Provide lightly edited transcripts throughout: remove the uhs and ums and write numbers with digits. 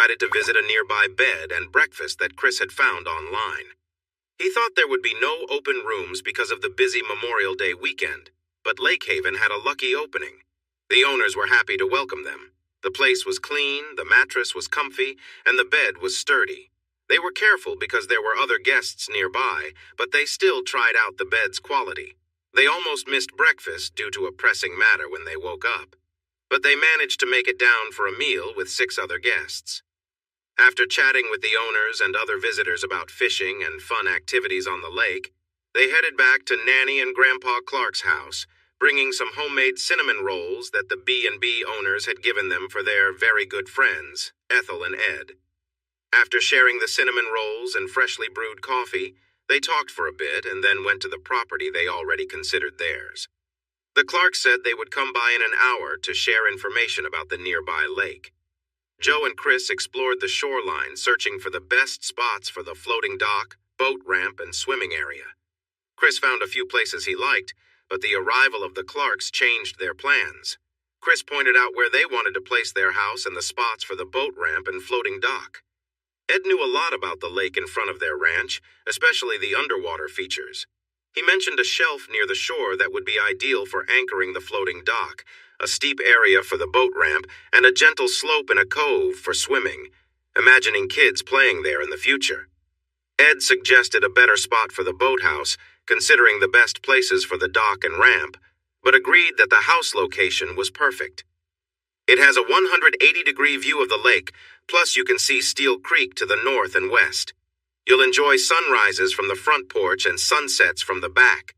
decided to visit a nearby bed and breakfast that Chris had found online. He thought there would be no open rooms because of the busy Memorial Day weekend, but Lake Haven had a lucky opening. The owners were happy to welcome them. The place was clean, the mattress was comfy, and the bed was sturdy. They were careful because there were other guests nearby, but they still tried out the bed's quality. They almost missed breakfast due to a pressing matter when they woke up, but they managed to make it down for a meal with 6 other guests. After chatting with the owners and other visitors about fishing and fun activities on the lake, they headed back to Nanny and Grandpa Clark's house, bringing some homemade cinnamon rolls that the B&B owners had given them for their very good friends, Ethel and Ed. After sharing the cinnamon rolls and freshly brewed coffee, they talked for a bit and then went to the property they already considered theirs. The Clarks said they would come by in an hour to share information about the nearby lake. Joe and Chris explored the shoreline, searching for the best spots for the floating dock, boat ramp, and swimming area. Chris found a few places he liked, but the arrival of the Clarks changed their plans. Chris pointed out where they wanted to place their house and the spots for the boat ramp and floating dock. Ed knew a lot about the lake in front of their ranch, especially the underwater features. He mentioned a shelf near the shore that would be ideal for anchoring the floating dock, a steep area for the boat ramp, and a gentle slope in a cove for swimming, imagining kids playing there in the future. Ed suggested a better spot for the boathouse, considering the best places for the dock and ramp, but agreed that the house location was perfect. It has a 180-degree view of the lake, plus you can see Steel Creek to the north and west. You'll enjoy sunrises from the front porch and sunsets from the back.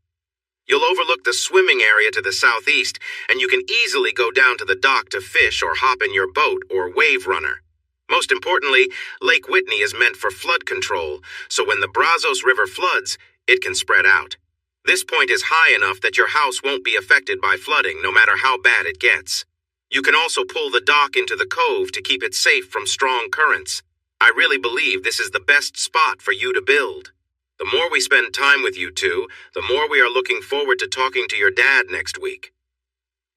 You'll overlook the swimming area to the southeast, and you can easily go down to the dock to fish or hop in your boat or wave runner. Most importantly, Lake Whitney is meant for flood control, so when the Brazos River floods, it can spread out. This point is high enough that your house won't be affected by flooding, no matter how bad it gets. You can also pull the dock into the cove to keep it safe from strong currents. I really believe this is the best spot for you to build. The more we spend time with you two, the more we are looking forward to talking to your dad next week.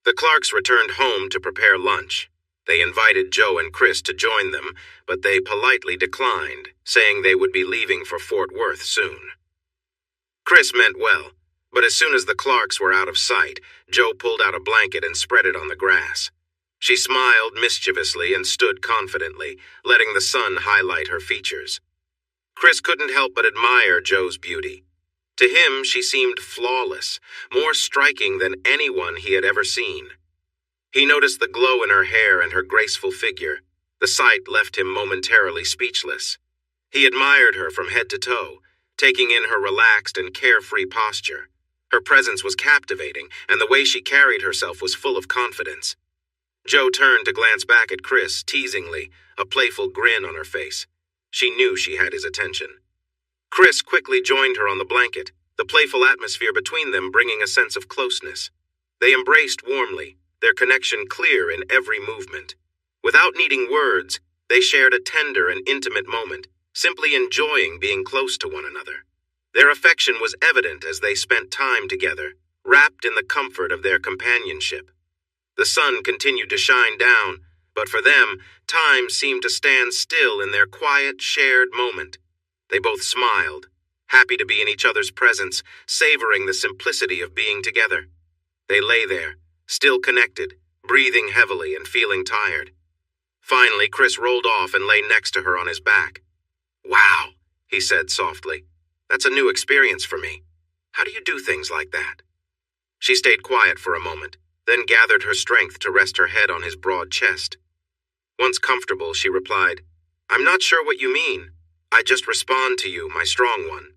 The Clarks returned home to prepare lunch. They invited Joe and Chris to join them, but they politely declined, saying they would be leaving for Fort Worth soon. Chris meant well, but as soon as the Clarks were out of sight, Joe pulled out a blanket and spread it on the grass. She smiled mischievously and stood confidently, letting the sun highlight her features. Chris couldn't help but admire Joe's beauty. To him, she seemed flawless, more striking than anyone he had ever seen. He noticed the glow in her hair and her graceful figure. The sight left him momentarily speechless. He admired her from head to toe, taking in her relaxed and carefree posture. Her presence was captivating, and the way she carried herself was full of confidence. Joe turned to glance back at Chris, teasingly, a playful grin on her face. She knew she had his attention. Chris quickly joined her on the blanket, the playful atmosphere between them bringing a sense of closeness. They embraced warmly, their connection clear in every movement. Without needing words, they shared a tender and intimate moment, simply enjoying being close to one another. Their affection was evident as they spent time together, wrapped in the comfort of their companionship. The sun continued to shine down, but for them, time seemed to stand still in their quiet, shared moment. They both smiled, happy to be in each other's presence, savoring the simplicity of being together. They lay there, still connected, breathing heavily and feeling tired. Finally, Chris rolled off and lay next to her on his back. "Wow," he said softly. "That's a new experience for me. How do you do things like that?" She stayed quiet for a moment, then gathered her strength to rest her head on his broad chest. Once comfortable, she replied, "I'm not sure what you mean. I just respond to you, my strong one."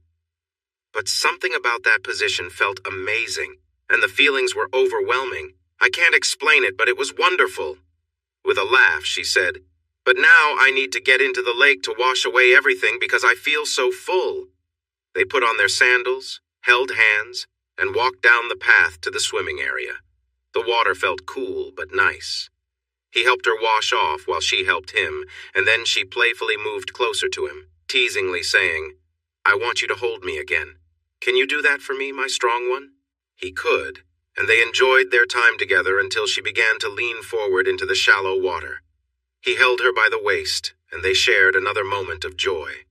But something about that position felt amazing, and the feelings were overwhelming. I can't explain it, but it was wonderful. With a laugh, she said, "But now I need to get into the lake to wash away everything because I feel so full." They put on their sandals, held hands, and walked down the path to the swimming area. The water felt cool but nice. He helped her wash off while she helped him, and then she playfully moved closer to him, teasingly saying, "I want you to hold me again. Can you do that for me, my strong one?" He could, and they enjoyed their time together until she began to lean forward into the shallow water. He held her by the waist, and they shared another moment of joy.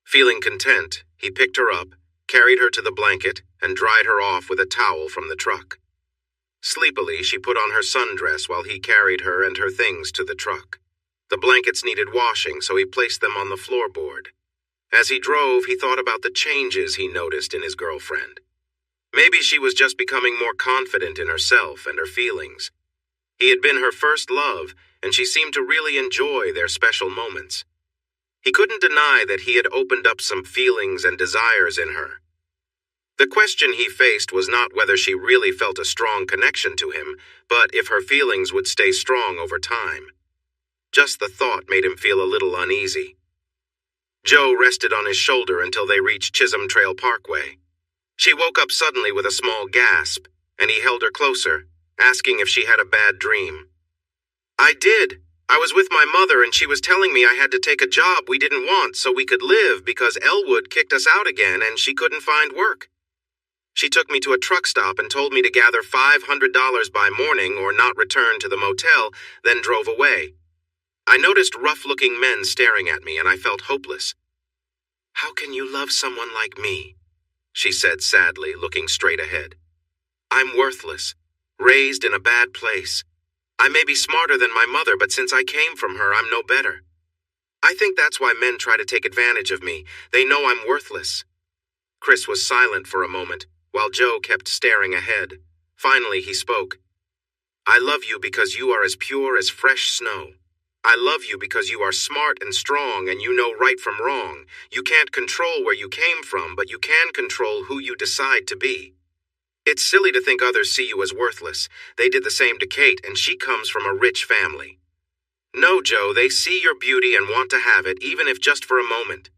Feeling content, he picked her up, carried her to the blanket, and dried her off with a towel from the truck. Sleepily, she put on her sundress while he carried her and her things to the truck. The blankets needed washing, so he placed them on the floorboard. As he drove, he thought about the changes he noticed in his girlfriend. Maybe she was just becoming more confident in herself and her feelings. He had been her first love, and she seemed to really enjoy their special moments. He couldn't deny that he had opened up some feelings and desires in her. The question he faced was not whether she really felt a strong connection to him, but if her feelings would stay strong over time. Just the thought made him feel a little uneasy. Joe rested on his shoulder until they reached Chisholm Trail Parkway. She woke up suddenly with a small gasp, and he held her closer, asking if she had a bad dream. "I did. I was with my mother and she was telling me I had to take a job we didn't want so we could live because Elwood kicked us out again and she couldn't find work. She took me to a truck stop and told me to gather $500 by morning or not return to the motel, then drove away. I noticed rough-looking men staring at me and I felt hopeless. 'How can you love someone like me?' she said sadly, looking straight ahead. 'I'm worthless, raised in a bad place. I may be smarter than my mother, but since I came from her, I'm no better. I think that's why men try to take advantage of me. They know I'm worthless.' Chris was silent for a moment, while Joe kept staring ahead. Finally, he spoke. 'I love you because you are as pure as fresh snow. I love you because you are smart and strong and you know right from wrong. You can't control where you came from, but you can control who you decide to be. It's silly to think others see you as worthless. They did the same to Kate, and she comes from a rich family. No, Joe, they see your beauty and want to have it, even if just for a moment.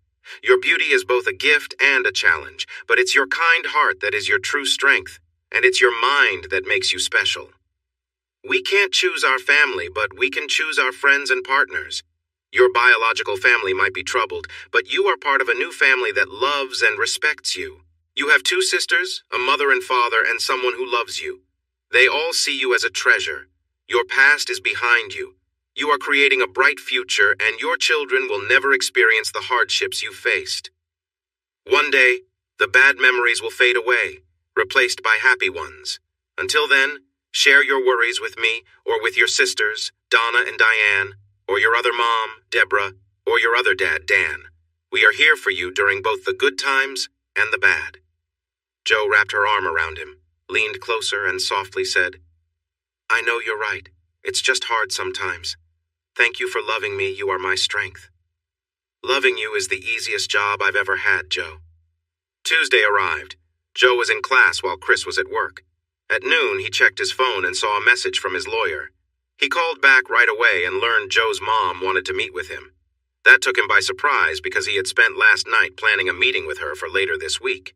Your beauty is both a gift and a challenge, but it's your kind heart that is your true strength, and it's your mind that makes you special. We can't choose our family, but we can choose our friends and partners. Your biological family might be troubled, but you are part of a new family that loves and respects you. You have 2 sisters, a mother and father, and someone who loves you. They all see you as a treasure. Your past is behind you. You are creating a bright future, and your children will never experience the hardships you faced. One day, the bad memories will fade away, replaced by happy ones. Until then, share your worries with me, or with your sisters, Donna and Diane, or your other mom, Deborah, or your other dad, Dan. We are here for you during both the good times and the bad." Joe wrapped her arm around him, leaned closer, and softly said, "I know you're right. It's just hard sometimes. Thank you for loving me. You are my strength." "Loving you is the easiest job I've ever had, Joe." Tuesday arrived. Joe was in class while Chris was at work. At noon, he checked his phone and saw a message from his lawyer. He called back right away and learned Joe's mom wanted to meet with him. That took him by surprise because he had spent last night planning a meeting with her for later this week.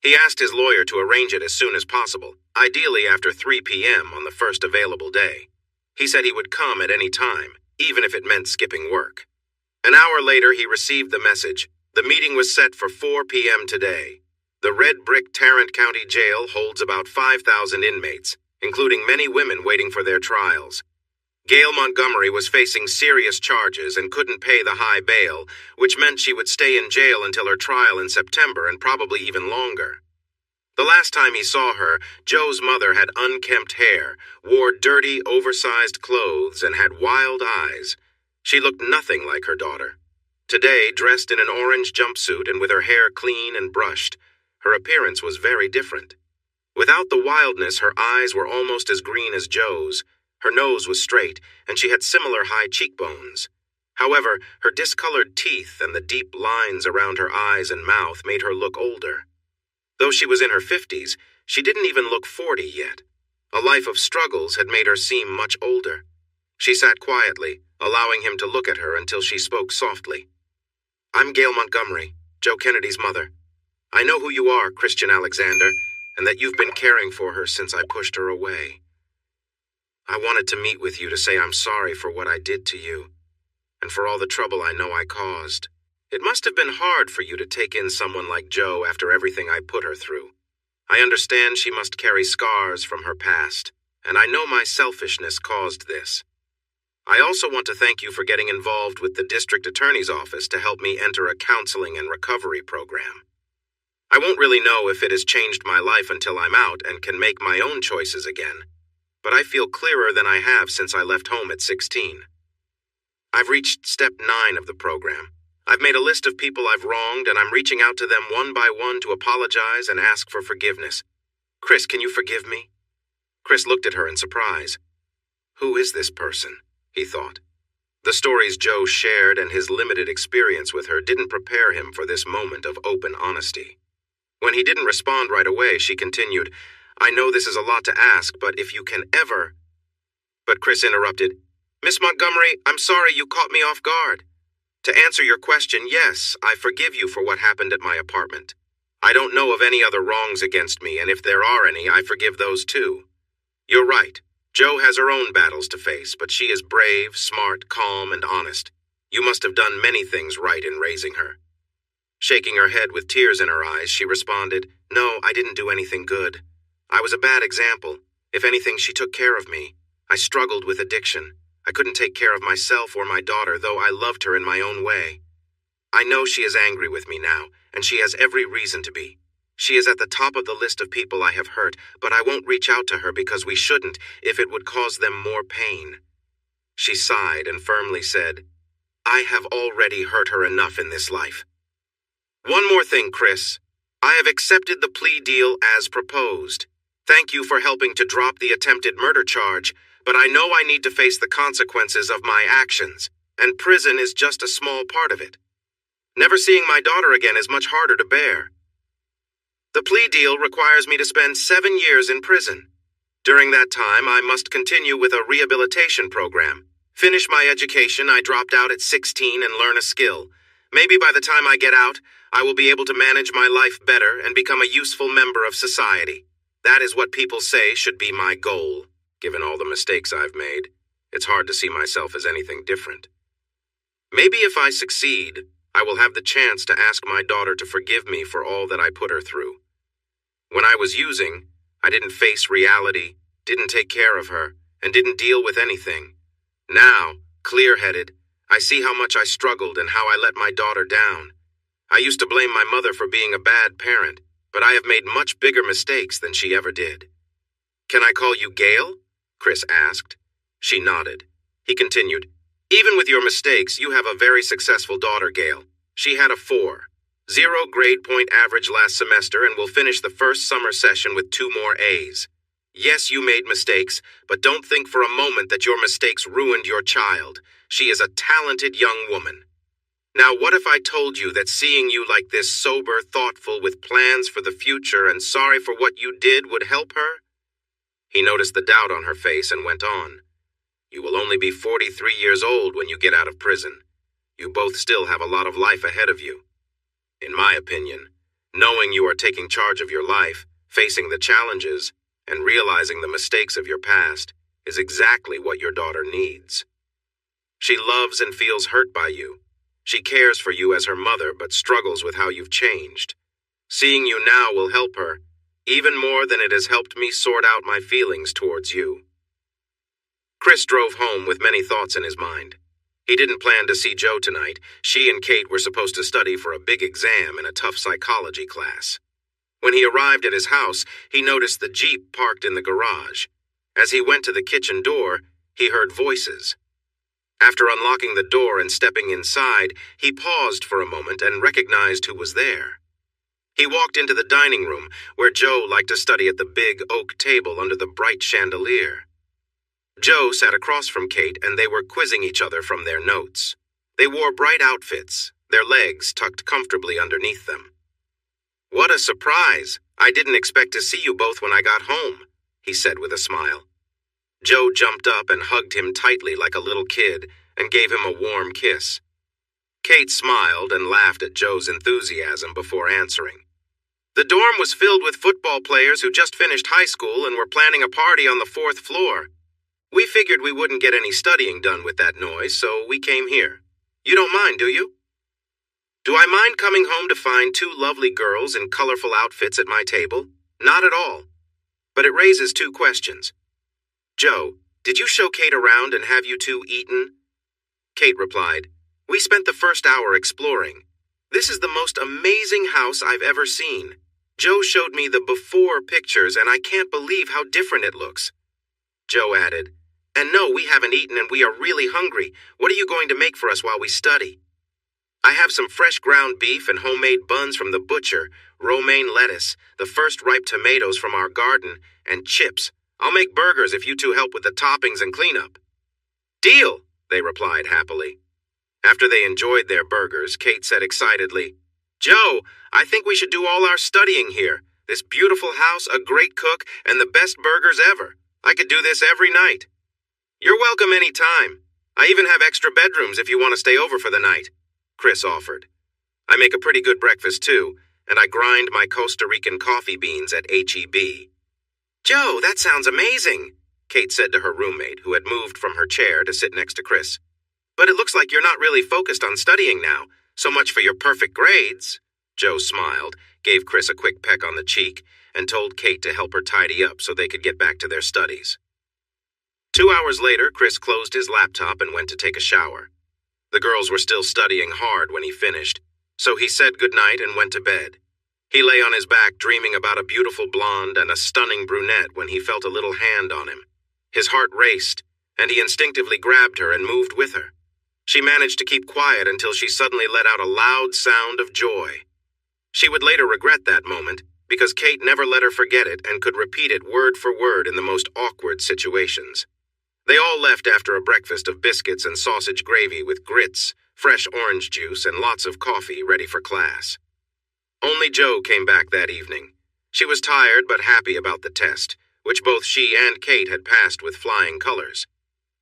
He asked his lawyer to arrange it as soon as possible, ideally after 3 p.m. on the first available day. He said he would come at any time, even if it meant skipping work. An hour later, he received the message. The meeting was set for 4 p.m. today. The Red Brick Tarrant County Jail holds about 5,000 inmates, including many women waiting for their trials. Gail Montgomery was facing serious charges and couldn't pay the high bail, which meant she would stay in jail until her trial in September and probably even longer. The last time he saw her, Joe's mother had unkempt hair, wore dirty, oversized clothes, and had wild eyes. She looked nothing like her daughter. Today, dressed in an orange jumpsuit and with her hair clean and brushed, her appearance was very different. Without the wildness, her eyes were almost as green as Joe's. Her nose was straight, and she had similar high cheekbones. However, her discolored teeth and the deep lines around her eyes and mouth made her look older. Though she was in her 50s, she didn't even look 40 yet. A life of struggles had made her seem much older. She sat quietly, allowing him to look at her until she spoke softly. "I'm Gail Montgomery, Joe Kennedy's mother. I know who you are, Christian Alexander, and that you've been caring for her since I pushed her away. I wanted to meet with you to say I'm sorry for what I did to you, and for all the trouble I know I caused. It must have been hard for you to take in someone like Joe after everything I put her through. I understand she must carry scars from her past, and I know my selfishness caused this. I also want to thank you for getting involved with the district attorney's office to help me enter a counseling and recovery program. I won't really know if it has changed my life until I'm out and can make my own choices again, but I feel clearer than I have since I left home at 16. I've reached step 9 of the program. I've made a list of people I've wronged, and I'm reaching out to them one by one to apologize and ask for forgiveness. Chris, can you forgive me? Chris looked at her in surprise. Who is this person? He thought. The stories Joe shared and his limited experience with her didn't prepare him for this moment of open honesty. When he didn't respond right away, she continued, I know this is a lot to ask, but if you can ever... But Chris interrupted. Miss Montgomery, I'm sorry you caught me off guard. To answer your question, yes, I forgive you for what happened at my apartment. I don't know of any other wrongs against me, and if there are any, I forgive those too. You're right. Jo has her own battles to face, but she is brave, smart, calm, and honest. You must have done many things right in raising her. Shaking her head with tears in her eyes, she responded, No, I didn't do anything good. I was a bad example. If anything, she took care of me. I struggled with addiction. I couldn't take care of myself or my daughter, though I loved her in my own way. I know she is angry with me now, and she has every reason to be. She is at the top of the list of people I have hurt, but I won't reach out to her because we shouldn't if it would cause them more pain. She sighed and firmly said, I have already hurt her enough in this life. One more thing, Chris. I have accepted the plea deal as proposed. Thank you for helping to drop the attempted murder charge, but I know I need to face the consequences of my actions, and prison is just a small part of it. Never seeing my daughter again is much harder to bear. The plea deal requires me to spend 7 years in prison. During that time, I must continue with a rehabilitation program. Finish my education. I dropped out at 16 and learn a skill. Maybe by the time I get out, I will be able to manage my life better and become a useful member of society. That is what people say should be my goal. Given all the mistakes I've made, it's hard to see myself as anything different. Maybe if I succeed, I will have the chance to ask my daughter to forgive me for all that I put her through. When I was using, I didn't face reality, didn't take care of her, and didn't deal with anything. Now, clear-headed, I see how much I struggled and how I let my daughter down. I used to blame my mother for being a bad parent, but I have made much bigger mistakes than she ever did. Can I call you Gail? Chris asked. She nodded. He continued, Even with your mistakes, you have a very successful daughter, Gail. She had a 4.0 grade point average last semester and will finish the first summer session with 2 more A's. Yes, you made mistakes, but don't think for a moment that your mistakes ruined your child. She is a talented young woman. Now, what if I told you that seeing you like this, sober, thoughtful, with plans for the future and sorry for what you did would help her? He noticed the doubt on her face and went on. You will only be 43 years old when you get out of prison. You both still have a lot of life ahead of you. In my opinion, knowing you are taking charge of your life, facing the challenges, and realizing the mistakes of your past is exactly what your daughter needs. She loves and feels hurt by you. She cares for you as her mother, but struggles with how you've changed. Seeing you now will help her, even more than it has helped me sort out my feelings towards you. Chris drove home with many thoughts in his mind. He didn't plan to see Jo tonight. She and Kate were supposed to study for a big exam in a tough psychology class. When he arrived at his house, he noticed the Jeep parked in the garage. As he went to the kitchen door, he heard voices. After unlocking the door and stepping inside, he paused for a moment and recognized who was there. He walked into the dining room, where Jo liked to study at the big oak table under the bright chandelier. Jo sat across from Kate, and they were quizzing each other from their notes. They wore bright outfits, their legs tucked comfortably underneath them. What a surprise! I didn't expect to see you both when I got home, he said with a smile. Jo jumped up and hugged him tightly like a little kid and gave him a warm kiss. Kate smiled and laughed at Jo's enthusiasm before answering. The dorm was filled with football players who just finished high school and were planning a party on the 4th floor. We figured we wouldn't get any studying done with that noise, so we came here. You don't mind, do you? Do I mind coming home to find 2 lovely girls in colorful outfits at my table? Not at all. But it raises 2 questions. Jo, Did you show Kate around and have you two eaten? Kate replied, We spent the first hour exploring. This is the most amazing house I've ever seen. Joe showed me the before pictures and I can't believe how different it looks. Joe added, And no, we haven't eaten and we are really hungry. What are you going to make for us while we study? I have some fresh ground beef and homemade buns from the butcher, romaine lettuce, the first ripe tomatoes from our garden, and chips. I'll make burgers if you two help with the toppings and cleanup. Deal, they replied happily. After they enjoyed their burgers, Kate said excitedly, Joe, I think we should do all our studying here. This beautiful house, a great cook, and the best burgers ever. I could do this every night. You're welcome any time. I even have extra bedrooms if you want to stay over for the night, Chris offered. I make a pretty good breakfast too, and I grind my Costa Rican coffee beans at H-E-B. Joe, that sounds amazing, Kate said to her roommate, who had moved from her chair to sit next to Chris. But it looks like you're not really focused on studying now. So much for your perfect grades. Joe smiled, gave Chris a quick peck on the cheek, and told Kate to help her tidy up so they could get back to their studies. 2 hours later, Chris closed his laptop and went to take a shower. The girls were still studying hard when he finished, so he said goodnight and went to bed. He lay on his back dreaming about a beautiful blonde and a stunning brunette when he felt a little hand on him. His heart raced, and he instinctively grabbed her and moved with her. She managed to keep quiet until she suddenly let out a loud sound of joy. She would later regret that moment, because Kate never let her forget it and could repeat it word for word in the most awkward situations. They all left after a breakfast of biscuits and sausage gravy with grits, fresh orange juice, and lots of coffee ready for class. Only Joe came back that evening. She was tired but happy about the test, which both she and Kate had passed with flying colors.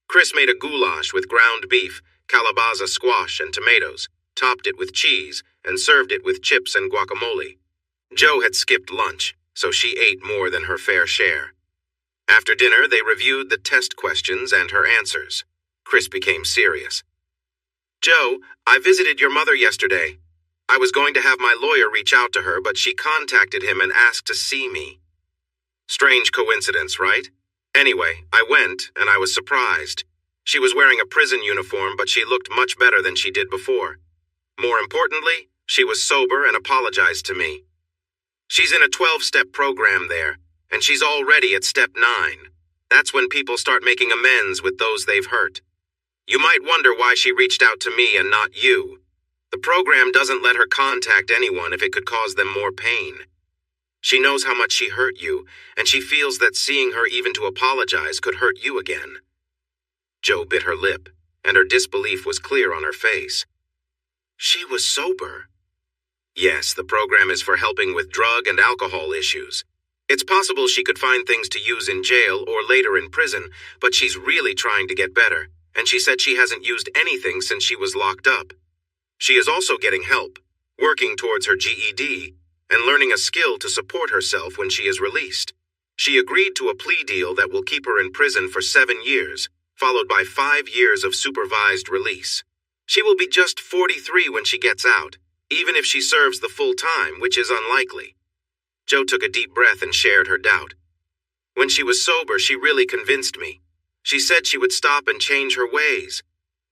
Chris made a goulash with ground beef, calabaza squash, and tomatoes, topped it with cheese, and served it with chips and guacamole. Joe had skipped lunch, so she ate more than her fair share. After dinner, they reviewed the test questions and her answers. Chris became serious. Joe, I visited your mother yesterday. I was going to have my lawyer reach out to her, but she contacted him and asked to see me. Strange coincidence, right? Anyway, I went, and I was surprised. She was wearing a prison uniform, but she looked much better than she did before. More importantly, she was sober and apologized to me. She's in a 12-step program there, and she's already at step 9. That's when people start making amends with those they've hurt. You might wonder why she reached out to me and not you. The program doesn't let her contact anyone if it could cause them more pain. She knows how much she hurt you, and she feels that seeing her even to apologize could hurt you again. Joe bit her lip, and her disbelief was clear on her face. She was sober. Yes, the program is for helping with drug and alcohol issues. It's possible she could find things to use in jail or later in prison, but she's really trying to get better, and she said she hasn't used anything since she was locked up. She is also getting help, working towards her GED, and learning a skill to support herself when she is released. She agreed to a plea deal that will keep her in prison for 7 years, followed by 5 years of supervised release. She will be just 43 when she gets out, even if she serves the full time, which is unlikely. Joe took a deep breath and shared her doubt. When she was sober, she really convinced me. She said she would stop and change her ways.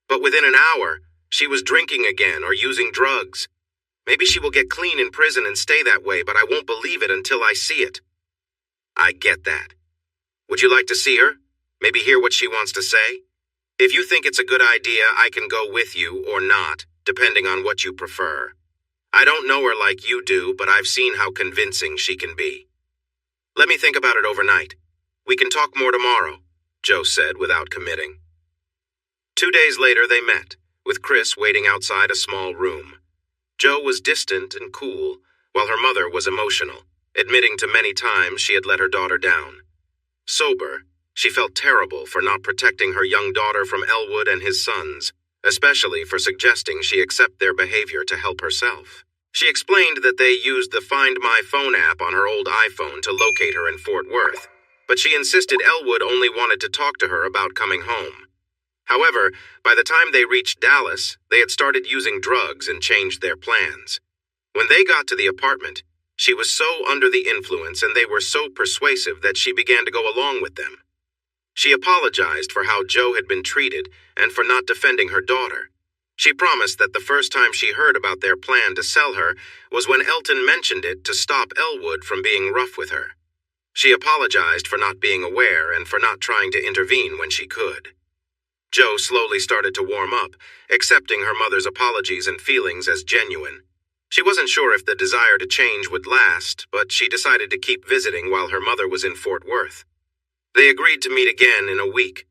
But within an hour, she was drinking again or using drugs. Maybe she will get clean in prison and stay that way, but I won't believe it until I see it. I get that. Would you like to see her? Maybe hear what she wants to say? If you think it's a good idea, I can go with you or not, depending on what you prefer. I don't know her like you do, but I've seen how convincing she can be. Let me think about it overnight. We can talk more tomorrow, Joe said without committing. 2 days later they met, with Chris waiting outside a small room. Joe was distant and cool, while her mother was emotional, admitting to many times she had let her daughter down. Sober, she felt terrible for not protecting her young daughter from Elwood and his sons, especially for suggesting she accept their behavior to help herself. She explained that they used the Find My Phone app on her old iPhone to locate her in Fort Worth, but she insisted Elwood only wanted to talk to her about coming home. However, by the time they reached Dallas, they had started using drugs and changed their plans. When they got to the apartment, she was so under the influence and they were so persuasive that she began to go along with them. She apologized for how Joe had been treated and for not defending her daughter. She promised that the first time she heard about their plan to sell her was when Elton mentioned it to stop Elwood from being rough with her. She apologized for not being aware and for not trying to intervene when she could. Joe slowly started to warm up, accepting her mother's apologies and feelings as genuine. She wasn't sure if the desire to change would last, but she decided to keep visiting while her mother was in Fort Worth. They agreed to meet again in a week.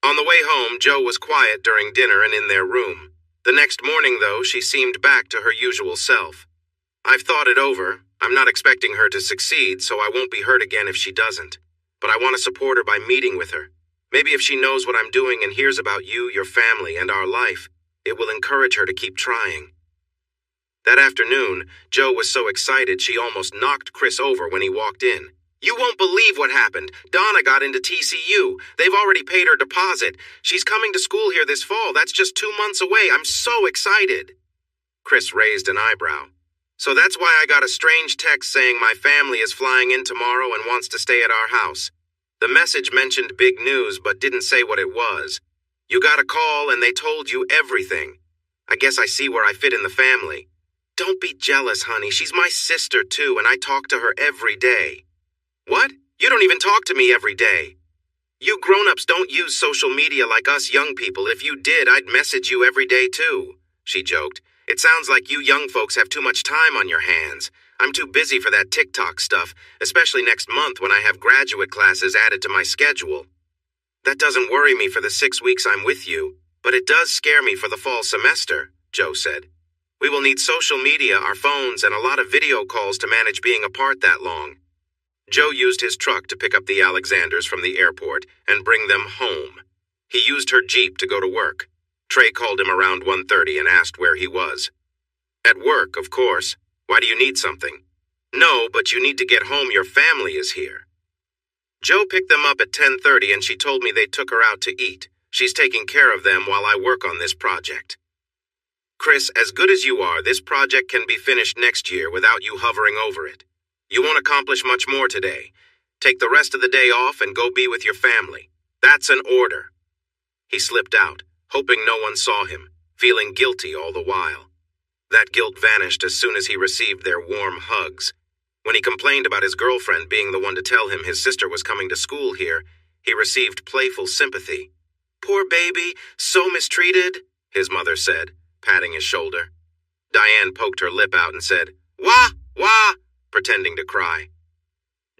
On the way home, Joe was quiet during dinner and in their room. The next morning, though, she seemed back to her usual self. "I've thought it over. I'm not expecting her to succeed, so I won't be hurt again if she doesn't. But I want to support her by meeting with her. Maybe if she knows what I'm doing and hears about you, your family, and our life, it will encourage her to keep trying." That afternoon, Joe was so excited she almost knocked Chris over when he walked in. "You won't believe what happened. Donna got into TCU. They've already paid her deposit. She's coming to school here this fall. That's just 2 months away. I'm so excited." Chris raised an eyebrow. "So that's why I got a strange text saying my family is flying in tomorrow and wants to stay at our house. The message mentioned big news but didn't say what it was. You got a call and they told you everything. I guess I see where I fit in the family. Don't be jealous, honey. She's my sister too, and I talk to her every day." "What? You don't even talk to me every day." "You grown-ups don't use social media like us young people. If you did, I'd message you every day too," she joked. "It sounds like you young folks have too much time on your hands. I'm too busy for that TikTok stuff, especially next month when I have graduate classes added to my schedule." "That doesn't worry me for the 6 weeks I'm with you, but it does scare me for the fall semester," Joe said. "We will need social media, our phones, and a lot of video calls to manage being apart that long." Joe used his truck to pick up the Alexanders from the airport and bring them home. He used her Jeep to go to work. Trey called him around 1:30 and asked where he was. "At work, of course. Why do you need something?" "No, but you need to get home. Your family is here." Joe picked them up at 10:30 and she told me they took her out to eat. She's taking care of them while I work on this project. "Chris, as good as you are, this project can be finished next year without you hovering over it. You won't accomplish much more today. Take the rest of the day off and go be with your family. That's an order." He slipped out, hoping no one saw him, feeling guilty all the while. That guilt vanished as soon as he received their warm hugs. When he complained about his girlfriend being the one to tell him his sister was coming to school here, he received playful sympathy. "Poor baby, so mistreated," his mother said, patting his shoulder. Diane poked her lip out and said, "Wah, wah," pretending to cry.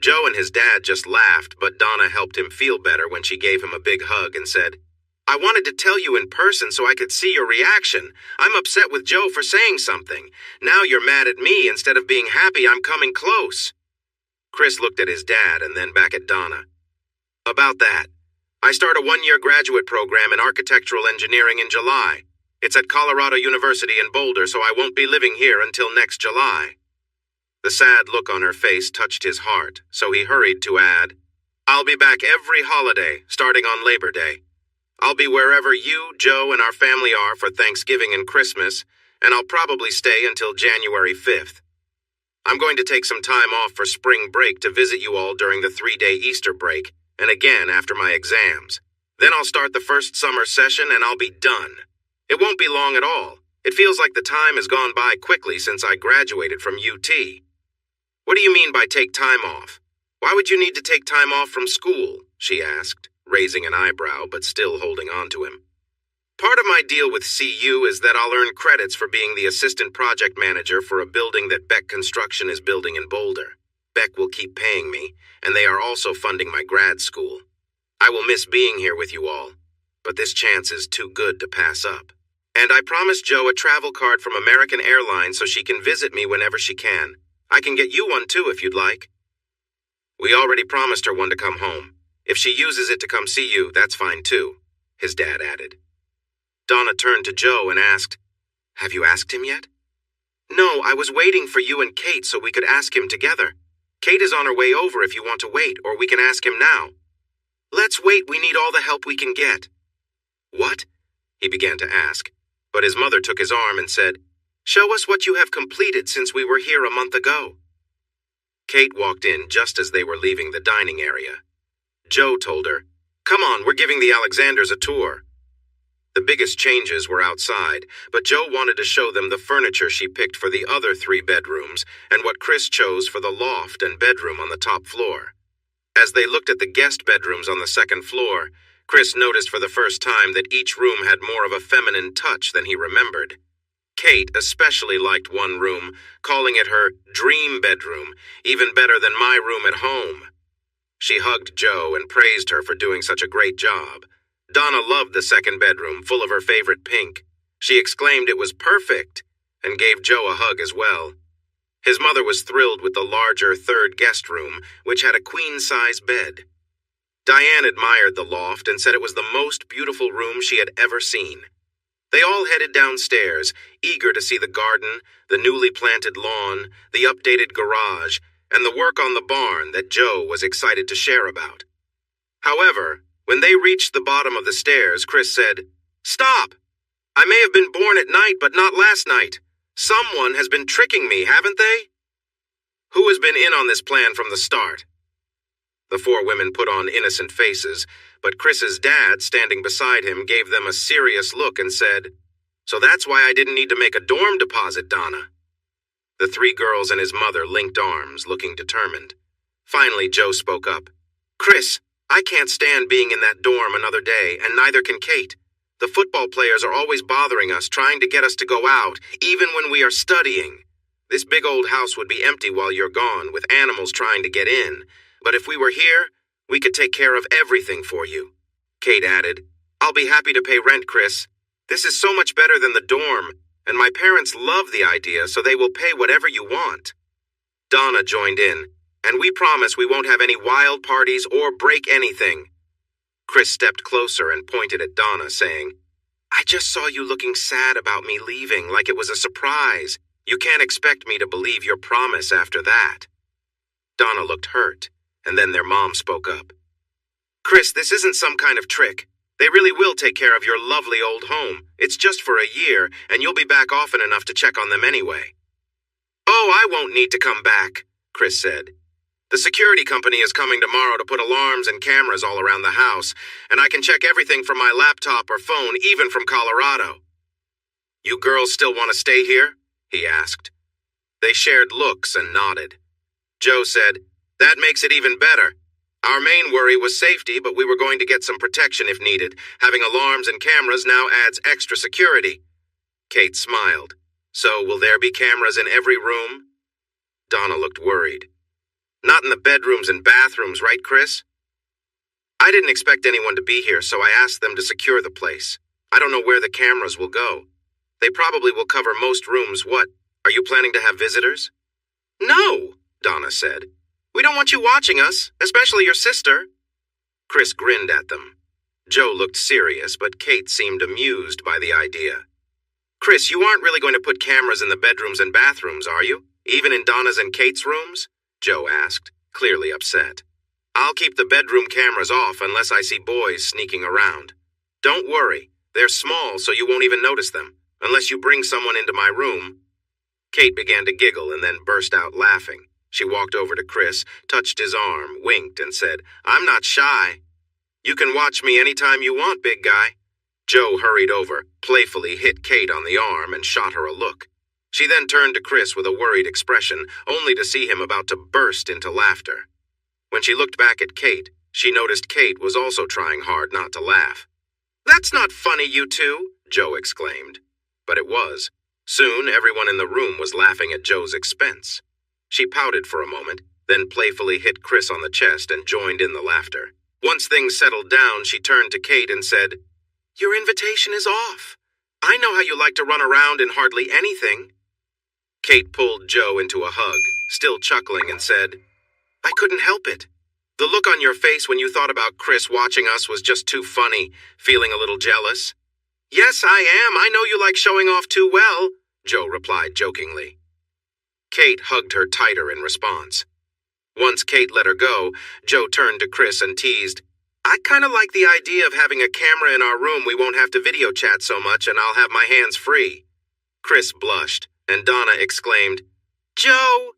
Joe and his dad just laughed, but Donna helped him feel better when she gave him a big hug and said, "I wanted to tell you in person so I could see your reaction. I'm upset with Joe for saying something. Now you're mad at me instead of being happy I'm coming close." Chris looked at his dad and then back at Donna. "About that, I start a 1-year graduate program in architectural engineering in July. It's at Colorado University in Boulder, so I won't be living here until next July." The sad look on her face touched his heart, so he hurried to add, "I'll be back every holiday, starting on Labor Day. I'll be wherever you, Joe, and our family are for Thanksgiving and Christmas, and I'll probably stay until January 5th. I'm going to take some time off for spring break to visit you all during the 3-day Easter break, and again after my exams. Then I'll start the first summer session and I'll be done. It won't be long at all. It feels like the time has gone by quickly since I graduated from UT." "What do you mean by take time off? Why would you need to take time off from school?" she asked, raising an eyebrow but still holding on to him. "Part of my deal with CU is that I'll earn credits for being the assistant project manager for a building that Beck Construction is building in Boulder. Beck will keep paying me, and they are also funding my grad school. I will miss being here with you all, but this chance is too good to pass up. And I promised Joe a travel card from American Airlines so she can visit me whenever she can. I can get you one too if you'd like." "We already promised her one to come home. If she uses it to come see you, that's fine too," his dad added. Donna turned to Joe and asked, "Have you asked him yet?" "No, I was waiting for you and Kate so we could ask him together. Kate is on her way over if you want to wait, or we can ask him now." "Let's wait. We need all the help we can get." "What?" he began to ask, but his mother took his arm and said, "Show us what you have completed since we were here a month ago." Kate walked in just as they were leaving the dining area. Joe told her, Come on, we're giving the Alexanders a tour. The biggest changes were outside, but Joe wanted to show them the furniture she picked for the other 3 bedrooms and what Chris chose for the loft and bedroom on the top floor. As they looked at the guest bedrooms on the 2nd floor, Chris noticed for the first time that each room had more of a feminine touch than he remembered. Kate especially liked one room, calling it her dream bedroom, even better than my room at home. She hugged Joe and praised her for doing such a great job. Donna loved the 2nd bedroom, full of her favorite pink. She exclaimed it was perfect and gave Joe a hug as well. His mother was thrilled with the larger 3rd guest room, which had a queen-size bed. Diane admired the loft and said it was the most beautiful room she had ever seen. They all headed downstairs, eager to see the garden, the newly planted lawn, the updated garage, and the work on the barn that Joe was excited to share about. However, when they reached the bottom of the stairs, Chris said, "Stop! I may have been born at night, but not last night. Someone has been tricking me, haven't they?" "Who has been in on this plan from the start?" The 4 women put on innocent faces, but Chris's dad, standing beside him, gave them a serious look and said, "So that's why I didn't need to make a dorm deposit, Donna." The 3 girls and his mother linked arms, looking determined. Finally, Joe spoke up. "Chris, I can't stand being in that dorm another day, and neither can Kate. The football players are always bothering us, trying to get us to go out, even when we are studying. This big old house would be empty while you're gone, with animals trying to get in. But if we were here, we could take care of everything for you." Kate added, "I'll be happy to pay rent, Chris. This is so much better than the dorm, and my parents love the idea, so they will pay whatever you want." Donna joined in, "And we promise we won't have any wild parties or break anything." Chris stepped closer and pointed at Donna, saying, "I just saw you looking sad about me leaving, like it was a surprise. You can't expect me to believe your promise after that." Donna looked hurt, and then their mom spoke up. "Chris, this isn't some kind of trick. They really will take care of your lovely old home. It's just for a year, and you'll be back often enough to check on them anyway." "Oh, I won't need to come back," Chris said. "The security company is coming tomorrow to put alarms and cameras all around the house, and I can check everything from my laptop or phone, even from Colorado." "You girls still want to stay here?" he asked. They shared looks and nodded. Joe said, "That makes it even better. Our main worry was safety, but we were going to get some protection if needed. Having alarms and cameras now adds extra security." Kate smiled. "So will there be cameras in every room?" Donna looked worried. "Not in the bedrooms and bathrooms, right, Chris?" "I didn't expect anyone to be here, so I asked them to secure the place. I don't know where the cameras will go. They probably will cover most rooms. What, are you planning to have visitors?" "No," Donna said. "We don't want you watching us, especially your sister." Chris grinned at them. Joe looked serious, but Kate seemed amused by the idea. "Chris, you aren't really going to put cameras in the bedrooms and bathrooms, are you? Even in Donna's and Kate's rooms?" Joe asked, clearly upset. "I'll keep the bedroom cameras off unless I see boys sneaking around. Don't worry, they're small so you won't even notice them, unless you bring someone into my room." Kate began to giggle and then burst out laughing. She walked over to Chris, touched his arm, winked, and said, "I'm not shy. You can watch me anytime you want, big guy." Joe hurried over, playfully hit Kate on the arm, and shot her a look. She then turned to Chris with a worried expression, only to see him about to burst into laughter. When she looked back at Kate, she noticed Kate was also trying hard not to laugh. "That's not funny, you two," Joe exclaimed. But it was. Soon, everyone in the room was laughing at Joe's expense. She pouted for a moment, then playfully hit Chris on the chest and joined in the laughter. Once things settled down, she turned to Kate and said, "Your invitation is off. I know how you like to run around in hardly anything." Kate pulled Joe into a hug, still chuckling, and said, "I couldn't help it. The look on your face when you thought about Chris watching us was just too funny, feeling a little jealous." "Yes, I am. I know you like showing off too well," Joe replied jokingly. Kate hugged her tighter in response. Once Kate let her go, Joe turned to Chris and teased, "I kind of like the idea of having a camera in our room. We won't have to video chat so much, and I'll have my hands free." Chris blushed, and Donna exclaimed, "Joe!"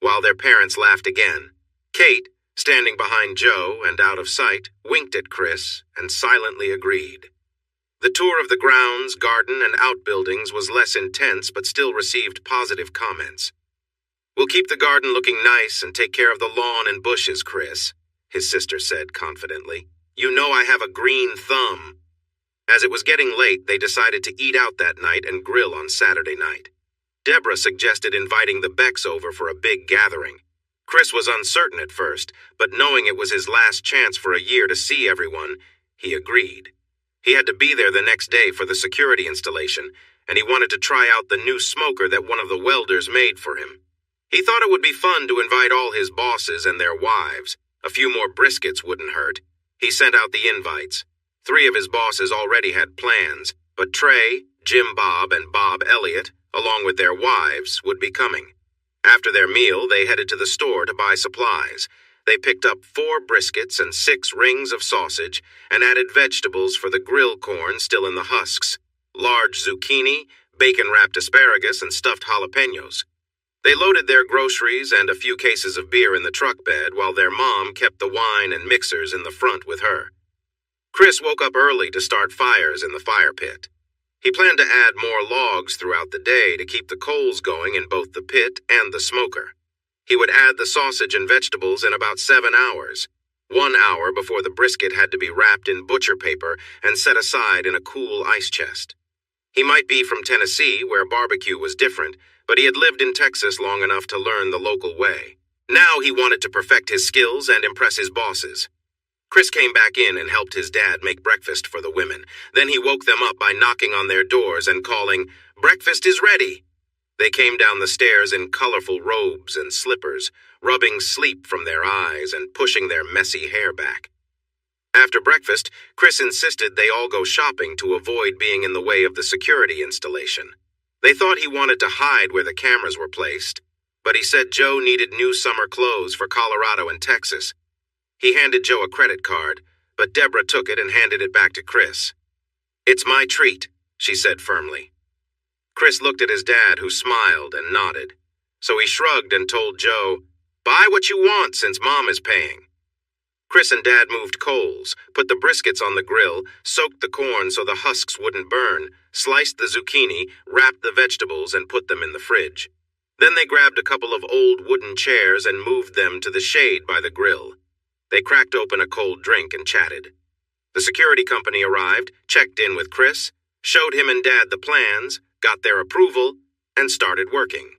while their parents laughed again. Kate, standing behind Joe and out of sight, winked at Chris and silently agreed. The tour of the grounds, garden, and outbuildings was less intense but still received positive comments. "We'll keep the garden looking nice and take care of the lawn and bushes, Chris," his sister said confidently. "You know I have a green thumb." As it was getting late, they decided to eat out that night and grill on Saturday night. Deborah suggested inviting the Becks over for a big gathering. Chris was uncertain at first, but knowing it was his last chance for a year to see everyone, he agreed. He had to be there the next day for the security installation, and he wanted to try out the new smoker that one of the welders made for him. He thought it would be fun to invite all his bosses and their wives. A few more briskets wouldn't hurt. He sent out the invites. 3 of his bosses already had plans, but Trey, Jim Bob, and Bob Elliott, along with their wives, would be coming. After their meal, they headed to the store to buy supplies. They picked up 4 briskets and 6 rings of sausage and added vegetables for the grill corn still in the husks, large zucchini, bacon-wrapped asparagus, and stuffed jalapenos. They loaded their groceries and a few cases of beer in the truck bed while their mom kept the wine and mixers in the front with her. Chris woke up early to start fires in the fire pit. He planned to add more logs throughout the day to keep the coals going in both the pit and the smoker. He would add the sausage and vegetables in about 7 hours, 1 hour before the brisket had to be wrapped in butcher paper and set aside in a cool ice chest. He might be from Tennessee, where barbecue was different, but he had lived in Texas long enough to learn the local way. Now he wanted to perfect his skills and impress his bosses. Chris came back in and helped his dad make breakfast for the women. Then he woke them up by knocking on their doors and calling, "Breakfast is ready." They came down the stairs in colorful robes and slippers, rubbing sleep from their eyes and pushing their messy hair back. After breakfast, Chris insisted they all go shopping to avoid being in the way of the security installation. They thought he wanted to hide where the cameras were placed, but he said Joe needed new summer clothes for Colorado and Texas. He handed Joe a credit card, but Deborah took it and handed it back to Chris. "It's my treat," she said firmly. Chris looked at his dad, who smiled and nodded. So he shrugged and told Joe, "Buy what you want since Mom is paying." Chris and Dad moved coals, put the briskets on the grill, soaked the corn so the husks wouldn't burn, sliced the zucchini, wrapped the vegetables, and put them in the fridge. Then they grabbed a couple of old wooden chairs and moved them to the shade by the grill. They cracked open a cold drink and chatted. The security company arrived, checked in with Chris, showed him and Dad the plans, got their approval, and started working.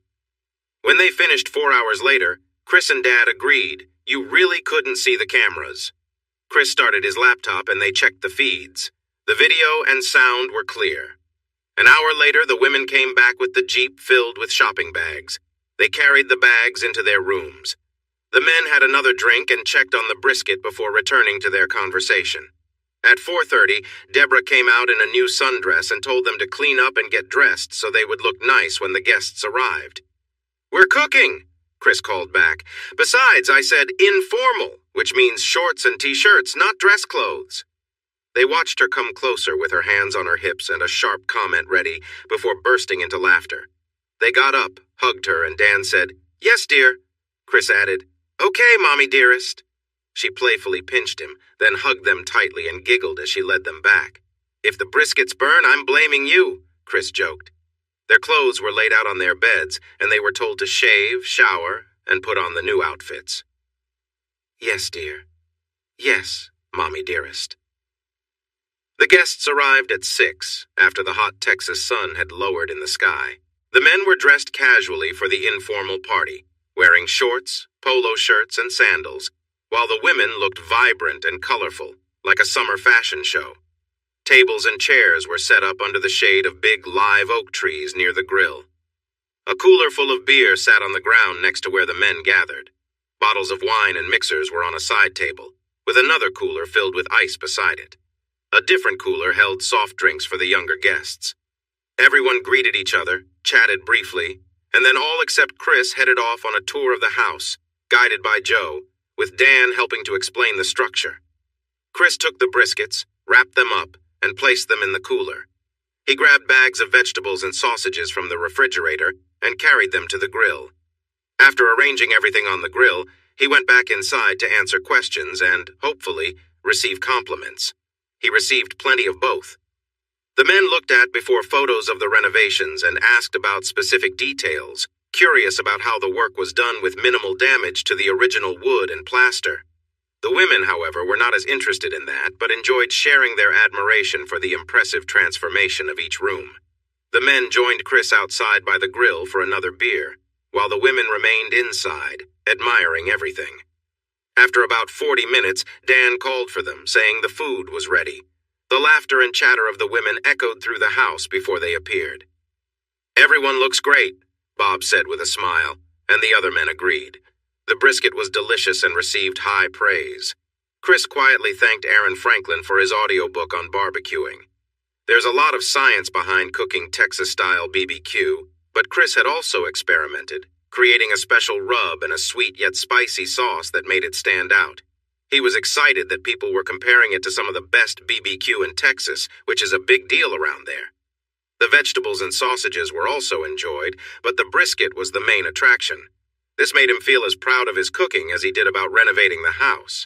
When they finished 4 hours later, Chris and Dad agreed you really couldn't see the cameras. Chris started his laptop and they checked the feeds. The video and sound were clear. An hour later, the women came back with the Jeep filled with shopping bags. They carried the bags into their rooms. The men had another drink and checked on the brisket before returning to their conversation. At 4:30, Deborah came out in a new sundress and told them to clean up and get dressed so they would look nice when the guests arrived. "We're cooking," Chris called back. "Besides, I said informal, which means shorts and t-shirts, not dress clothes." They watched her come closer with her hands on her hips and a sharp comment ready before bursting into laughter. They got up, hugged her, and Dan said, "Yes, dear." Chris added, "Okay, Mommy dearest." She playfully pinched him, then hugged them tightly and giggled as she led them back. "If the briskets burn, I'm blaming you," Chris joked. Their clothes were laid out on their beds, and they were told to shave, shower, and put on the new outfits. "Yes, dear. Yes, Mommy dearest." The guests arrived at 6, after the hot Texas sun had lowered in the sky. The men were dressed casually for the informal party, wearing shorts, polo shirts, and sandals, while the women looked vibrant and colorful, like a summer fashion show. Tables and chairs were set up under the shade of big live oak trees near the grill. A cooler full of beer sat on the ground next to where the men gathered. Bottles of wine and mixers were on a side table, with another cooler filled with ice beside it. A different cooler held soft drinks for the younger guests. Everyone greeted each other, chatted briefly, and then all except Chris headed off on a tour of the house, guided by Joe, with Dan helping to explain the structure. Chris took the briskets, wrapped them up, and placed them in the cooler. He grabbed bags of vegetables and sausages from the refrigerator and carried them to the grill. After arranging everything on the grill, he went back inside to answer questions and, hopefully, receive compliments. He received plenty of both. The men looked at before photos of the renovations and asked about specific details, curious about how the work was done with minimal damage to the original wood and plaster. The women, however, were not as interested in that, but enjoyed sharing their admiration for the impressive transformation of each room. The men joined Chris outside by the grill for another beer, while the women remained inside, admiring everything. After about 40 minutes, Dan called for them, saying the food was ready. The laughter and chatter of the women echoed through the house before they appeared. "Everyone looks great," Bob said with a smile, and the other men agreed. The brisket was delicious and received high praise. Chris quietly thanked Aaron Franklin for his audiobook on barbecuing. There's a lot of science behind cooking Texas-style BBQ, but Chris had also experimented, creating a special rub and a sweet yet spicy sauce that made it stand out. He was excited that people were comparing it to some of the best BBQ in Texas, which is a big deal around there. The vegetables and sausages were also enjoyed, but the brisket was the main attraction. This made him feel as proud of his cooking as he did about renovating the house.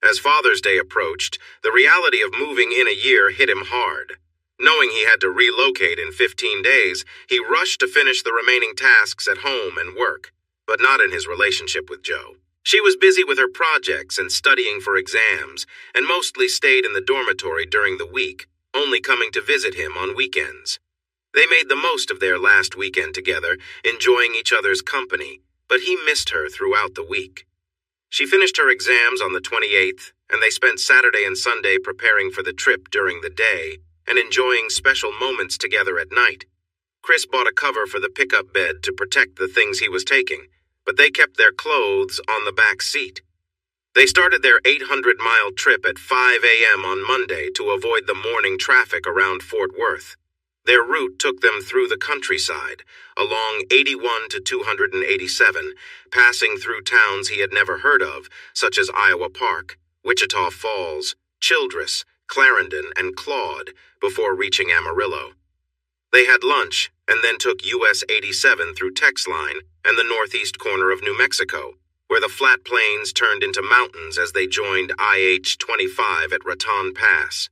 As Father's Day approached, the reality of moving in a year hit him hard. Knowing he had to relocate in 15 days, he rushed to finish the remaining tasks at home and work, but not in his relationship with Jo. She was busy with her projects and studying for exams, and mostly stayed in the dormitory during the week, only coming to visit him on weekends. They made the most of their last weekend together, enjoying each other's company, but he missed her throughout the week. She finished her exams on the 28th, and they spent Saturday and Sunday preparing for the trip during the day and enjoying special moments together at night. Chris bought a cover for the pickup bed to protect the things he was taking, but they kept their clothes on the back seat. They started their 800-mile trip at 5 a.m. on Monday to avoid the morning traffic around Fort Worth. Their route took them through the countryside, along 81 to 287, passing through towns he had never heard of, such as Iowa Park, Wichita Falls, Childress, Clarendon, and Claude, before reaching Amarillo. They had lunch, and then took US 87 through Texline and the northeast corner of New Mexico, where the flat plains turned into mountains as they joined IH 25 at Raton Pass.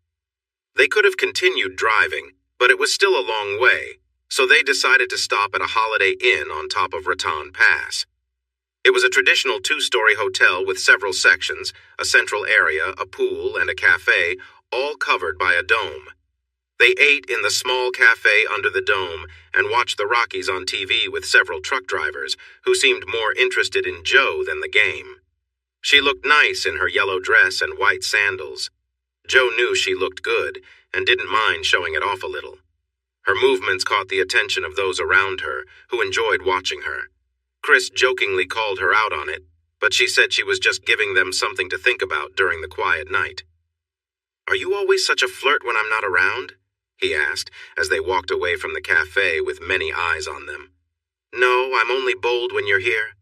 They could have continued driving, but it was still a long way, so they decided to stop at a Holiday Inn on top of Raton Pass. It was a traditional two-story hotel with several sections, a central area, a pool, and a cafe, all covered by a dome. They ate in the small cafe under the dome and watched the Rockies on TV with several truck drivers, who seemed more interested in Jo than the game. She looked nice in her yellow dress and white sandals. Jo knew she looked good and didn't mind showing it off a little. Her movements caught the attention of those around her, who enjoyed watching her. Chris jokingly called her out on it, but she said she was just giving them something to think about during the quiet night. "Are you always such a flirt when I'm not around?" he asked, as they walked away from the cafe with many eyes on them. "No, I'm only bold when you're here.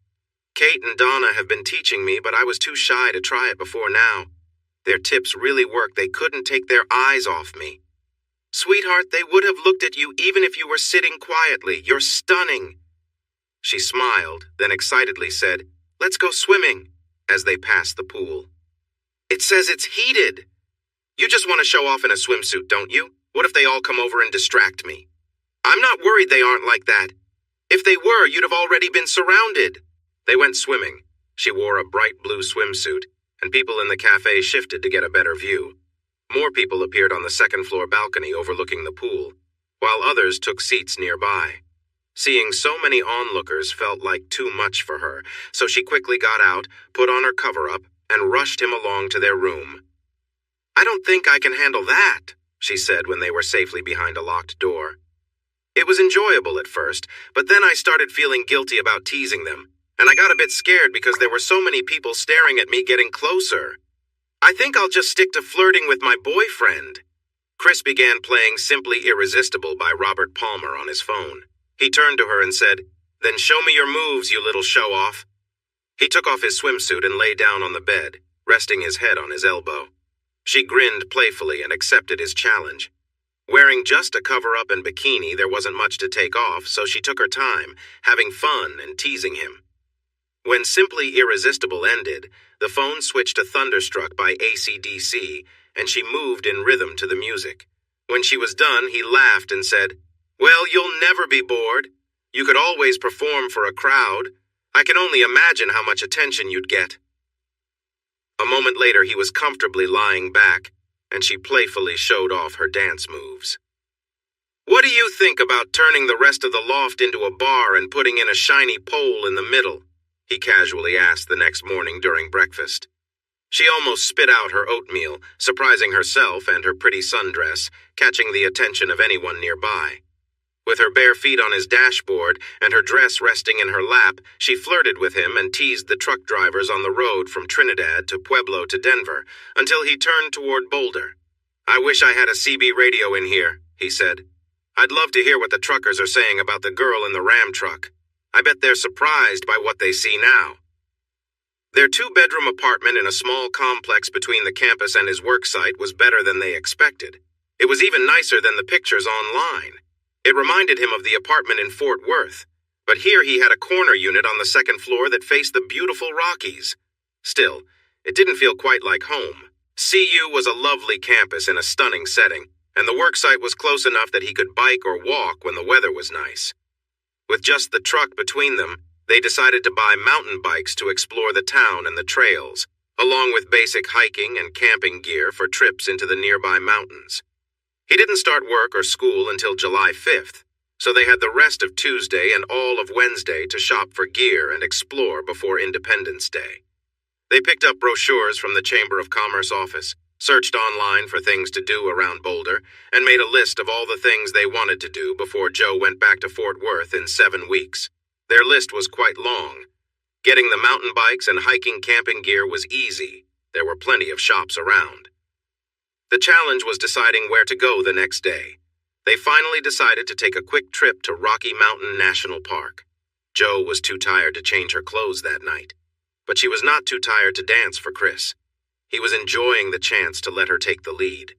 Kate and Donna have been teaching me, but I was too shy to try it before now. Their tips really work. They couldn't take their eyes off me. Sweetheart, they would have looked at you even if you were sitting quietly. You're stunning." She smiled, then excitedly said, "Let's go swimming," as they passed the pool. "It says it's heated." "You just want to show off in a swimsuit, don't you? What if they all come over and distract me?" "I'm not worried they aren't like that. If they were, you'd have already been surrounded." They went swimming. She wore a bright blue swimsuit, and people in the cafe shifted to get a better view. More people appeared on the second-floor balcony overlooking the pool, while others took seats nearby. Seeing so many onlookers felt like too much for her, so she quickly got out, put on her cover-up, and rushed him along to their room. "I don't think I can handle that," she said when they were safely behind a locked door. It was enjoyable at first, but then I started feeling guilty about teasing them, and I got a bit scared because there were so many people staring at me getting closer. "I think I'll just stick to flirting with my boyfriend." Chris began playing Simply Irresistible by Robert Palmer on his phone. He turned to her and said, "Then show me your moves, you little show-off." He took off his swimsuit and lay down on the bed, resting his head on his elbow. She grinned playfully and accepted his challenge. Wearing just a cover-up and bikini, there wasn't much to take off, so she took her time, having fun and teasing him. When Simply Irresistible ended, the phone switched to Thunderstruck by AC/DC, and she moved in rhythm to the music. When she was done, he laughed and said, "Well, you'll never be bored. You could always perform for a crowd. I can only imagine how much attention you'd get." A moment later, he was comfortably lying back, and she playfully showed off her dance moves. "What do you think about turning the rest of the loft into a bar and putting in a shiny pole in the middle?" he casually asked the next morning during breakfast. She almost spit out her oatmeal, surprising herself and her pretty sundress, catching the attention of anyone nearby. With her bare feet on his dashboard and her dress resting in her lap, she flirted with him and teased the truck drivers on the road from Trinidad to Pueblo to Denver, until he turned toward Boulder. "I wish I had a CB radio in here," he said. "I'd love to hear what the truckers are saying about the girl in the Ram truck. I bet they're surprised by what they see now." Their two-bedroom apartment in a small complex between the campus and his work site was better than they expected. It was even nicer than the pictures online. It reminded him of the apartment in Fort Worth, but here he had a corner unit on the second floor that faced the beautiful Rockies. Still, it didn't feel quite like home. CU was a lovely campus in a stunning setting, and the worksite was close enough that he could bike or walk when the weather was nice. With just the truck between them, they decided to buy mountain bikes to explore the town and the trails, along with basic hiking and camping gear for trips into the nearby mountains. He didn't start work or school until July 5th, so they had the rest of Tuesday and all of Wednesday to shop for gear and explore before Independence Day. They picked up brochures from the Chamber of Commerce office, searched online for things to do around Boulder, and made a list of all the things they wanted to do before Joe went back to Fort Worth in 7 weeks. Their list was quite long. Getting the mountain bikes and hiking camping gear was easy. There were plenty of shops around. The challenge was deciding where to go the next day. They finally decided to take a quick trip to Rocky Mountain National Park. Joe was too tired to change her clothes that night, but she was not too tired to dance for Chris. He was enjoying the chance to let her take the lead.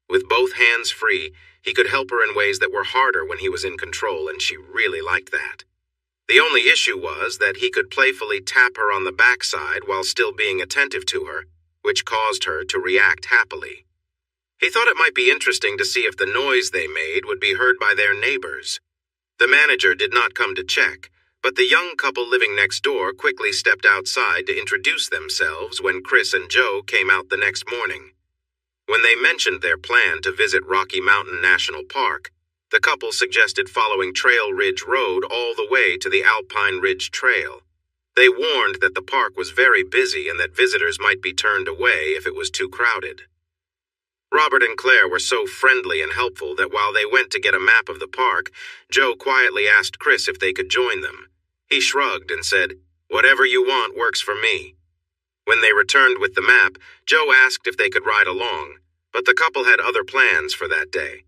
With both hands free, he could help her in ways that were harder when he was in control, and she really liked that. The only issue was that he could playfully tap her on the backside while still being attentive to her, which caused her to react happily. He thought it might be interesting to see if the noise they made would be heard by their neighbors. The manager did not come to check, but the young couple living next door quickly stepped outside to introduce themselves when Chris and Joe came out the next morning. When they mentioned their plan to visit Rocky Mountain National Park, the couple suggested following Trail Ridge Road all the way to the Alpine Ridge Trail. They warned that the park was very busy and that visitors might be turned away if it was too crowded. Robert and Claire were so friendly and helpful that while they went to get a map of the park, Joe quietly asked Chris if they could join them. He shrugged and said, "Whatever you want works for me." When they returned with the map, Joe asked if they could ride along, but the couple had other plans for that day.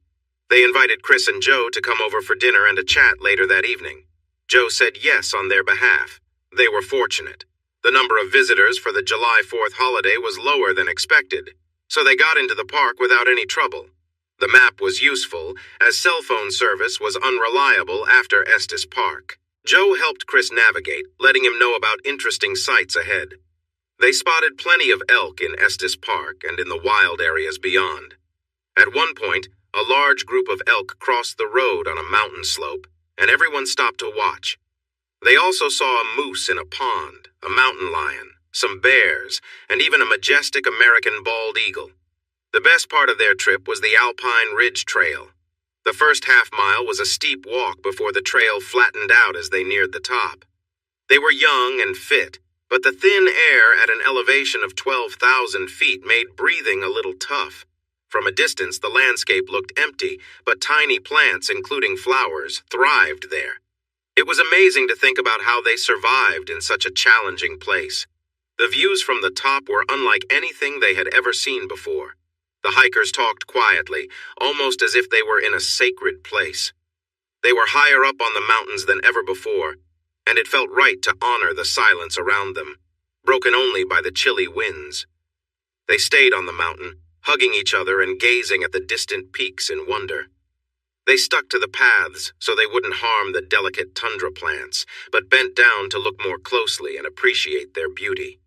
They invited Chris and Joe to come over for dinner and a chat later that evening. Joe said yes on their behalf. They were fortunate. The number of visitors for the July 4th holiday was lower than expected, so they got into the park without any trouble. The map was useful, as cell phone service was unreliable after Estes Park. Joe helped Chris navigate, letting him know about interesting sights ahead. They spotted plenty of elk in Estes Park and in the wild areas beyond. At one point, a large group of elk crossed the road on a mountain slope, and everyone stopped to watch. They also saw a moose in a pond, a mountain lion, some bears, and even a majestic American bald eagle. The best part of their trip was the Alpine Ridge Trail. The first half-mile was a steep walk before the trail flattened out as they neared the top. They were young and fit, but the thin air at an elevation of 12,000 feet made breathing a little tough. From a distance, the landscape looked empty, but tiny plants, including flowers, thrived there. It was amazing to think about how they survived in such a challenging place. The views from the top were unlike anything they had ever seen before. The hikers talked quietly, almost as if they were in a sacred place. They were higher up on the mountains than ever before, and it felt right to honor the silence around them, broken only by the chilly winds. They stayed on the mountain, hugging each other and gazing at the distant peaks in wonder. They stuck to the paths so they wouldn't harm the delicate tundra plants, but bent down to look more closely and appreciate their beauty.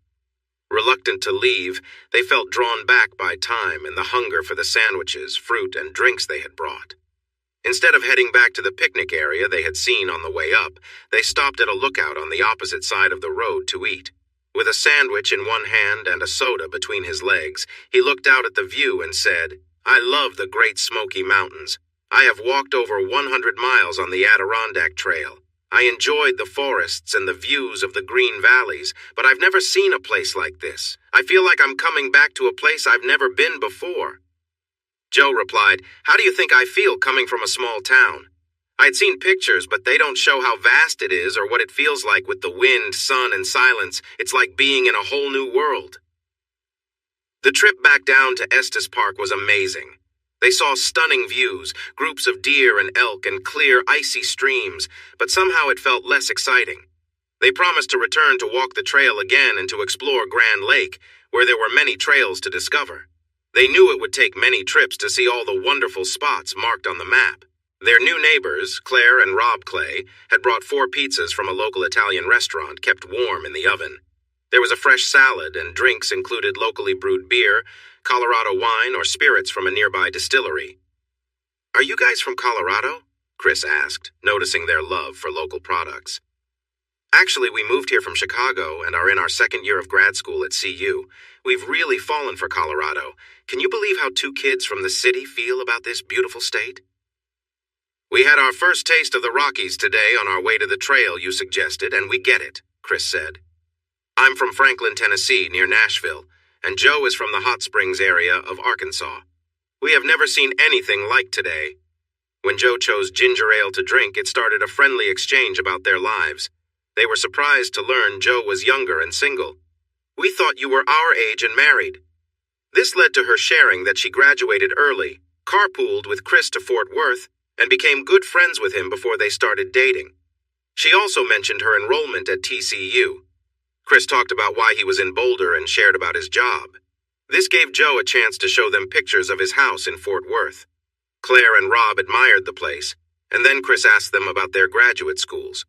Reluctant to leave, they felt drawn back by time and the hunger for the sandwiches, fruit, and drinks they had brought. Instead of heading back to the picnic area they had seen on the way up, they stopped at a lookout on the opposite side of the road to eat. With a sandwich in one hand and a soda between his legs, he looked out at the view and said, "I love the Great Smoky Mountains. I have walked over 100 miles on the Adirondack Trail. I enjoyed the forests and the views of the green valleys, but I've never seen a place like this. I feel like I'm coming back to a place I've never been before." Joe replied, "How do you think I feel coming from a small town? I'd seen pictures, but they don't show how vast it is or what it feels like with the wind, sun, and silence. It's like being in a whole new world." The trip back down to Estes Park was amazing. They saw stunning views, groups of deer and elk, and clear, icy streams, but somehow it felt less exciting. They promised to return to walk the trail again and to explore Grand Lake, where there were many trails to discover. They knew it would take many trips to see all the wonderful spots marked on the map. Their new neighbors, Claire and Rob Clay, had brought 4 pizzas from a local Italian restaurant kept warm in the oven. There was a fresh salad, and drinks included locally brewed beer, Colorado wine, or spirits from a nearby distillery. "Are you guys from Colorado?" Chris asked, noticing their love for local products. "Actually, we moved here from Chicago and are in our 2nd year of grad school at CU. We've really fallen for Colorado. Can you believe how 2 kids from the city feel about this beautiful state?" "We had our first taste of the Rockies today on our way to the trail you suggested, and we get it," Chris said. "I'm from Franklin, Tennessee, near Nashville, and Joe is from the Hot Springs area of Arkansas. We have never seen anything like today." When Joe chose ginger ale to drink, it started a friendly exchange about their lives. They were surprised to learn Joe was younger and single. "We thought you were our age and married." This led to her sharing that she graduated early, carpooled with Chris to Fort Worth, and became good friends with him before they started dating. She also mentioned her enrollment at TCU. Chris talked about why he was in Boulder and shared about his job. This gave Joe a chance to show them pictures of his house in Fort Worth. Claire and Rob admired the place, and then Chris asked them about their graduate schools.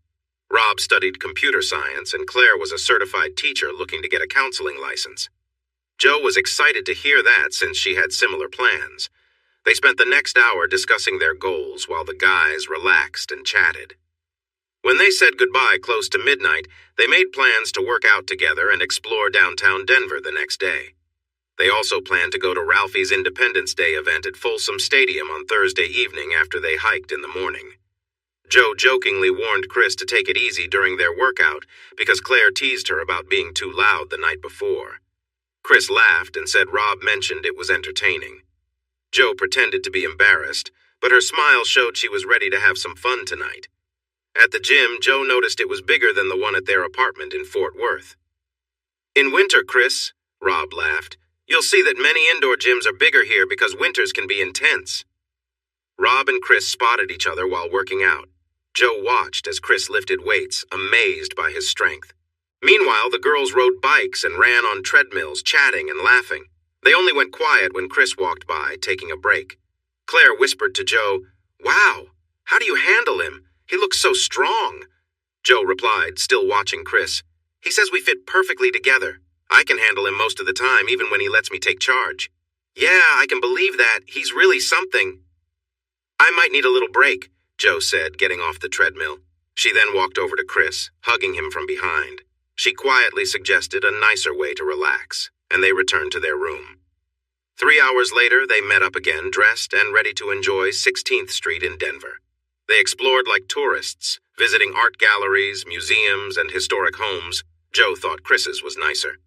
Rob studied computer science, and Claire was a certified teacher looking to get a counseling license. Joe was excited to hear that since she had similar plans. They spent the next hour discussing their goals while the guys relaxed and chatted. When they said goodbye close to midnight, they made plans to work out together and explore downtown Denver the next day. They also planned to go to Ralphie's Independence Day event at Folsom Stadium on Thursday evening after they hiked in the morning. Joe jokingly warned Chris to take it easy during their workout because Claire teased her about being too loud the night before. Chris laughed and said Rob mentioned it was entertaining. Joe pretended to be embarrassed, but her smile showed she was ready to have some fun tonight. At the gym, Joe noticed it was bigger than the one at their apartment in Fort Worth. "In winter, Chris," Rob laughed, "you'll see that many indoor gyms are bigger here because winters can be intense." Rob and Chris spotted each other while working out. Joe watched as Chris lifted weights, amazed by his strength. Meanwhile, the girls rode bikes and ran on treadmills, chatting and laughing. They only went quiet when Chris walked by, taking a break. Claire whispered to Joe, "Wow, how do you handle him? He looks so strong." Joe replied, still watching Chris, "He says we fit perfectly together. I can handle him most of the time, even when he lets me take charge." "Yeah, I can believe that. He's really something." "I might need a little break," Joe said, getting off the treadmill. She then walked over to Chris, hugging him from behind. She quietly suggested a nicer way to relax, and they returned to their room. 3 hours later, they met up again, dressed and ready to enjoy 16th Street in Denver. They explored like tourists, visiting art galleries, museums, and historic homes. Joe thought Chris's was nicer.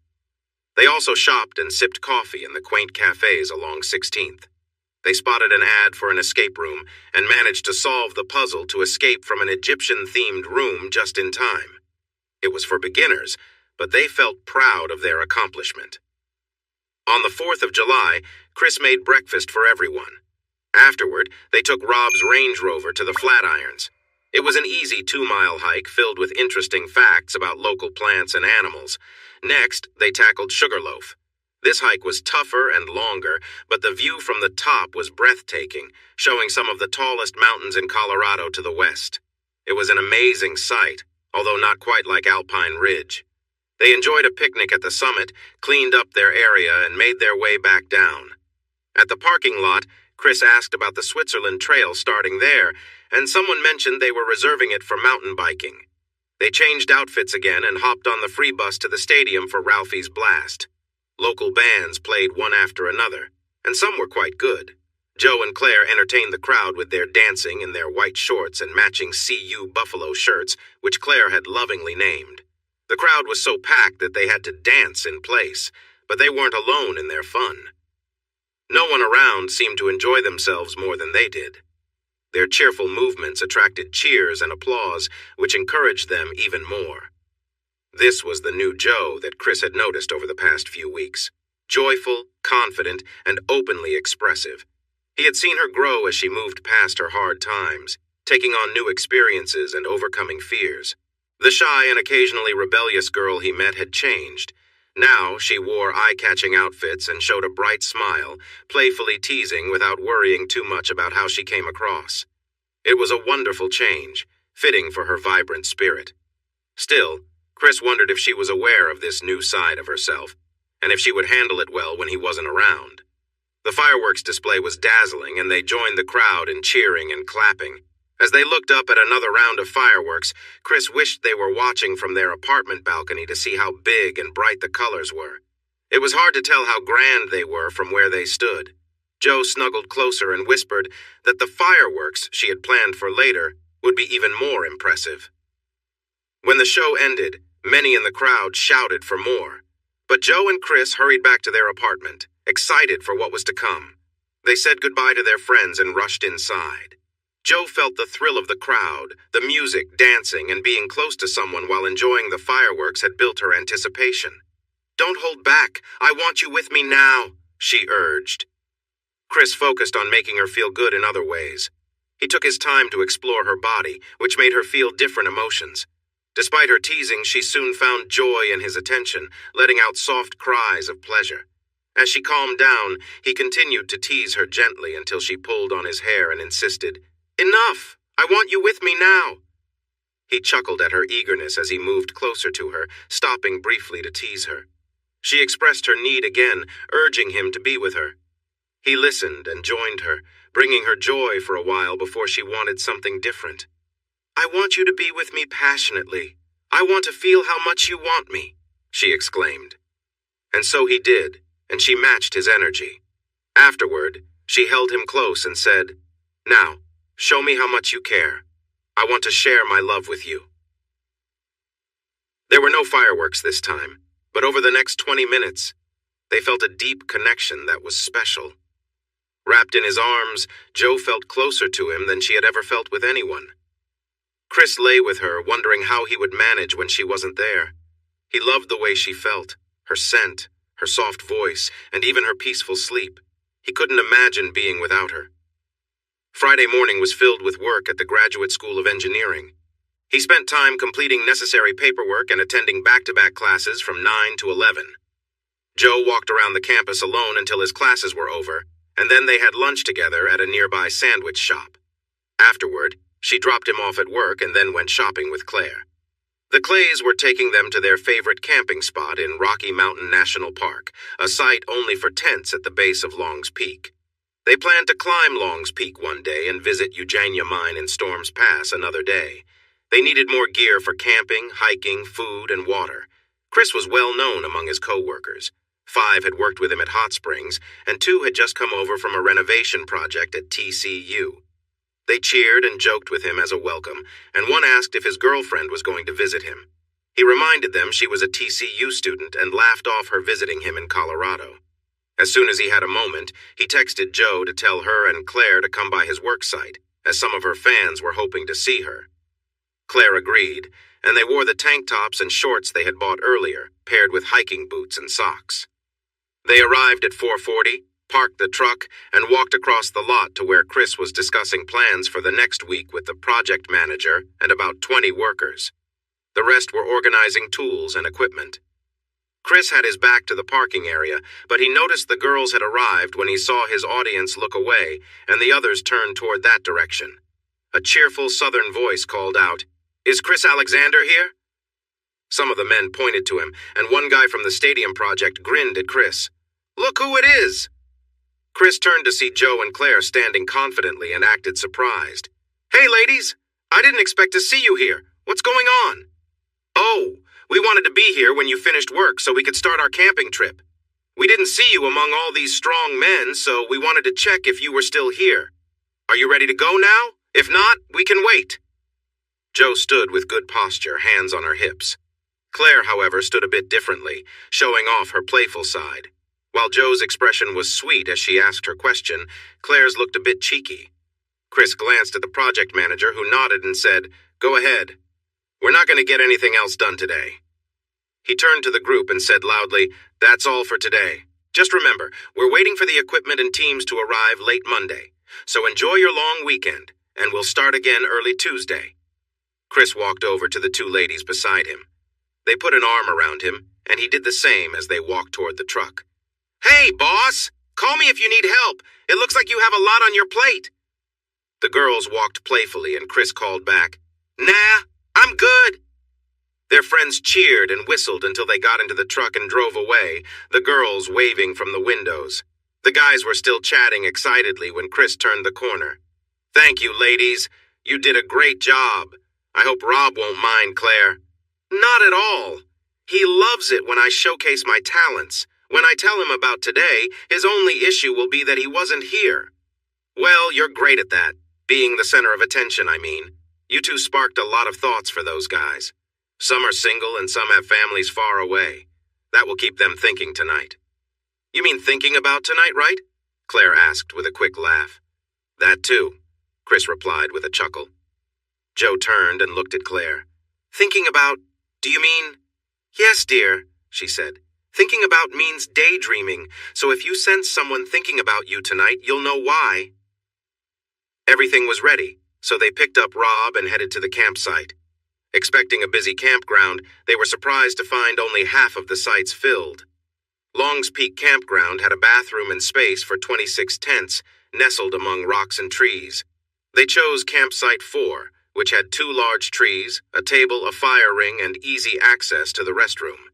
They also shopped and sipped coffee in the quaint cafes along 16th. They spotted an ad for an escape room and managed to solve the puzzle to escape from an Egyptian-themed room just in time. It was for beginners, but they felt proud of their accomplishment. On the 4th of July, Chris made breakfast for everyone. Afterward, they took Rob's Range Rover to the Flatirons. It was an easy 2-mile hike filled with interesting facts about local plants and animals. Next, they tackled Sugarloaf. This hike was tougher and longer, but the view from the top was breathtaking, showing some of the tallest mountains in Colorado to the west. It was an amazing sight, although not quite like Alpine Ridge. They enjoyed a picnic at the summit, cleaned up their area, and made their way back down. At the parking lot, Chris asked about the Switzerland Trail starting there, and someone mentioned they were reserving it for mountain biking. They changed outfits again and hopped on the free bus to the stadium for Ralphie's Blast. Local bands played one after another, and some were quite good. Joe and Claire entertained the crowd with their dancing in their white shorts and matching CU Buffalo shirts, which Claire had lovingly named. The crowd was so packed that they had to dance in place, but they weren't alone in their fun. No one around seemed to enjoy themselves more than they did. Their cheerful movements attracted cheers and applause, which encouraged them even more. This was the new Joe that Chris had noticed over the past few weeks. Joyful, confident, and openly expressive. He had seen her grow as she moved past her hard times, taking on new experiences and overcoming fears. The shy and occasionally rebellious girl he met had changed. Now she wore eye-catching outfits and showed a bright smile, playfully teasing without worrying too much about how she came across. It was a wonderful change, fitting for her vibrant spirit. Still, Chris wondered if she was aware of this new side of herself, and if she would handle it well when he wasn't around. The fireworks display was dazzling, and they joined the crowd in cheering and clapping. As they looked up at another round of fireworks, Chris wished they were watching from their apartment balcony to see how big and bright the colors were. It was hard to tell how grand they were from where they stood. Joe snuggled closer and whispered that the fireworks she had planned for later would be even more impressive. When the show ended, many in the crowd shouted for more. But Joe and Chris hurried back to their apartment, excited for what was to come. They said goodbye to their friends and rushed inside. Joe felt the thrill of the crowd, the music, dancing, and being close to someone while enjoying the fireworks had built her anticipation. "Don't hold back. I want you with me now," she urged. Chris focused on making her feel good in other ways. He took his time to explore her body, which made her feel different emotions. Despite her teasing, she soon found joy in his attention, letting out soft cries of pleasure. As she calmed down, he continued to tease her gently until she pulled on his hair and insisted, "Enough! I want you with me now!" He chuckled at her eagerness as he moved closer to her, stopping briefly to tease her. She expressed her need again, urging him to be with her. He listened and joined her, bringing her joy for a while before she wanted something different. "I want you to be with me passionately. I want to feel how much you want me," she exclaimed. And so he did, and she matched his energy. Afterward, she held him close and said, "Now, show me how much you care. I want to share my love with you." There were no fireworks this time, but over the next 20 minutes, they felt a deep connection that was special. Wrapped in his arms, Joe felt closer to him than she had ever felt with anyone. Chris lay with her, wondering how he would manage when she wasn't there. He loved the way she felt, her scent, her soft voice, and even her peaceful sleep. He couldn't imagine being without her. Friday morning was filled with work at the Graduate School of Engineering. He spent time completing necessary paperwork and attending back-to-back classes from 9 to 11. Joe walked around the campus alone until his classes were over, and then they had lunch together at a nearby sandwich shop. Afterward, she dropped him off at work and then went shopping with Claire. The Clays were taking them to their favorite camping spot in Rocky Mountain National Park, a site only for tents at the base of Long's Peak. They planned to climb Long's Peak one day and visit Eugenia Mine and Storms Pass another day. They needed more gear for camping, hiking, food, and water. Chris was well known among his co-workers. 5 had worked with him at Hot Springs, and 2 had just come over from a renovation project at TCU. They cheered and joked with him as a welcome, and one asked if his girlfriend was going to visit him. He reminded them she was a TCU student and laughed off her visiting him in Colorado. As soon as he had a moment, he texted Joe to tell her and Claire to come by his work site, as some of her fans were hoping to see her. Claire agreed, and they wore the tank tops and shorts they had bought earlier, paired with hiking boots and socks. They arrived at 4:40, parked the truck, and walked across the lot to where Chris was discussing plans for the next week with the project manager and about 20 workers. The rest were organizing tools and equipment. Chris had his back to the parking area, but he noticed the girls had arrived when he saw his audience look away and the others turn toward that direction. A cheerful southern voice called out, "Is Chris Alexander here?" Some of the men pointed to him, and one guy from the stadium project grinned at Chris. "Look who it is!" Chris turned to see Joe and Claire standing confidently and acted surprised. "Hey, ladies! I didn't expect to see you here. What's going on?" "Oh, we wanted to be here when you finished work so we could start our camping trip. We didn't see you among all these strong men, so we wanted to check if you were still here. Are you ready to go now? If not, we can wait." Joe stood with good posture, hands on her hips. Claire, however, stood a bit differently, showing off her playful side. While Joe's expression was sweet as she asked her question, Claire's looked a bit cheeky. Chris glanced at the project manager, who nodded and said, "Go ahead. We're not going to get anything else done today." He turned to the group and said loudly, "That's all for today. Just remember, we're waiting for the equipment and teams to arrive late Monday. So enjoy your long weekend, and we'll start again early Tuesday." Chris walked over to the two ladies beside him. They put an arm around him, and he did the same as they walked toward the truck. "Hey, boss! Call me if you need help. It looks like you have a lot on your plate." The girls walked playfully, and Chris called back, "Nah, I'm good." Their friends cheered and whistled until they got into the truck and drove away, the girls waving from the windows. The guys were still chatting excitedly when Chris turned the corner. "Thank you, ladies. You did a great job. I hope Rob won't mind, Claire." "Not at all. He loves it when I showcase my talents. When I tell him about today, his only issue will be that he wasn't here." "Well, you're great at that. Being the center of attention, I mean. You two sparked a lot of thoughts for those guys. Some are single and some have families far away. That will keep them thinking tonight." "You mean thinking about tonight, right?" Claire asked with a quick laugh. "That too," Chris replied with a chuckle. Joe turned and looked at Claire. "Thinking about, do you mean?" "Yes, dear," she said. "Thinking about means daydreaming, so if you sense someone thinking about you tonight, you'll know why." Everything was ready, so they picked up Rob and headed to the campsite. Expecting a busy campground, they were surprised to find only half of the sites filled. Long's Peak Campground had a bathroom and space for 26 tents, nestled among rocks and trees. They chose Campsite 4, which had 2 large trees, a table, a fire ring, and easy access to the restroom.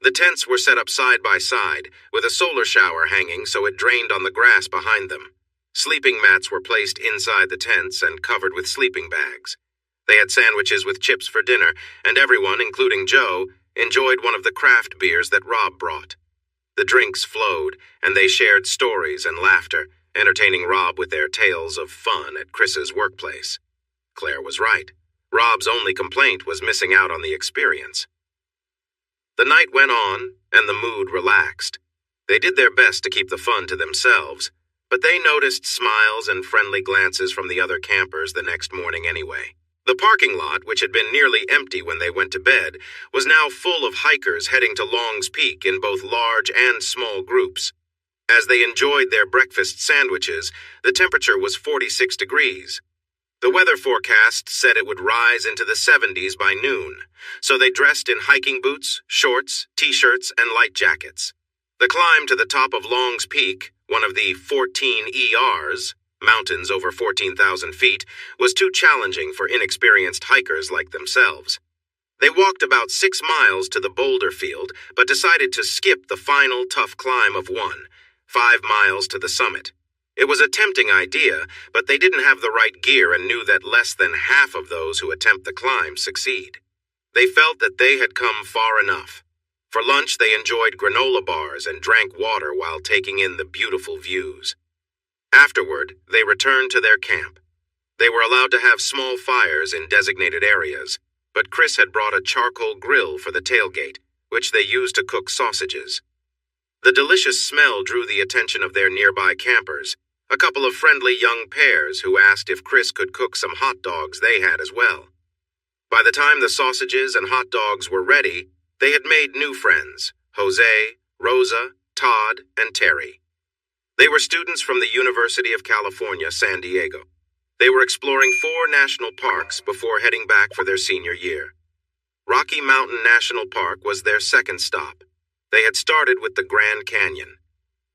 The tents were set up side by side, with a solar shower hanging so it drained on the grass behind them. Sleeping mats were placed inside the tents and covered with sleeping bags. They had sandwiches with chips for dinner, and everyone, including Joe, enjoyed one of the craft beers that Rob brought. The drinks flowed, and they shared stories and laughter, entertaining Rob with their tales of fun at Chris's workplace. Claire was right. Rob's only complaint was missing out on the experience. The night went on, and the mood relaxed. They did their best to keep the fun to themselves, but they noticed smiles and friendly glances from the other campers the next morning anyway. The parking lot, which had been nearly empty when they went to bed, was now full of hikers heading to Long's Peak in both large and small groups. As they enjoyed their breakfast sandwiches, the temperature was 46 degrees. The weather forecast said it would rise into the 70s by noon, so they dressed in hiking boots, shorts, t-shirts, and light jackets. The climb to the top of Long's Peak, one of the 14 ERs, mountains over 14,000 feet, was too challenging for inexperienced hikers like themselves. They walked about 6 miles to the boulder field, but decided to skip the final tough climb of 5 miles to the summit. It was a tempting idea, but they didn't have the right gear and knew that less than half of those who attempt the climb succeed. They felt that they had come far enough. For lunch, they enjoyed granola bars and drank water while taking in the beautiful views. Afterward, they returned to their camp. They were allowed to have small fires in designated areas, but Chris had brought a charcoal grill for the tailgate, which they used to cook sausages. The delicious smell drew the attention of their nearby campers, a couple of friendly young pairs who asked if Chris could cook some hot dogs they had as well. By the time the sausages and hot dogs were ready, they had made new friends, Jose, Rosa, Todd, and Terry. They were students from the University of California, San Diego. They were exploring 4 national parks before heading back for their senior year. Rocky Mountain National Park was their second stop. They had started with the Grand Canyon.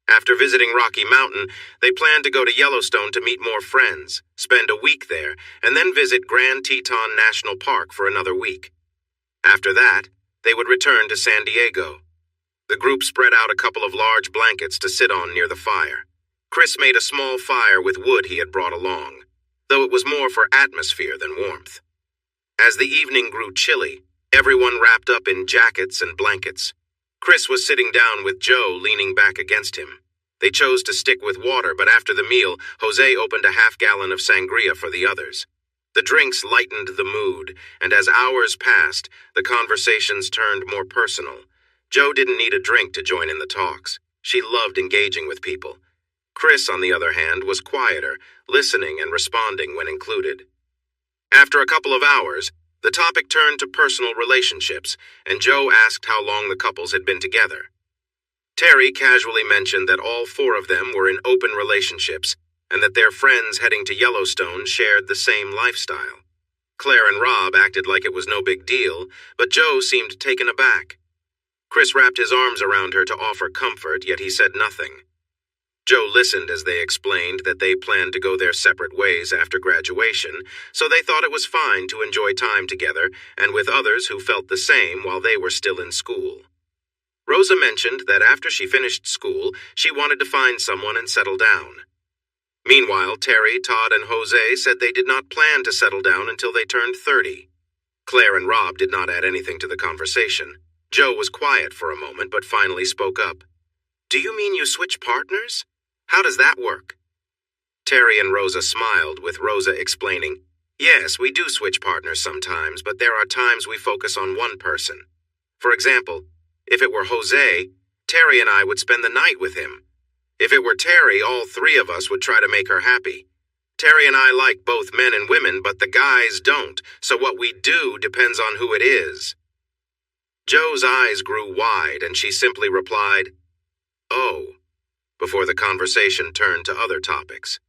After visiting Rocky Mountain, they planned to go to Yellowstone to meet more friends, spend a week there, and then visit Grand Teton National Park for another week. After that, they would return to San Diego. The group spread out a couple of large blankets to sit on near the fire. Chris made a small fire with wood he had brought along, though it was more for atmosphere than warmth. As the evening grew chilly, everyone wrapped up in jackets and blankets. Chris was sitting down with Joe leaning back against him. They chose to stick with water, but after the meal, Jose opened a half-gallon of sangria for the others. The drinks lightened the mood, and as hours passed, the conversations turned more personal. Joe didn't need a drink to join in the talks. She loved engaging with people. Chris, on the other hand, was quieter, listening and responding when included. After a couple of hours, the topic turned to personal relationships, and Joe asked how long the couples had been together. Terry casually mentioned that all four of them were in open relationships, and that their friends heading to Yellowstone shared the same lifestyle. Claire and Rob acted like it was no big deal, but Joe seemed taken aback. Chris wrapped his arms around her to offer comfort, yet he said nothing. Joe listened as they explained that they planned to go their separate ways after graduation, so they thought it was fine to enjoy time together and with others who felt the same while they were still in school. Rosa mentioned that after she finished school, she wanted to find someone and settle down. Meanwhile, Terry, Todd, and Jose said they did not plan to settle down until they turned 30. Claire and Rob did not add anything to the conversation. Joe was quiet for a moment, but finally spoke up. "Do you mean you switch partners? How does that work?" Terry and Rosa smiled, with Rosa explaining, "Yes, we do switch partners sometimes, but there are times we focus on one person. For example, if it were Jose, Terry and I would spend the night with him. If it were Terry, all three of us would try to make her happy. Terry and I like both men and women, but the guys don't, so what we do depends on who it is." Joe's eyes grew wide, and she simply replied, "Oh," before the conversation turned to other topics.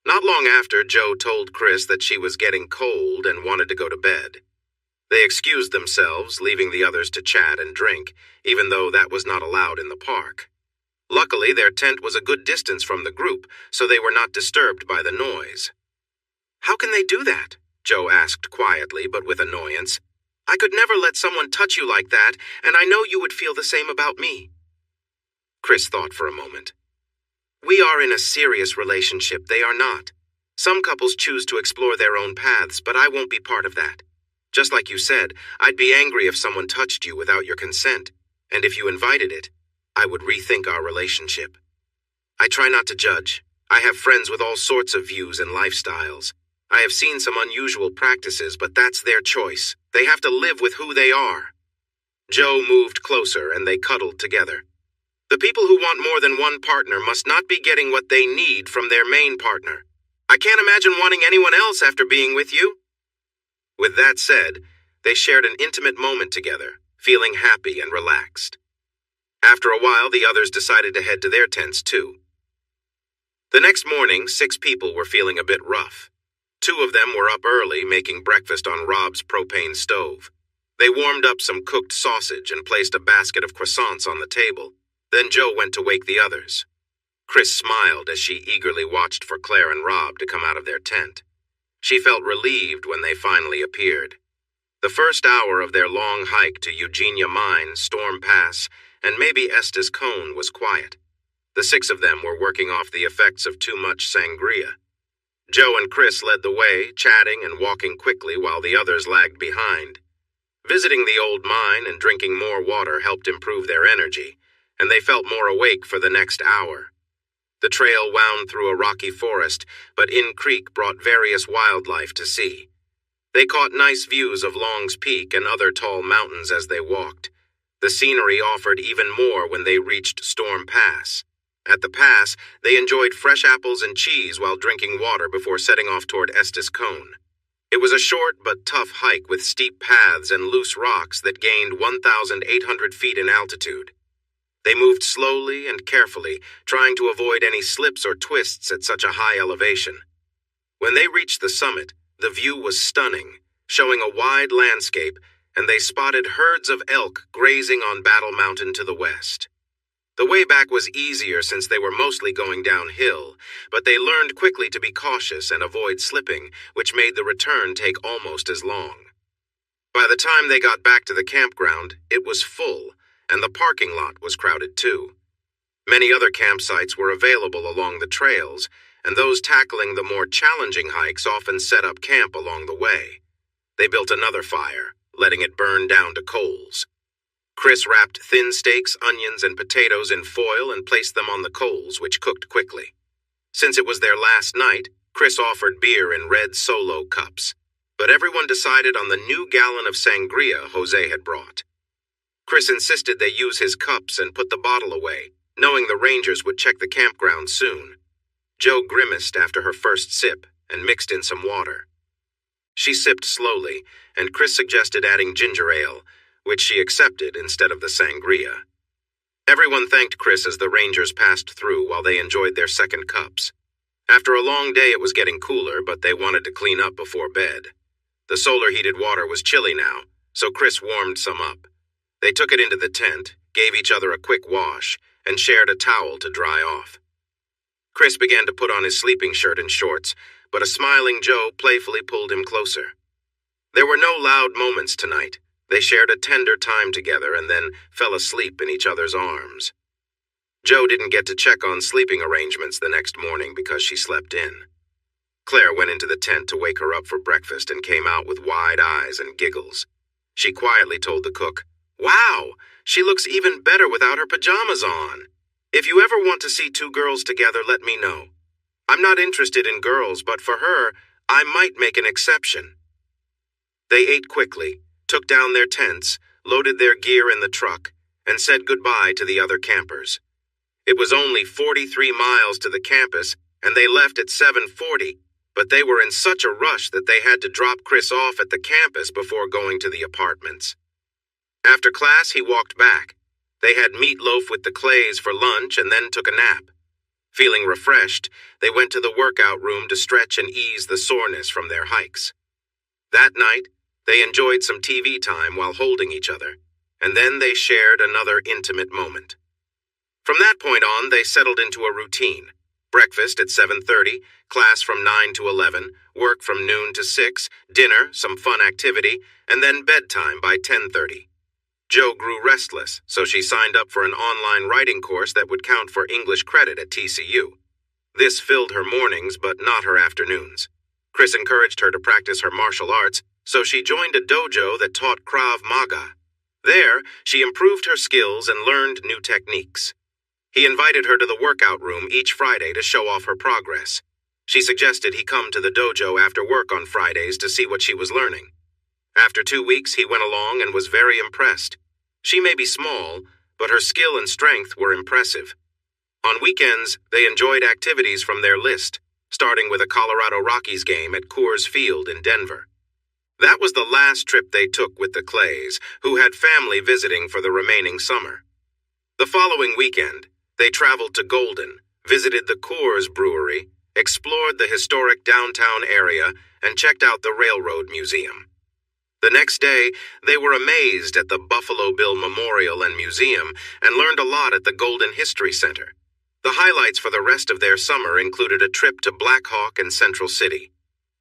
Not long after, Joe told Chris that she was getting cold and wanted to go to bed. They excused themselves, leaving the others to chat and drink, even though that was not allowed in the park. Luckily, their tent was a good distance from the group, so they were not disturbed by the noise. "How can they do that?" Joe asked quietly, but with annoyance. "I could never let someone touch you like that, and I know you would feel the same about me." Chris thought for a moment. "We are in a serious relationship, they are not. Some couples choose to explore their own paths, but I won't be part of that. Just like you said, I'd be angry if someone touched you without your consent, and if you invited it, I would rethink our relationship. I try not to judge. I have friends with all sorts of views and lifestyles. I have seen some unusual practices, but that's their choice. They have to live with who they are." Joe moved closer, and they cuddled together. "The people who want more than one partner must not be getting what they need from their main partner. I can't imagine wanting anyone else after being with you." With that said, they shared an intimate moment together, feeling happy and relaxed. After a while, the others decided to head to their tents too. The next morning, 6 people were feeling a bit rough. 2 of them were up early, making breakfast on Rob's propane stove. They warmed up some cooked sausage and placed a basket of croissants on the table. Then Joe went to wake the others. Chris smiled as she eagerly watched for Claire and Rob to come out of their tent. She felt relieved when they finally appeared. The first hour of their long hike to Eugenia Mine, Storm Pass, and maybe Estes Cone was quiet. The 6 of them were working off the effects of too much sangria. Joe and Chris led the way, chatting and walking quickly while the others lagged behind. Visiting the old mine and drinking more water helped improve their energy, and they felt more awake for the next hour. The trail wound through a rocky forest, but In Creek brought various wildlife to see. They caught nice views of Long's Peak and other tall mountains as they walked. The scenery offered even more when they reached Storm Pass. At the pass, they enjoyed fresh apples and cheese while drinking water before setting off toward Estes Cone. It was a short but tough hike with steep paths and loose rocks that gained 1,800 feet in altitude. They moved slowly and carefully, trying to avoid any slips or twists at such a high elevation. When they reached the summit, the view was stunning, showing a wide landscape, and they spotted herds of elk grazing on Battle Mountain to the west. The way back was easier since they were mostly going downhill, but they learned quickly to be cautious and avoid slipping, which made the return take almost as long. By the time they got back to the campground, it was full, and the parking lot was crowded too. Many other campsites were available along the trails, and those tackling the more challenging hikes often set up camp along the way. They built another fire, letting it burn down to coals. Chris wrapped thin steaks, onions, and potatoes in foil and placed them on the coals, which cooked quickly. Since it was their last night, Chris offered beer in red Solo cups, but everyone decided on the new gallon of sangria Jose had brought. Chris insisted they use his cups and put the bottle away, knowing the Rangers would check the campground soon. Jo grimaced after her first sip and mixed in some water. She sipped slowly, and Chris suggested adding ginger ale, which she accepted instead of the sangria. Everyone thanked Chris as the Rangers passed through while they enjoyed their second cups. After a long day, it was getting cooler, but they wanted to clean up before bed. The solar-heated water was chilly now, so Chris warmed some up. They took it into the tent, gave each other a quick wash, and shared a towel to dry off. Chris began to put on his sleeping shirt and shorts, but a smiling Jo playfully pulled him closer. There were no loud moments tonight. They shared a tender time together and then fell asleep in each other's arms. Jo didn't get to check on sleeping arrangements the next morning because she slept in. Claire went into the tent to wake her up for breakfast and came out with wide eyes and giggles. She quietly told the cook, "Wow, she looks even better without her pajamas on. If you ever want to see two girls together, let me know. I'm not interested in girls, but for her, I might make an exception." They ate quickly, took down their tents, loaded their gear in the truck, and said goodbye to the other campers. It was only 43 miles to the campus, and they left at 7:40, but they were in such a rush that they had to drop Chris off at the campus before going to the apartments. After class, he walked back. They had meatloaf with the Clays for lunch and then took a nap. Feeling refreshed, they went to the workout room to stretch and ease the soreness from their hikes. That night, they enjoyed some TV time while holding each other, and then they shared another intimate moment. From that point on, they settled into a routine. Breakfast at 7:30, class from 9 to 11, work from noon to 6, dinner, some fun activity, and then bedtime by 10:30. Jo grew restless, so she signed up for an online writing course that would count for English credit at TCU. This filled her mornings, but not her afternoons. Chris encouraged her to practice her martial arts, so she joined a dojo that taught Krav Maga. There, she improved her skills and learned new techniques. He invited her to the workout room each Friday to show off her progress. She suggested he come to the dojo after work on Fridays to see what she was learning. After 2 weeks, he went along and was very impressed. She may be small, but her skill and strength were impressive. On weekends, they enjoyed activities from their list, starting with a Colorado Rockies game at Coors Field in Denver. That was the last trip they took with the Clays, who had family visiting for the remaining summer. The following weekend, they traveled to Golden, visited the Coors Brewery, explored the historic downtown area, and checked out the Railroad Museum. The next day, they were amazed at the Buffalo Bill Memorial and Museum and learned a lot at the Golden History Center. The highlights for the rest of their summer included a trip to Black Hawk and Central City.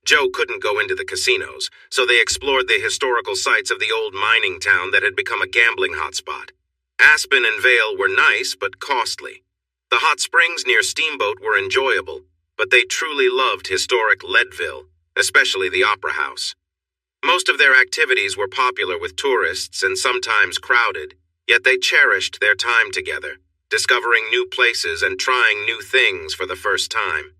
Jo couldn't go into the casinos, so they explored the historical sites of the old mining town that had become a gambling hotspot. Aspen and Vail were nice but costly. The hot springs near Steamboat were enjoyable, but they truly loved historic Leadville, especially the Opera House. Most of their activities were popular with tourists and sometimes crowded, yet they cherished their time together, discovering new places and trying new things for the first time.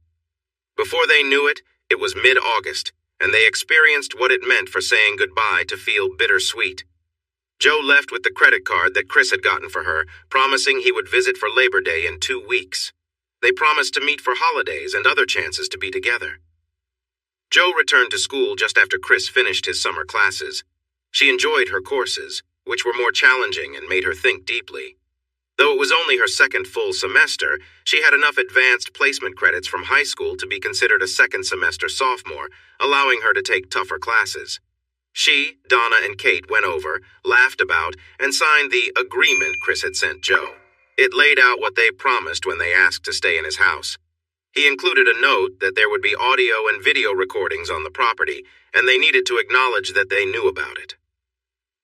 Before they knew it, it was mid-August, and they experienced what it meant for saying goodbye to feel bittersweet. Jo left with the credit card that Chris had gotten for her, promising he would visit for Labor Day in 2 weeks. They promised to meet for holidays and other chances to be together. Jo returned to school just after Chris finished his summer classes. She enjoyed her courses, which were more challenging and made her think deeply. Though it was only her second full semester, she had enough advanced placement credits from high school to be considered a second semester sophomore, allowing her to take tougher classes. She, Donna, and Kate went over, laughed about, and signed the agreement Chris had sent Joe. It laid out what they promised when they asked to stay in his house. He included a note that there would be audio and video recordings on the property, and they needed to acknowledge that they knew about it.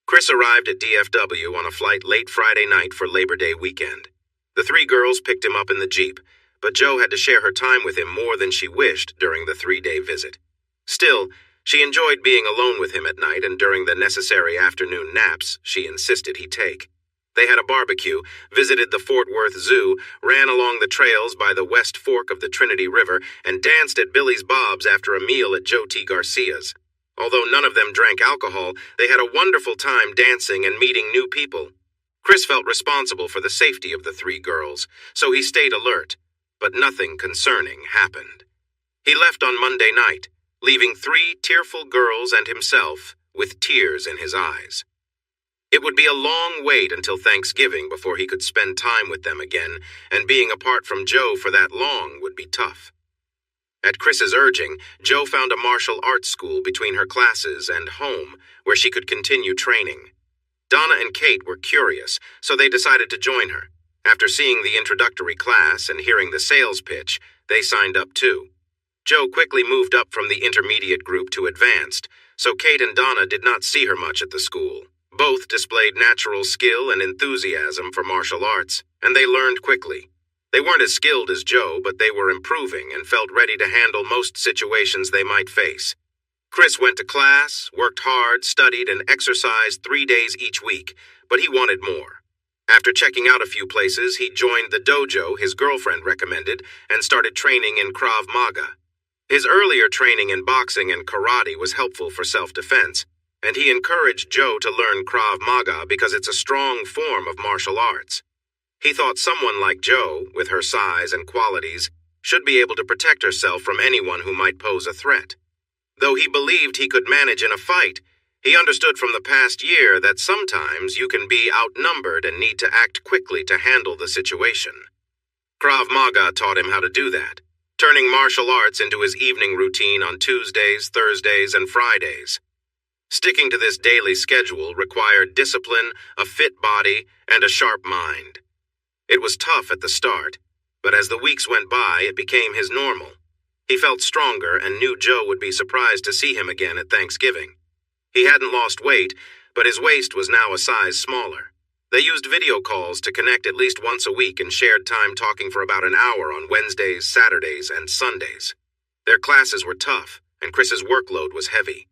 Chris arrived at DFW on a flight late Friday night for Labor Day weekend. The three girls picked him up in the Jeep, but Joe had to share her time with him more than she wished during the 3-day visit. Still, she enjoyed being alone with him at night, and during the necessary afternoon naps she insisted he take. They had a barbecue, visited the Fort Worth Zoo, ran along the trails by the West Fork of the Trinity River, and danced at Billy's Bob's after a meal at Joe T. Garcia's. Although none of them drank alcohol, they had a wonderful time dancing and meeting new people. Chris felt responsible for the safety of the three girls, so he stayed alert, but nothing concerning happened. He left on Monday night, leaving 3 tearful girls and himself with tears in his eyes. It would be a long wait until Thanksgiving before he could spend time with them again, and being apart from Joe for that long would be tough. At Chris's urging, Joe found a martial arts school between her classes and home where she could continue training. Donna and Kate were curious, so they decided to join her. After seeing the introductory class and hearing the sales pitch, they signed up too. Joe quickly moved up from the intermediate group to advanced, so Kate and Donna did not see her much at the school. Both displayed natural skill and enthusiasm for martial arts, and they learned quickly. They weren't as skilled as Joe, but they were improving and felt ready to handle most situations they might face. Chris went to class, worked hard, studied, and exercised 3 days each week, but he wanted more. After checking out a few places, he joined the dojo his girlfriend recommended and started training in Krav Maga. His earlier training in boxing and karate was helpful for self-defense, and he encouraged Joe to learn Krav Maga because it's a strong form of martial arts. He thought someone like Joe, with her size and qualities, should be able to protect herself from anyone who might pose a threat. Though he believed he could manage in a fight, he understood from the past year that sometimes you can be outnumbered and need to act quickly to handle the situation. Krav Maga taught him how to do that, turning martial arts into his evening routine on Tuesdays, Thursdays, and Fridays. Sticking to this daily schedule required discipline, a fit body, and a sharp mind. It was tough at the start, but as the weeks went by, it became his normal. He felt stronger and knew Joe would be surprised to see him again at Thanksgiving. He hadn't lost weight, but his waist was now a size smaller. They used video calls to connect at least once a week and shared time talking for about an hour on Wednesdays, Saturdays, and Sundays. Their classes were tough, and Chris's workload was heavy.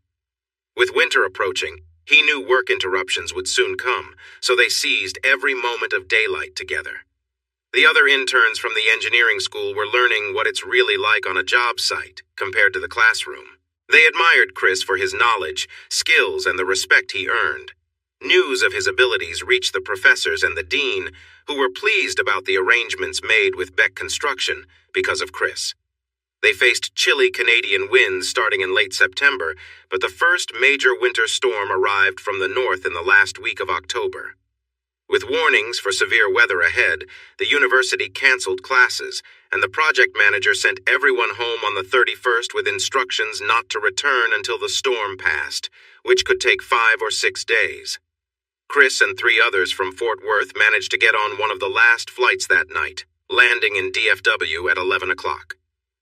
With winter approaching, he knew work interruptions would soon come, so they seized every moment of daylight together. The other interns from the engineering school were learning what it's really like on a job site compared to the classroom. They admired Chris for his knowledge, skills, and the respect he earned. News of his abilities reached the professors and the dean, who were pleased about the arrangements made with Beck Construction because of Chris. They faced chilly Canadian winds starting in late September, but the first major winter storm arrived from the north in the last week of October. With warnings for severe weather ahead, the university canceled classes, and the project manager sent everyone home on the 31st with instructions not to return until the storm passed, which could take 5 or 6 days. Chris and 3 others from Fort Worth managed to get on one of the last flights that night, landing in DFW at 11 o'clock.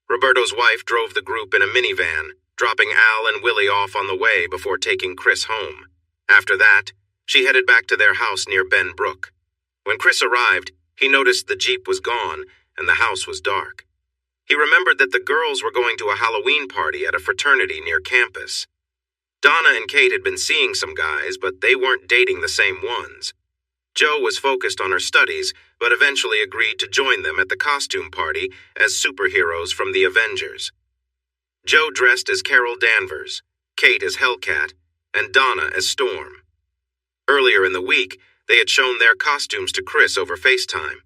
Roberto's wife drove the group in a minivan, dropping Al and Willie off on the way before taking Chris home. After that, she headed back to their house near Ben Brook. When Chris arrived, he noticed the Jeep was gone and the house was dark. He remembered that the girls were going to a Halloween party at a fraternity near campus. Donna and Kate had been seeing some guys, but they weren't dating the same ones. Joe was focused on her studies, but eventually agreed to join them at the costume party as superheroes from the Avengers. Joe dressed as Carol Danvers, Kate as Hellcat, and Donna as Storm. Earlier in the week, they had shown their costumes to Chris over FaceTime.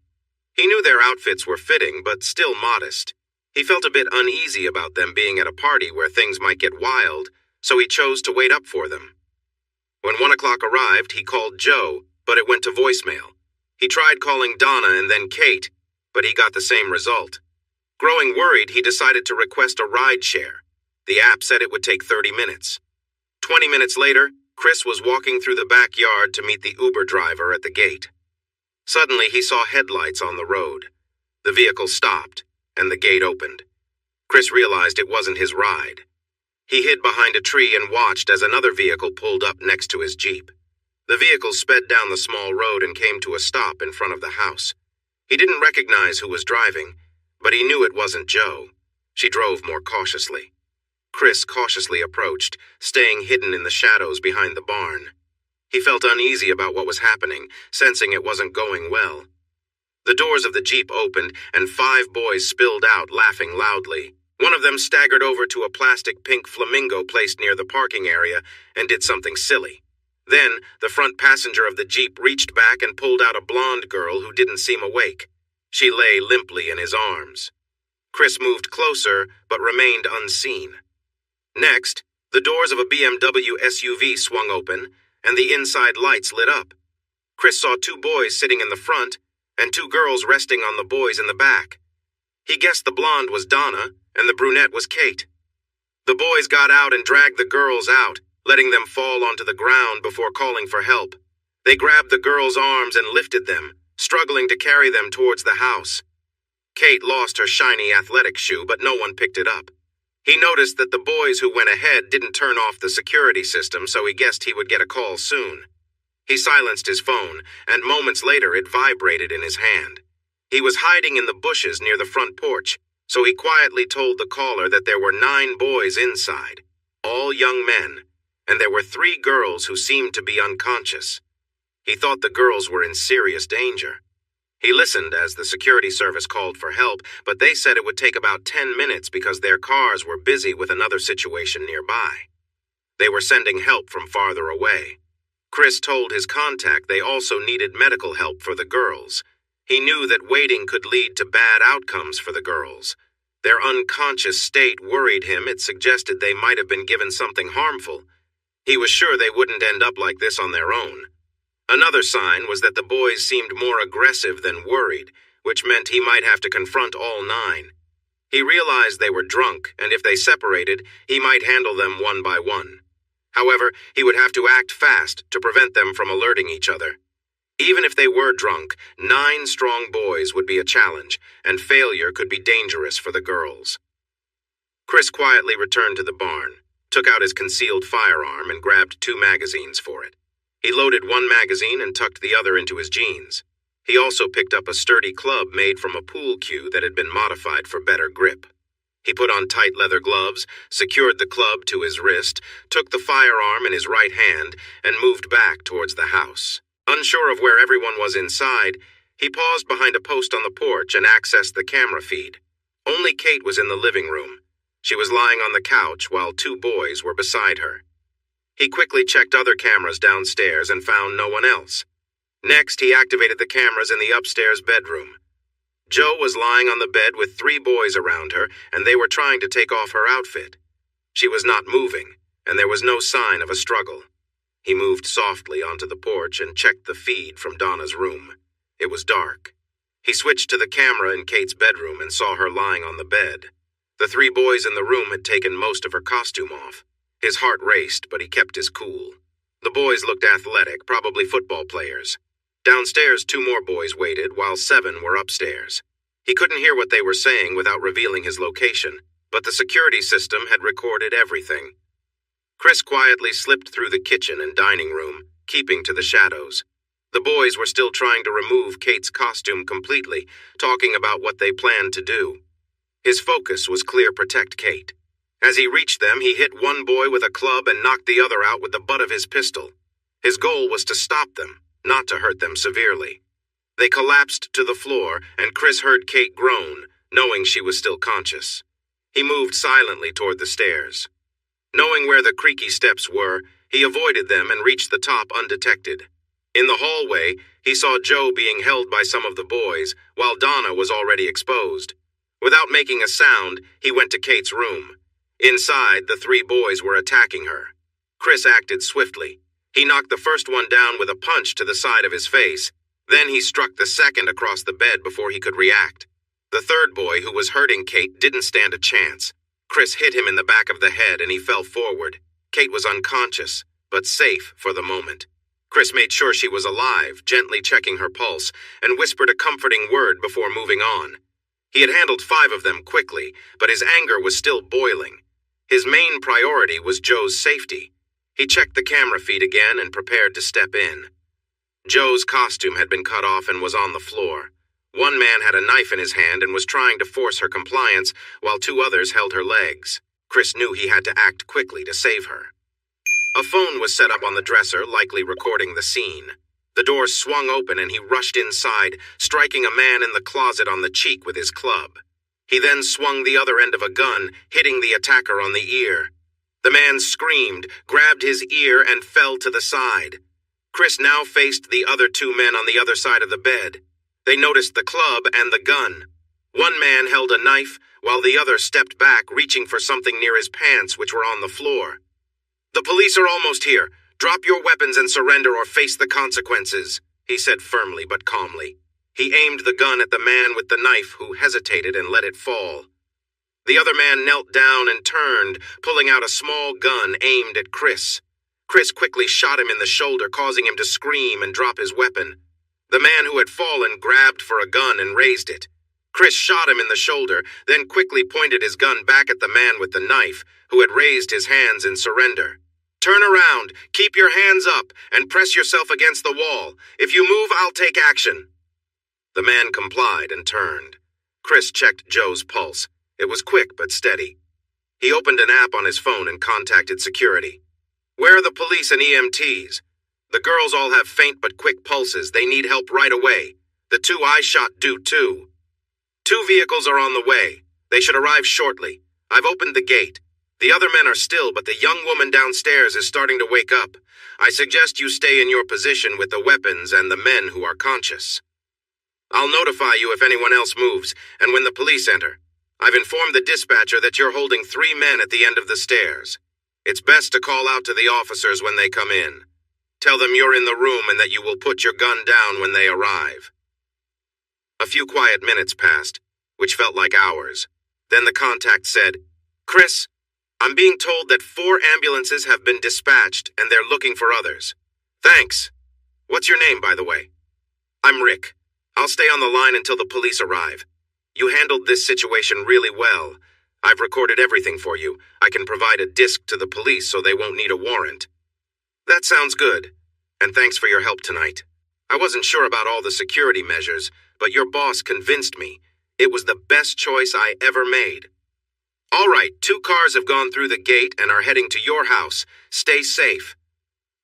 He knew their outfits were fitting, but still modest. He felt a bit uneasy about them being at a party where things might get wild, so he chose to wait up for them. When 1 o'clock arrived, he called Joe, but it went to voicemail. He tried calling Donna and then Kate, but he got the same result. Growing worried, he decided to request a ride share. The app said it would take 30 minutes. 20 minutes later, Chris was walking through the backyard to meet the Uber driver at the gate. Suddenly, he saw headlights on the road. The vehicle stopped, and the gate opened. Chris realized it wasn't his ride. He hid behind a tree and watched as another vehicle pulled up next to his Jeep. The vehicle sped down the small road and came to a stop in front of the house. He didn't recognize who was driving, but he knew it wasn't Joe. She drove more cautiously. Chris cautiously approached, staying hidden in the shadows behind the barn. He felt uneasy about what was happening, sensing it wasn't going well. The doors of the Jeep opened, and 5 boys spilled out, laughing loudly. One of them staggered over to a plastic pink flamingo placed near the parking area and did something silly. Then, the front passenger of the Jeep reached back and pulled out a blonde girl who didn't seem awake. She lay limply in his arms. Chris moved closer, but remained unseen. Next, the doors of a BMW SUV swung open, and the inside lights lit up. Chris saw 2 boys sitting in the front, and 2 girls resting on the boys in the back. He guessed the blonde was Donna, and the brunette was Kate. The boys got out and dragged the girls out, letting them fall onto the ground before calling for help. They grabbed the girls' arms and lifted them, struggling to carry them towards the house. Kate lost her shiny athletic shoe, but no one picked it up. He noticed that the boys who went ahead didn't turn off the security system, so he guessed he would get a call soon. He silenced his phone, and moments later it vibrated in his hand. He was hiding in the bushes near the front porch, so he quietly told the caller that there were 9 boys inside, all young men, and there were 3 girls who seemed to be unconscious. He thought the girls were in serious danger. He listened as the security service called for help, but they said it would take about 10 minutes because their cars were busy with another situation nearby. They were sending help from farther away. Chris told his contact they also needed medical help for the girls. He knew that waiting could lead to bad outcomes for the girls. Their unconscious state worried him. It suggested they might have been given something harmful. He was sure they wouldn't end up like this on their own. Another sign was that the boys seemed more aggressive than worried, which meant he might have to confront all 9. He realized they were drunk, and if they separated, he might handle them one by one. However, he would have to act fast to prevent them from alerting each other. Even if they were drunk, 9 strong boys would be a challenge, and failure could be dangerous for the girls. Chris quietly returned to the barn, took out his concealed firearm, and grabbed 2 magazines for it. He loaded one magazine and tucked the other into his jeans. He also picked up a sturdy club made from a pool cue that had been modified for better grip. He put on tight leather gloves, secured the club to his wrist, took the firearm in his right hand, and moved back towards the house. Unsure of where everyone was inside, he paused behind a post on the porch and accessed the camera feed. Only Kate was in the living room. She was lying on the couch while 2 boys were beside her. He quickly checked other cameras downstairs and found no one else. Next, he activated the cameras in the upstairs bedroom. Jo was lying on the bed with 3 boys around her, and they were trying to take off her outfit. She was not moving, and there was no sign of a struggle. He moved softly onto the porch and checked the feed from Donna's room. It was dark. He switched to the camera in Kate's bedroom and saw her lying on the bed. The 3 boys in the room had taken most of her costume off. His heart raced, but he kept his cool. The boys looked athletic, probably football players. Downstairs, 2 more boys waited, while 7 were upstairs. He couldn't hear what they were saying without revealing his location, but the security system had recorded everything. Chris quietly slipped through the kitchen and dining room, keeping to the shadows. The boys were still trying to remove Kate's costume completely, talking about what they planned to do. His focus was clear: protect Kate. As he reached them, he hit one boy with a club and knocked the other out with the butt of his pistol. His goal was to stop them, not to hurt them severely. They collapsed to the floor, and Chris heard Kate groan, knowing she was still conscious. He moved silently toward the stairs. Knowing where the creaky steps were, he avoided them and reached the top undetected. In the hallway, he saw Jo being held by some of the boys, while Donna was already exposed. Without making a sound, he went to Kate's room. Inside, the 3 boys were attacking her. Chris acted swiftly. He knocked the first one down with a punch to the side of his face. Then he struck the second across the bed before he could react. The 3rd boy, who was hurting Kate, didn't stand a chance. Chris hit him in the back of the head and he fell forward. Kate was unconscious, but safe for the moment. Chris made sure she was alive, gently checking her pulse, and whispered a comforting word before moving on. He had handled 5 of them quickly, but his anger was still boiling. His main priority was Joe's safety. He checked the camera feed again and prepared to step in. Joe's costume had been cut off and was on the floor. One man had a knife in his hand and was trying to force her compliance, while 2 others held her legs. Chris knew he had to act quickly to save her. A phone was set up on the dresser, likely recording the scene. The doors swung open and he rushed inside, striking a man in the closet on the cheek with his club. He then swung the other end of a gun, hitting the attacker on the ear. The man screamed, grabbed his ear, and fell to the side. Chris now faced the other 2 men on the other side of the bed. They noticed the club and the gun. One man held a knife, while the other stepped back, reaching for something near his pants, which were on the floor. "The police are almost here. Drop your weapons and surrender or face the consequences," he said firmly but calmly. He aimed the gun at the man with the knife, who hesitated and let it fall. The other man knelt down and turned, pulling out a small gun aimed at Chris. Chris quickly shot him in the shoulder, causing him to scream and drop his weapon. The man who had fallen grabbed for a gun and raised it. Chris shot him in the shoulder, then quickly pointed his gun back at the man with the knife, who had raised his hands in surrender. "Turn around, keep your hands up, and press yourself against the wall. If you move, I'll take action." The man complied and turned. Chris checked Joe's pulse. It was quick but steady. He opened an app on his phone and contacted security. "Where are the police and EMTs? The girls all have faint but quick pulses. They need help right away. The 2 I shot do too. 2 vehicles are on the way. They should arrive shortly. I've opened the gate. The other men are still, but the young woman downstairs is starting to wake up. I suggest you stay in your position with the weapons and the men who are conscious. I'll notify you if anyone else moves, and when the police enter. I've informed the dispatcher that you're holding 3 men at the end of the stairs. It's best to call out to the officers when they come in. Tell them you're in the room and that you will put your gun down when they arrive." A few quiet minutes passed, which felt like hours. Then the contact said, "Chris, I'm being told that 4 ambulances have been dispatched and they're looking for others. Thanks. What's your name, by the way?" "I'm Rick. I'll stay on the line until the police arrive. You handled this situation really well. I've recorded everything for you. I can provide a disc to the police so they won't need a warrant." "That sounds good. And thanks for your help tonight. I wasn't sure about all the security measures, but your boss convinced me. It was the best choice I ever made. All right, 2 cars have gone through the gate and are heading to your house. Stay safe."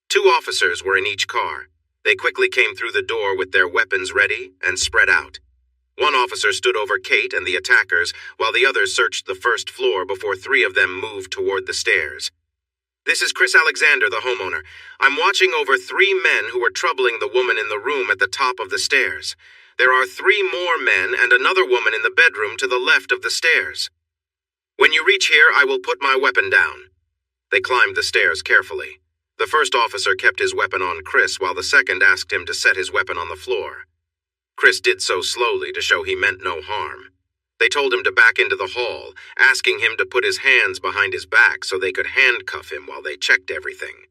2 officers were in each car. They quickly came through the door with their weapons ready and spread out. One officer stood over Kate and the attackers, while the others searched the first floor before 3 of them moved toward the stairs. "This is Chris Alexander, the homeowner. I'm watching over 3 men who are troubling the woman in the room at the top of the stairs. There are 3 more men and another woman in the bedroom to the left of the stairs. When you reach here, I will put my weapon down." They climbed the stairs carefully. The first officer kept his weapon on Chris, while the second asked him to set his weapon on the floor. Chris did so slowly to show he meant no harm. They told him to back into the hall, asking him to put his hands behind his back so they could handcuff him while they checked everything.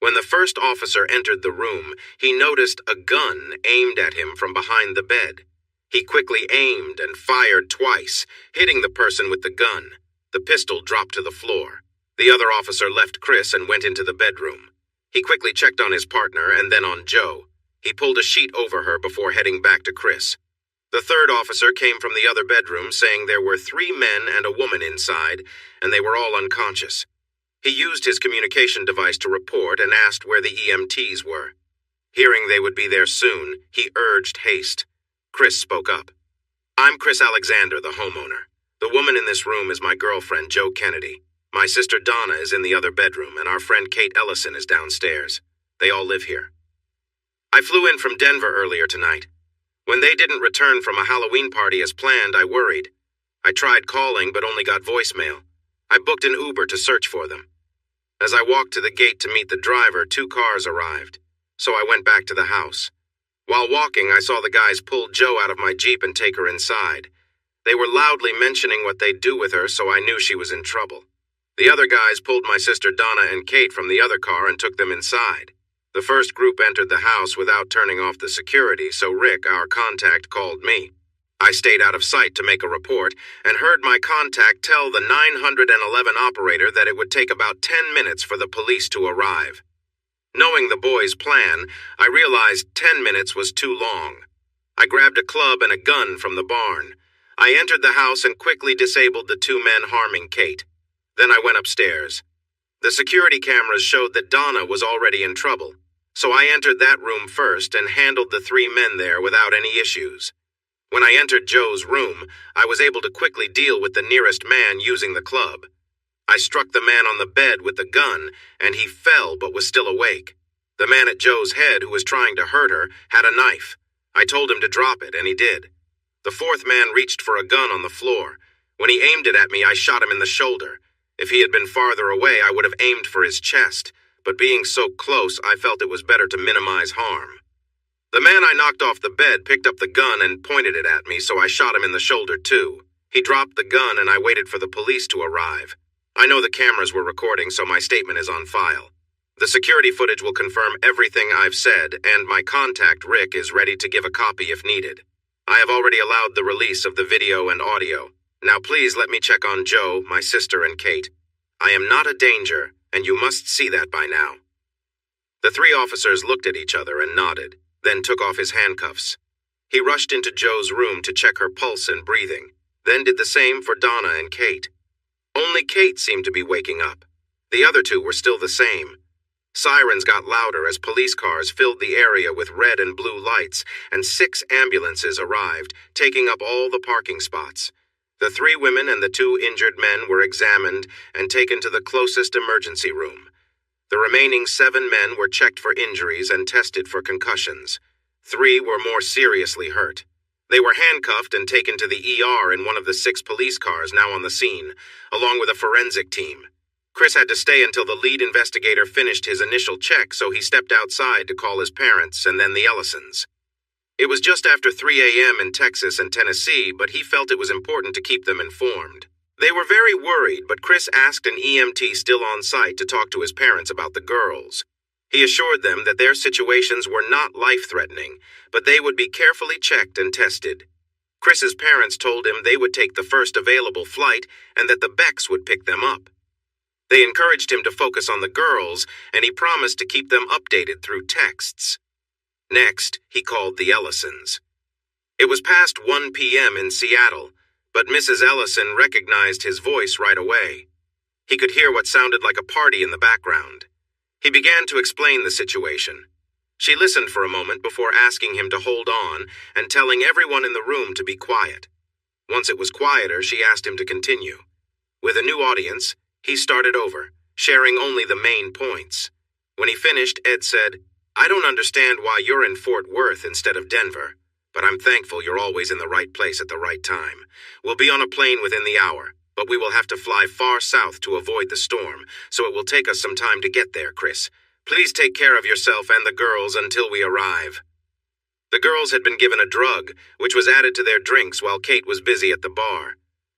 When the first officer entered the room, he noticed a gun aimed at him from behind the bed. He quickly aimed and fired twice, hitting the person with the gun. The pistol dropped to the floor. The other officer left Chris and went into the bedroom. He quickly checked on his partner and then on Joe. He pulled a sheet over her before heading back to Chris. The third officer came from the other bedroom, saying there were 3 men and a woman inside, and they were all unconscious. He used his communication device to report and asked where the EMTs were. Hearing they would be there soon, he urged haste. Chris spoke up. "I'm Chris Alexander, the homeowner. The woman in this room is my girlfriend, Joe Kennedy. My sister Donna is in the other bedroom, and our friend Kate Ellison is downstairs. They all live here. I flew in from Denver earlier tonight. When they didn't return from a Halloween party as planned, I worried. I tried calling but only got voicemail. I booked an Uber to search for them. As I walked to the gate to meet the driver, 2 cars arrived, so I went back to the house. While walking, I saw the guys pull Joe out of my Jeep and take her inside. They were loudly mentioning what they'd do with her, so I knew she was in trouble. The other guys pulled my sister Donna and Kate from the other car and took them inside. The first group entered the house without turning off the security, so Rick, our contact, called me. I stayed out of sight to make a report and heard my contact tell the 911 operator that it would take about 10 minutes for the police to arrive. Knowing the boys' plan, I realized 10 minutes was too long. I grabbed a club and a gun from the barn. I entered the house and quickly disabled the two men harming Kate. Then I went upstairs. The security cameras showed that Donna was already in trouble, so I entered that room first and handled the three men there without any issues. When I entered Joe's room, I was able to quickly deal with the nearest man using the club. I struck the man on the bed with the gun, and he fell but was still awake. The man at Joe's head, who was trying to hurt her, had a knife. I told him to drop it, and he did. The fourth man reached for a gun on the floor. When he aimed it at me, I shot him in the shoulder. If he had been farther away, I would have aimed for his chest, but being so close, I felt it was better to minimize harm. The man I knocked off the bed picked up the gun and pointed it at me, so I shot him in the shoulder too. He dropped the gun and I waited for the police to arrive. I know the cameras were recording, so my statement is on file. The security footage will confirm everything I've said, and my contact, Rick, is ready to give a copy if needed. I have already allowed the release of the video and audio. Now please let me check on Joe, my sister, and Kate. I am not a danger, and you must see that by now. The three officers looked at each other and nodded, then took off his handcuffs. He rushed into Joe's room to check her pulse and breathing, then did the same for Donna and Kate. Only Kate seemed to be waking up. The other two were still the same. Sirens got louder as police cars filled the area with red and blue lights, and 6 ambulances arrived, taking up all the parking spots. The 3 women and the 2 injured men were examined and taken to the closest emergency room. The remaining 7 men were checked for injuries and tested for concussions. 3 were more seriously hurt. They were handcuffed and taken to the ER in one of the 6 police cars now on the scene, along with a forensic team. Chris had to stay until the lead investigator finished his initial check, so he stepped outside to call his parents and then the Ellisons. It was just after 3 a.m. in Texas and Tennessee, but he felt it was important to keep them informed. They were very worried, but Chris asked an EMT still on site to talk to his parents about the girls. He assured them that their situations were not life-threatening, but they would be carefully checked and tested. Chris's parents told him they would take the first available flight and that the Becks would pick them up. They encouraged him to focus on the girls, and he promised to keep them updated through texts. Next, he called the Ellisons. It was past 1 p.m. in Seattle, but Mrs. Ellison recognized his voice right away. He could hear what sounded like a party in the background. He began to explain the situation. She listened for a moment before asking him to hold on and telling everyone in the room to be quiet. Once it was quieter, she asked him to continue. With a new audience, he started over, sharing only the main points. When he finished, Ed said, "I don't understand why you're in Fort Worth instead of Denver, but I'm thankful you're always in the right place at the right time. We'll be on a plane within the hour, but we will have to fly far south to avoid the storm, so it will take us some time to get there, Chris. Please take care of yourself and the girls until we arrive." The girls had been given a drug, which was added to their drinks while Kate was busy at the bar.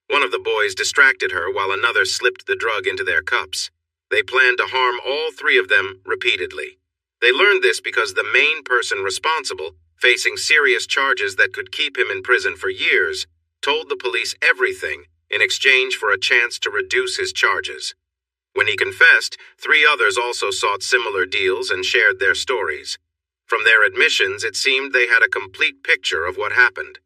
One of the boys distracted her while another slipped the drug into their cups. They planned to harm all 3 of them repeatedly. They learned this because the main person responsible, facing serious charges that could keep him in prison for years, told the police everything in exchange for a chance to reduce his charges. When he confessed, 3 others also sought similar deals and shared their stories. From their admissions, it seemed they had a complete picture of what happened.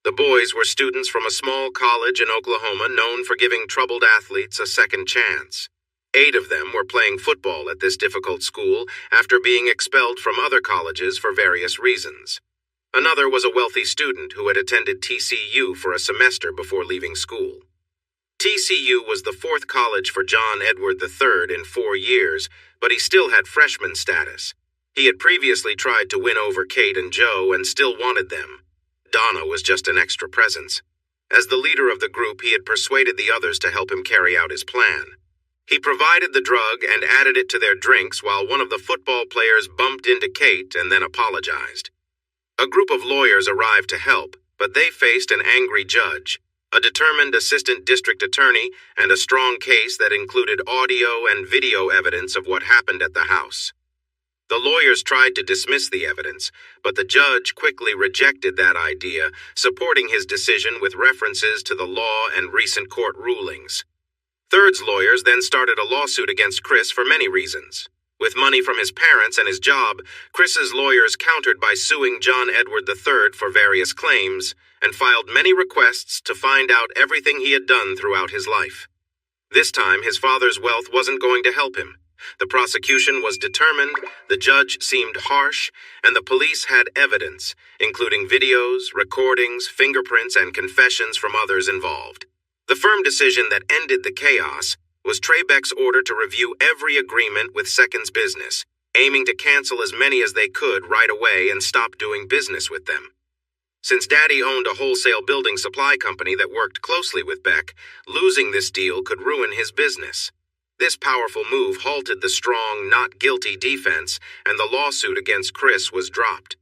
The boys were students from a small college in Oklahoma known for giving troubled athletes a second chance. 8 of them were playing football at this difficult school after being expelled from other colleges for various reasons. Another was a wealthy student who had attended TCU for a semester before leaving school. TCU was the 4th college for John Edward III in 4 years, but he still had freshman status. He had previously tried to win over Kate and Joe and still wanted them. Donna was just an extra presence. As the leader of the group, he had persuaded the others to help him carry out his plan. He provided the drug and added it to their drinks while one of the football players bumped into Kate and then apologized. A group of lawyers arrived to help, but they faced an angry judge. a determined assistant district attorney, and a strong case that included audio and video evidence of what happened at the house. The lawyers tried to dismiss the evidence, but the judge quickly rejected that idea, supporting his decision with references to the law and recent court rulings. Third's lawyers then started a lawsuit against Chris for many reasons. With money from his parents and his job, Chris's lawyers countered by suing John Edward III for various claims and filed many requests to find out everything he had done throughout his life. This time, his father's wealth wasn't going to help him. The prosecution was determined, the judge seemed harsh, and the police had evidence, including videos, recordings, fingerprints, and confessions from others involved. The firm decision that ended the chaos was Trebek's order to review every agreement with Second's business, aiming to cancel as many as they could right away and stop doing business with them. Since Daddy owned a wholesale building supply company that worked closely with Beck, losing this deal could ruin his business. This powerful move halted the strong, not guilty defense, and the lawsuit against Chris was dropped.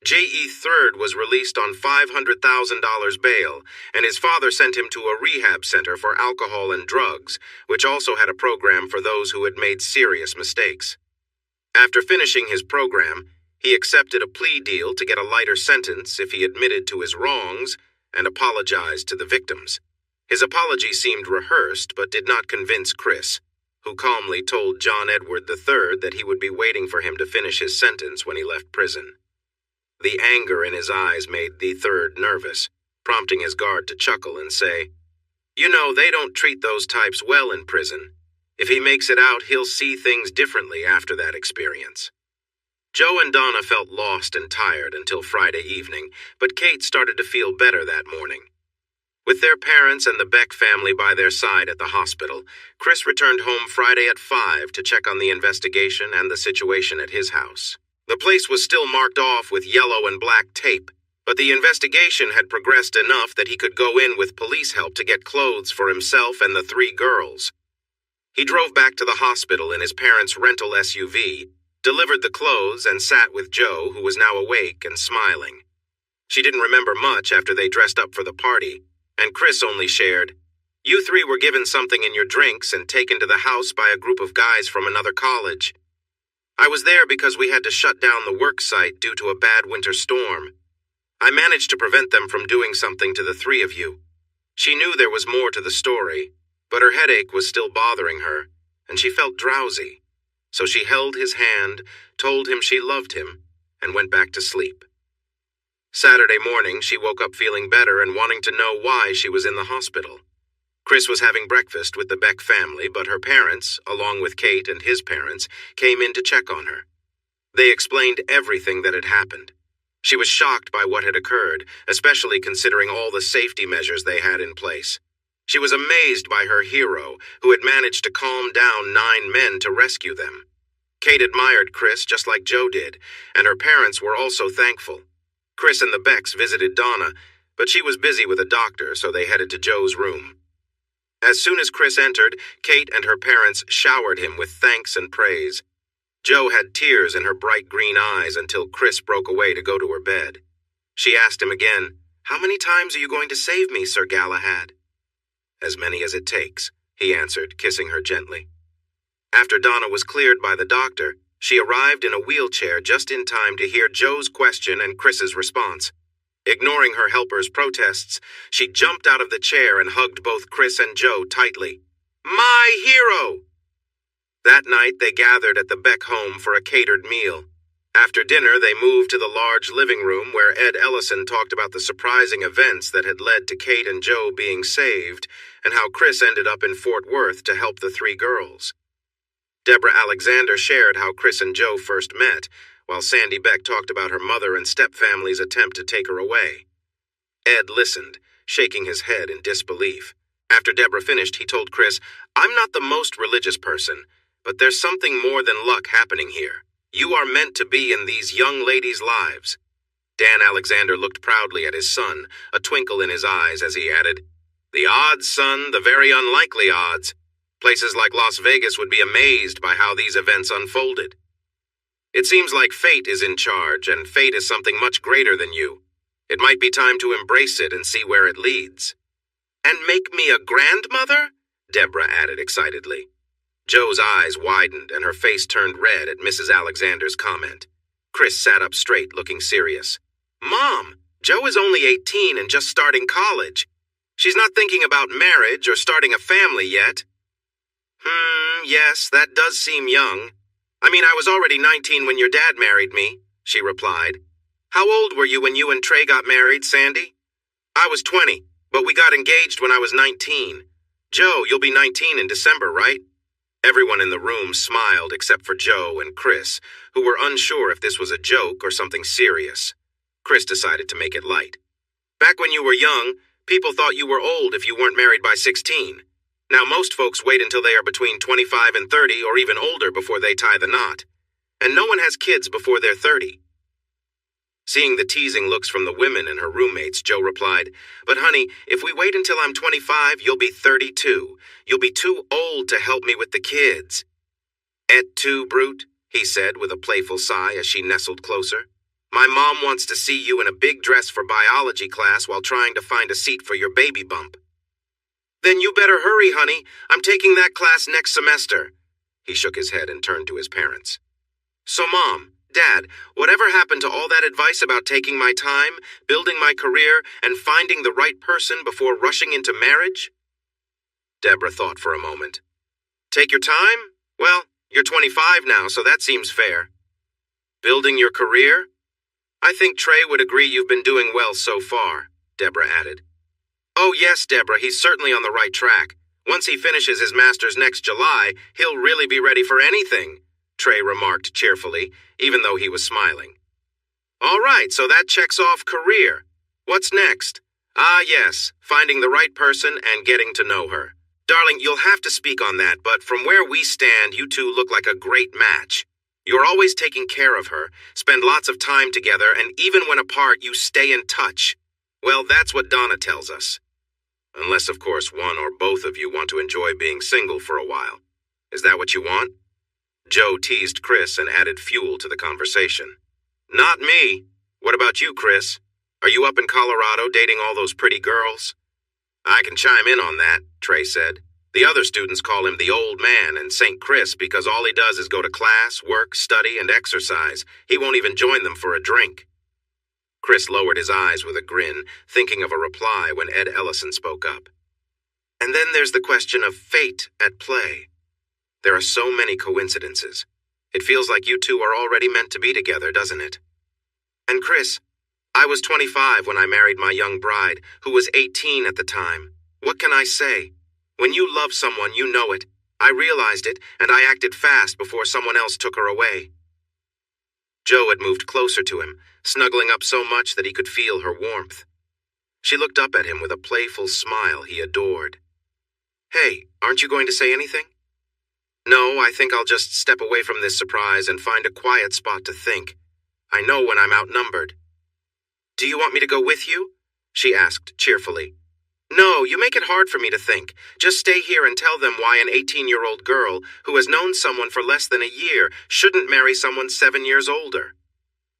J.E. Third was released on $500,000 bail, and his father sent him to a rehab center for alcohol and drugs, which also had a program for those who had made serious mistakes. After finishing his program, he accepted a plea deal to get a lighter sentence if he admitted to his wrongs and apologized to the victims. His apology seemed rehearsed but did not convince Chris, who calmly told John Edward III that he would be waiting for him to finish his sentence when he left prison. The anger in his eyes made the third nervous, prompting his guard to chuckle and say, "You know, they don't treat those types well in prison. If he makes it out, he'll see things differently after that experience." Joe and Donna felt lost and tired until Friday evening, but Kate started to feel better that morning. With their parents and the Beck family by their side at the hospital, Chris returned home Friday at 5 to check on the investigation and the situation at his house. The place was still marked off with yellow and black tape, but the investigation had progressed enough that he could go in with police help to get clothes for himself and the 3 girls. He drove back to the hospital in his parents' rental SUV, delivered the clothes, and sat with Joe, who was now awake and smiling. She didn't remember much after they dressed up for the party, and Chris only shared, "You 3 were given something in your drinks and taken to the house by a group of guys from another college. I was there because we had to shut down the work site due to a bad winter storm. I managed to prevent them from doing something to the 3 of you." She knew there was more to the story, but her headache was still bothering her, and she felt drowsy. So she held his hand, told him she loved him, and went back to sleep. Saturday morning, she woke up feeling better and wanting to know why she was in the hospital. Chris was having breakfast with the Beck family, but her parents, along with Kate and his parents, came in to check on her. They explained everything that had happened. She was shocked by what had occurred, especially considering all the safety measures they had in place. She was amazed by her hero, who had managed to calm down 9 men to rescue them. Kate admired Chris just like Joe did, and her parents were also thankful. Chris and the Becks visited Donna, but she was busy with a doctor, so they headed to Joe's room. As soon as Chris entered, Kate and her parents showered him with thanks and praise. Joe had tears in her bright green eyes until Chris broke away to go to her bed. She asked him again, "How many times are you going to save me, Sir Galahad?" "As many as it takes," he answered, kissing her gently. After Donna was cleared by the doctor, she arrived in a wheelchair just in time to hear Joe's question and Chris's response. Ignoring her helper's protests, she jumped out of the chair and hugged both Chris and Joe tightly. "My hero!" That night, they gathered at the Beck home for a catered meal. After dinner, they moved to the large living room where Ed Ellison talked about the surprising events that had led to Kate and Joe being saved and how Chris ended up in Fort Worth to help the 3 girls. Deborah Alexander shared how Chris and Joe first met, while Sandy Beck talked about her mother and stepfamily's attempt to take her away. Ed listened, shaking his head in disbelief. After Deborah finished, he told Chris, "I'm not the most religious person, but there's something more than luck happening here. You are meant to be in these young ladies' lives." Dan Alexander looked proudly at his son, a twinkle in his eyes as he added, "The odds, son, the very unlikely odds. Places like Las Vegas would be amazed by how these events unfolded. It seems like fate is in charge, and fate is something much greater than you. It might be time to embrace it and see where it leads." And make me a grandmother? Deborah added excitedly. Joe's eyes widened and her face turned red at Mrs. Alexander's comment. Chris sat up straight, looking serious. Mom, Joe is only 18 and just starting college. She's not thinking about marriage or starting a family yet. Yes, that does seem young. I mean, I was already 19 when your dad married me, she replied. How old were you when you and Trey got married, Sandy? I was 20, but we got engaged when I was 19. Joe, you'll be 19 in December, right? Everyone in the room smiled except for Joe and Chris, who were unsure if this was a joke or something serious. Chris decided to make it light. Back when you were young, people thought you were old if you weren't married by 16. Now most folks wait until they are between 25 and 30 or even older before they tie the knot. And no one has kids before they're 30. Seeing the teasing looks from the women and her roommates, Joe replied, But honey, if we wait until I'm 25, you'll be 32. You'll be too old to help me with the kids. Et tu, Brute, he said with a playful sigh as she nestled closer. My mom wants to see you in a big dress for biology class while trying to find a seat for your baby bump. Then you better hurry, honey. I'm taking that class next semester. He shook his head and turned to his parents. So, Mom, Dad, whatever happened to all that advice about taking my time, building my career, and finding the right person before rushing into marriage? Deborah thought for a moment. Take your time? Well, you're 25 now, so that seems fair. Building your career? I think Trey would agree you've been doing well so far, Deborah added. Oh yes, Deborah, he's certainly on the right track. Once he finishes his master's next July, he'll really be ready for anything, Trey remarked cheerfully, even though he was smiling. All right, so that checks off career. What's next? Ah, yes, finding the right person and getting to know her. Darling, you'll have to speak on that, but from where we stand, you two look like a great match. You're always taking care of her, spend lots of time together, and even when apart, you stay in touch. Well, that's what Donna tells us. Unless, of course, one or both of you want to enjoy being single for a while. Is that what you want? Joe teased Chris and added fuel to the conversation. Not me. What about you, Chris? Are you up in Colorado dating all those pretty girls? I can chime in on that, Trey said. The other students call him the old man and St. Chris because all he does is go to class, work, study, and exercise. He won't even join them for a drink. Chris lowered his eyes with a grin, thinking of a reply when Ed Ellison spoke up. And then there's the question of fate at play. There are so many coincidences. It feels like you two are already meant to be together, doesn't it? And Chris, I was 25 when I married my young bride, who was 18 at the time. What can I say? When you love someone, you know it. I realized it, and I acted fast before someone else took her away. Joe had moved closer to him, snuggling up so much that he could feel her warmth. She looked up at him with a playful smile he adored. Hey, aren't you going to say anything? No, I think I'll just step away from this surprise and find a quiet spot to think. I know when I'm outnumbered. Do you want me to go with you? She asked cheerfully. No, you make it hard for me to think. Just stay here and tell them why an 18-year-old girl who has known someone for less than a year shouldn't marry someone 7 years older.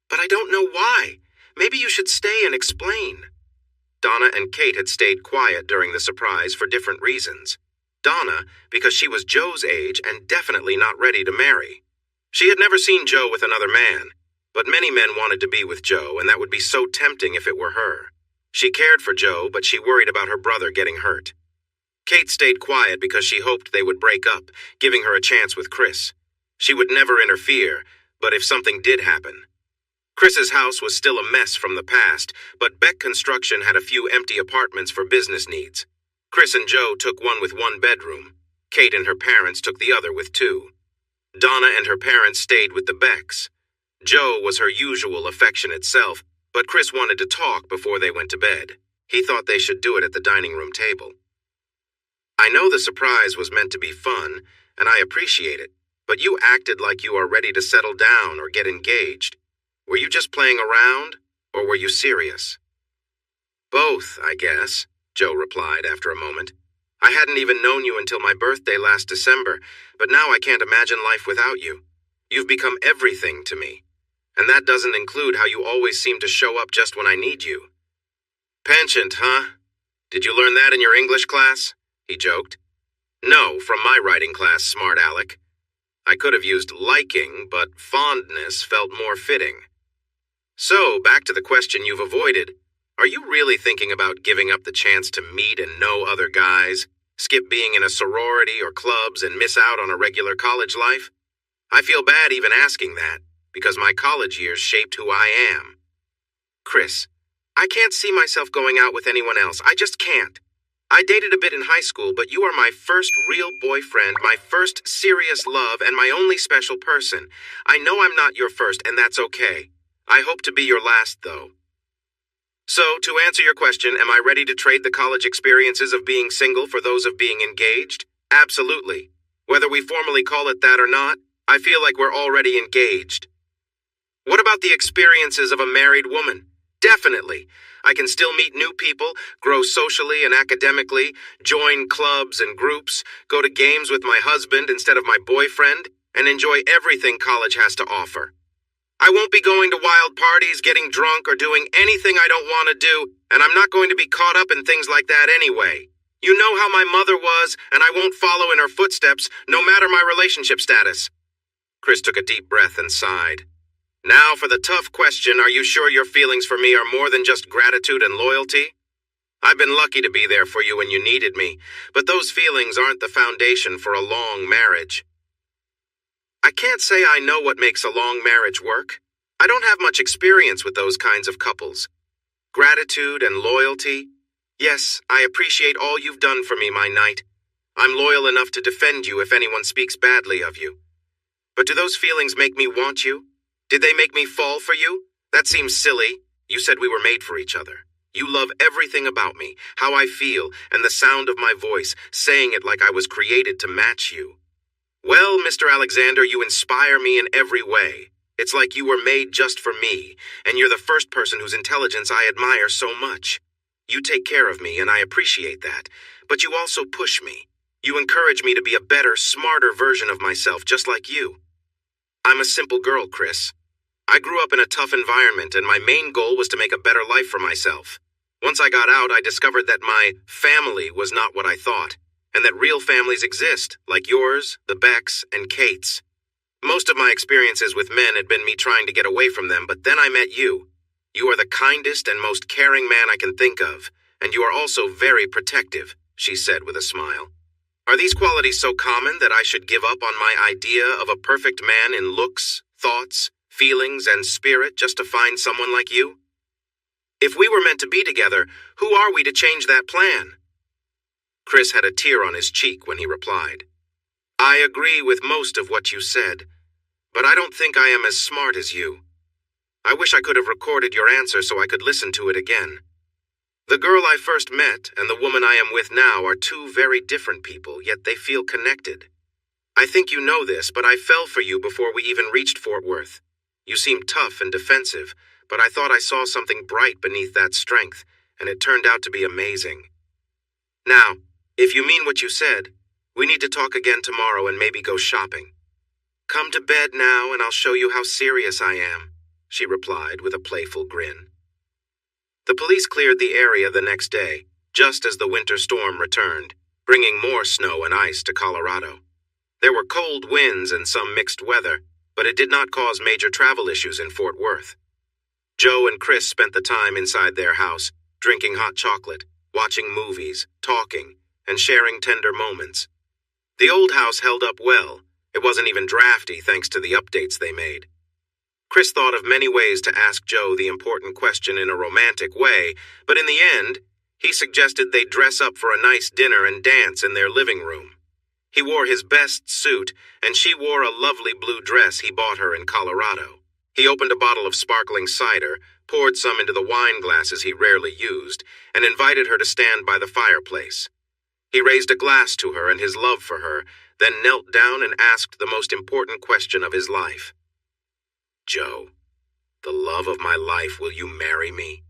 But I don't know why. Maybe you should stay and explain. Donna and Kate had stayed quiet during the surprise for different reasons. Donna, because she was Joe's age and definitely not ready to marry. She had never seen Joe with another man, but many men wanted to be with Joe, and that would be so tempting if it were her. She cared for Joe, but she worried about her brother getting hurt. Kate stayed quiet because she hoped they would break up, giving her a chance with Chris. She would never interfere, but if something did happen. Chris's house was still a mess from the past, but Beck Construction had a few empty apartments for business needs. Chris and Joe took one with 1 bedroom. Kate and her parents took the other with 2. Donna and her parents stayed with the Becks. Joe was her usual affectionate self, but Chris wanted to talk before they went to bed. He thought they should do it at the dining room table. I know the surprise was meant to be fun, and I appreciate it, but you acted like you are ready to settle down or get engaged. Were you just playing around, or were you serious? Both, I guess, Joe replied after a moment. I hadn't even known you until my birthday last December, but now I can't imagine life without you. You've become everything to me. And that doesn't include how you always seem to show up just when I need you. Penchant, huh? Did you learn that in your English class? He joked. No, from my writing class, smart Alec. I could have used liking, but fondness felt more fitting. So, back to the question you've avoided. Are you really thinking about giving up the chance to meet and know other guys, skip being in a sorority or clubs, and miss out on a regular college life? I feel bad even asking that, because my college years shaped who I am. Chris, I can't see myself going out with anyone else. I just can't. I dated a bit in high school, but you are my first real boyfriend, my first serious love, and my only special person. I know I'm not your first, and that's okay. I hope to be your last, though. So, to answer your question, am I ready to trade the college experiences of being single for those of being engaged? Absolutely. Whether we formally call it that or not, I feel like we're already engaged. What about the experiences of a married woman? Definitely. I can still meet new people, grow socially and academically, join clubs and groups, go to games with my husband instead of my boyfriend, and enjoy everything college has to offer. I won't be going to wild parties, getting drunk, or doing anything I don't want to do, and I'm not going to be caught up in things like that anyway. You know how my mother was, and I won't follow in her footsteps, no matter my relationship status. Chris took a deep breath and sighed. Now for the tough question, are you sure your feelings for me are more than just gratitude and loyalty? I've been lucky to be there for you when you needed me, but those feelings aren't the foundation for a long marriage. I can't say I know what makes a long marriage work. I don't have much experience with those kinds of couples. Gratitude and loyalty. Yes, I appreciate all you've done for me, my knight. I'm loyal enough to defend you if anyone speaks badly of you. But do those feelings make me want you? Did they make me fall for you? That seems silly. You said we were made for each other. You love everything about me, how I feel, and the sound of my voice, saying it like I was created to match you. Well, Mr. Alexander, you inspire me in every way. It's like you were made just for me, and you're the first person whose intelligence I admire so much. You take care of me, and I appreciate that, but you also push me. You encourage me to be a better, smarter version of myself, just like you. I'm a simple girl, Chris. I grew up in a tough environment, and my main goal was to make a better life for myself. Once I got out, I discovered that my family was not what I thought, and that real families exist, like yours, the Becks, and Kate's. Most of my experiences with men had been me trying to get away from them, but then I met you. You are the kindest and most caring man I can think of, and you are also very protective, she said with a smile. Are these qualities so common that I should give up on my idea of a perfect man in looks, thoughts, feelings, and spirit just to find someone like you? If we were meant to be together, who are we to change that plan? Chris had a tear on his cheek when he replied. I agree with most of what you said, but I don't think I am as smart as you. I wish I could have recorded your answer so I could listen to it again. The girl I first met and the woman I am with now are two very different people, yet they feel connected. I think you know this, but I fell for you before we even reached Fort Worth. You seemed tough and defensive, but I thought I saw something bright beneath that strength, and it turned out to be amazing. Now, if you mean what you said, we need to talk again tomorrow and maybe go shopping. Come to bed now and I'll show you how serious I am, she replied with a playful grin. The police cleared the area the next day, just as the winter storm returned, bringing more snow and ice to Colorado. There were cold winds and some mixed weather, but it did not cause major travel issues in Fort Worth. Joe and Chris spent the time inside their house, drinking hot chocolate, watching movies, talking, and sharing tender moments. The old house held up well. It wasn't even drafty thanks to the updates they made. Chris thought of many ways to ask Joe the important question in a romantic way, but in the end, he suggested they dress up for a nice dinner and dance in their living room. He wore his best suit, and she wore a lovely blue dress he bought her in Colorado. He opened a bottle of sparkling cider, poured some into the wine glasses he rarely used, and invited her to stand by the fireplace. He raised a glass to her and his love for her, then knelt down and asked the most important question of his life. Joe, the love of my life, will you marry me?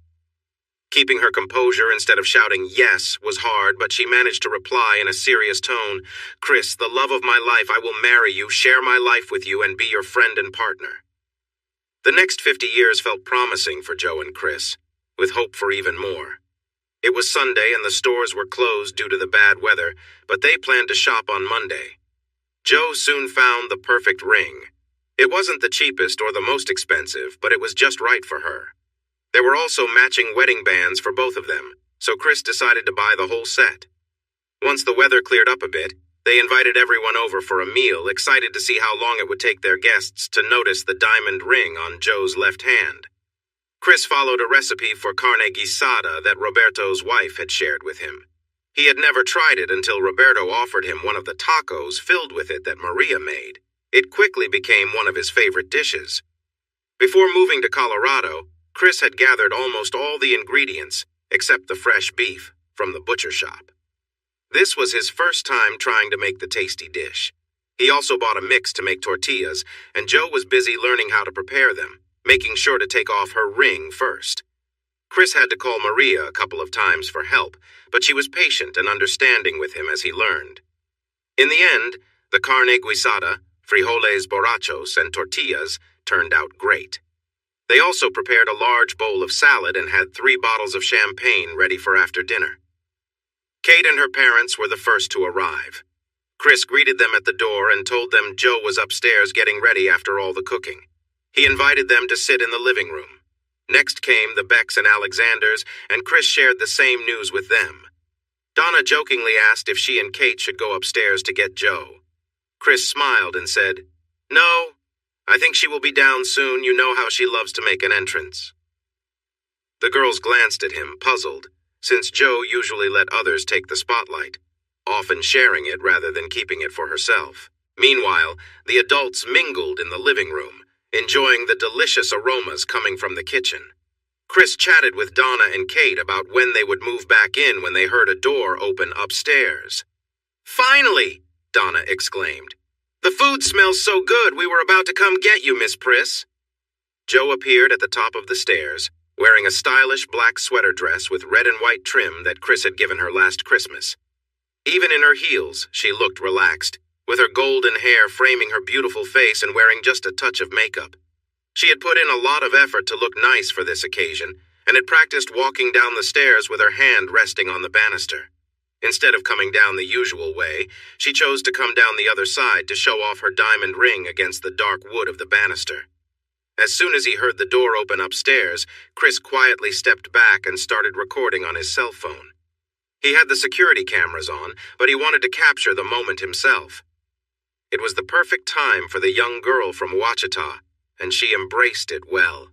Keeping her composure instead of shouting yes was hard, but she managed to reply in a serious tone, Chris, the love of my life, I will marry you, share my life with you, and be your friend and partner. The next 50 years felt promising for Joe and Chris, with hope for even more. It was Sunday and the stores were closed due to the bad weather, but they planned to shop on Monday. Joe soon found the perfect ring. It wasn't the cheapest or the most expensive, but it was just right for her. There were also matching wedding bands for both of them, so Chris decided to buy the whole set. Once the weather cleared up a bit, they invited everyone over for a meal, excited to see how long it would take their guests to notice the diamond ring on Joe's left hand. Chris followed a recipe for carne guisada that Roberto's wife had shared with him. He had never tried it until Roberto offered him one of the tacos filled with it that Maria made. It quickly became one of his favorite dishes. Before moving to Colorado, Chris had gathered almost all the ingredients, except the fresh beef, from the butcher shop. This was his first time trying to make the tasty dish. He also bought a mix to make tortillas, and Joe was busy learning how to prepare them, making sure to take off her ring first. Chris had to call Maria a couple of times for help, but she was patient and understanding with him as he learned. In the end, the carne guisada, frijoles borrachos, and tortillas turned out great. They also prepared a large bowl of salad and had 3 bottles of champagne ready for after dinner. Kate and her parents were the first to arrive. Chris greeted them at the door and told them Joe was upstairs getting ready after all the cooking. He invited them to sit in the living room. Next came the Becks and Alexanders, and Chris shared the same news with them. Donna jokingly asked if she and Kate should go upstairs to get Joe. Chris smiled and said, "No, I think she will be down soon. You know how she loves to make an entrance." The girls glanced at him, puzzled, since Joe usually let others take the spotlight, often sharing it rather than keeping it for herself. Meanwhile, the adults mingled in the living room, enjoying the delicious aromas coming from the kitchen. Chris chatted with Donna and Kate about when they would move back in when they heard a door open upstairs. "Finally!" Donna exclaimed. "The food smells so good we were about to come get you, Miss Priss." Joe appeared at the top of the stairs, wearing a stylish black sweater dress with red and white trim that Chris had given her last Christmas. Even in her heels, she looked relaxed, with her golden hair framing her beautiful face and wearing just a touch of makeup. She had put in a lot of effort to look nice for this occasion, and had practiced walking down the stairs with her hand resting on the banister. Instead of coming down the usual way, she chose to come down the other side to show off her diamond ring against the dark wood of the banister. As soon as he heard the door open upstairs, Chris quietly stepped back and started recording on his cell phone. He had the security cameras on, but he wanted to capture the moment himself. It was the perfect time for the young girl from Ouachita, and she embraced it well.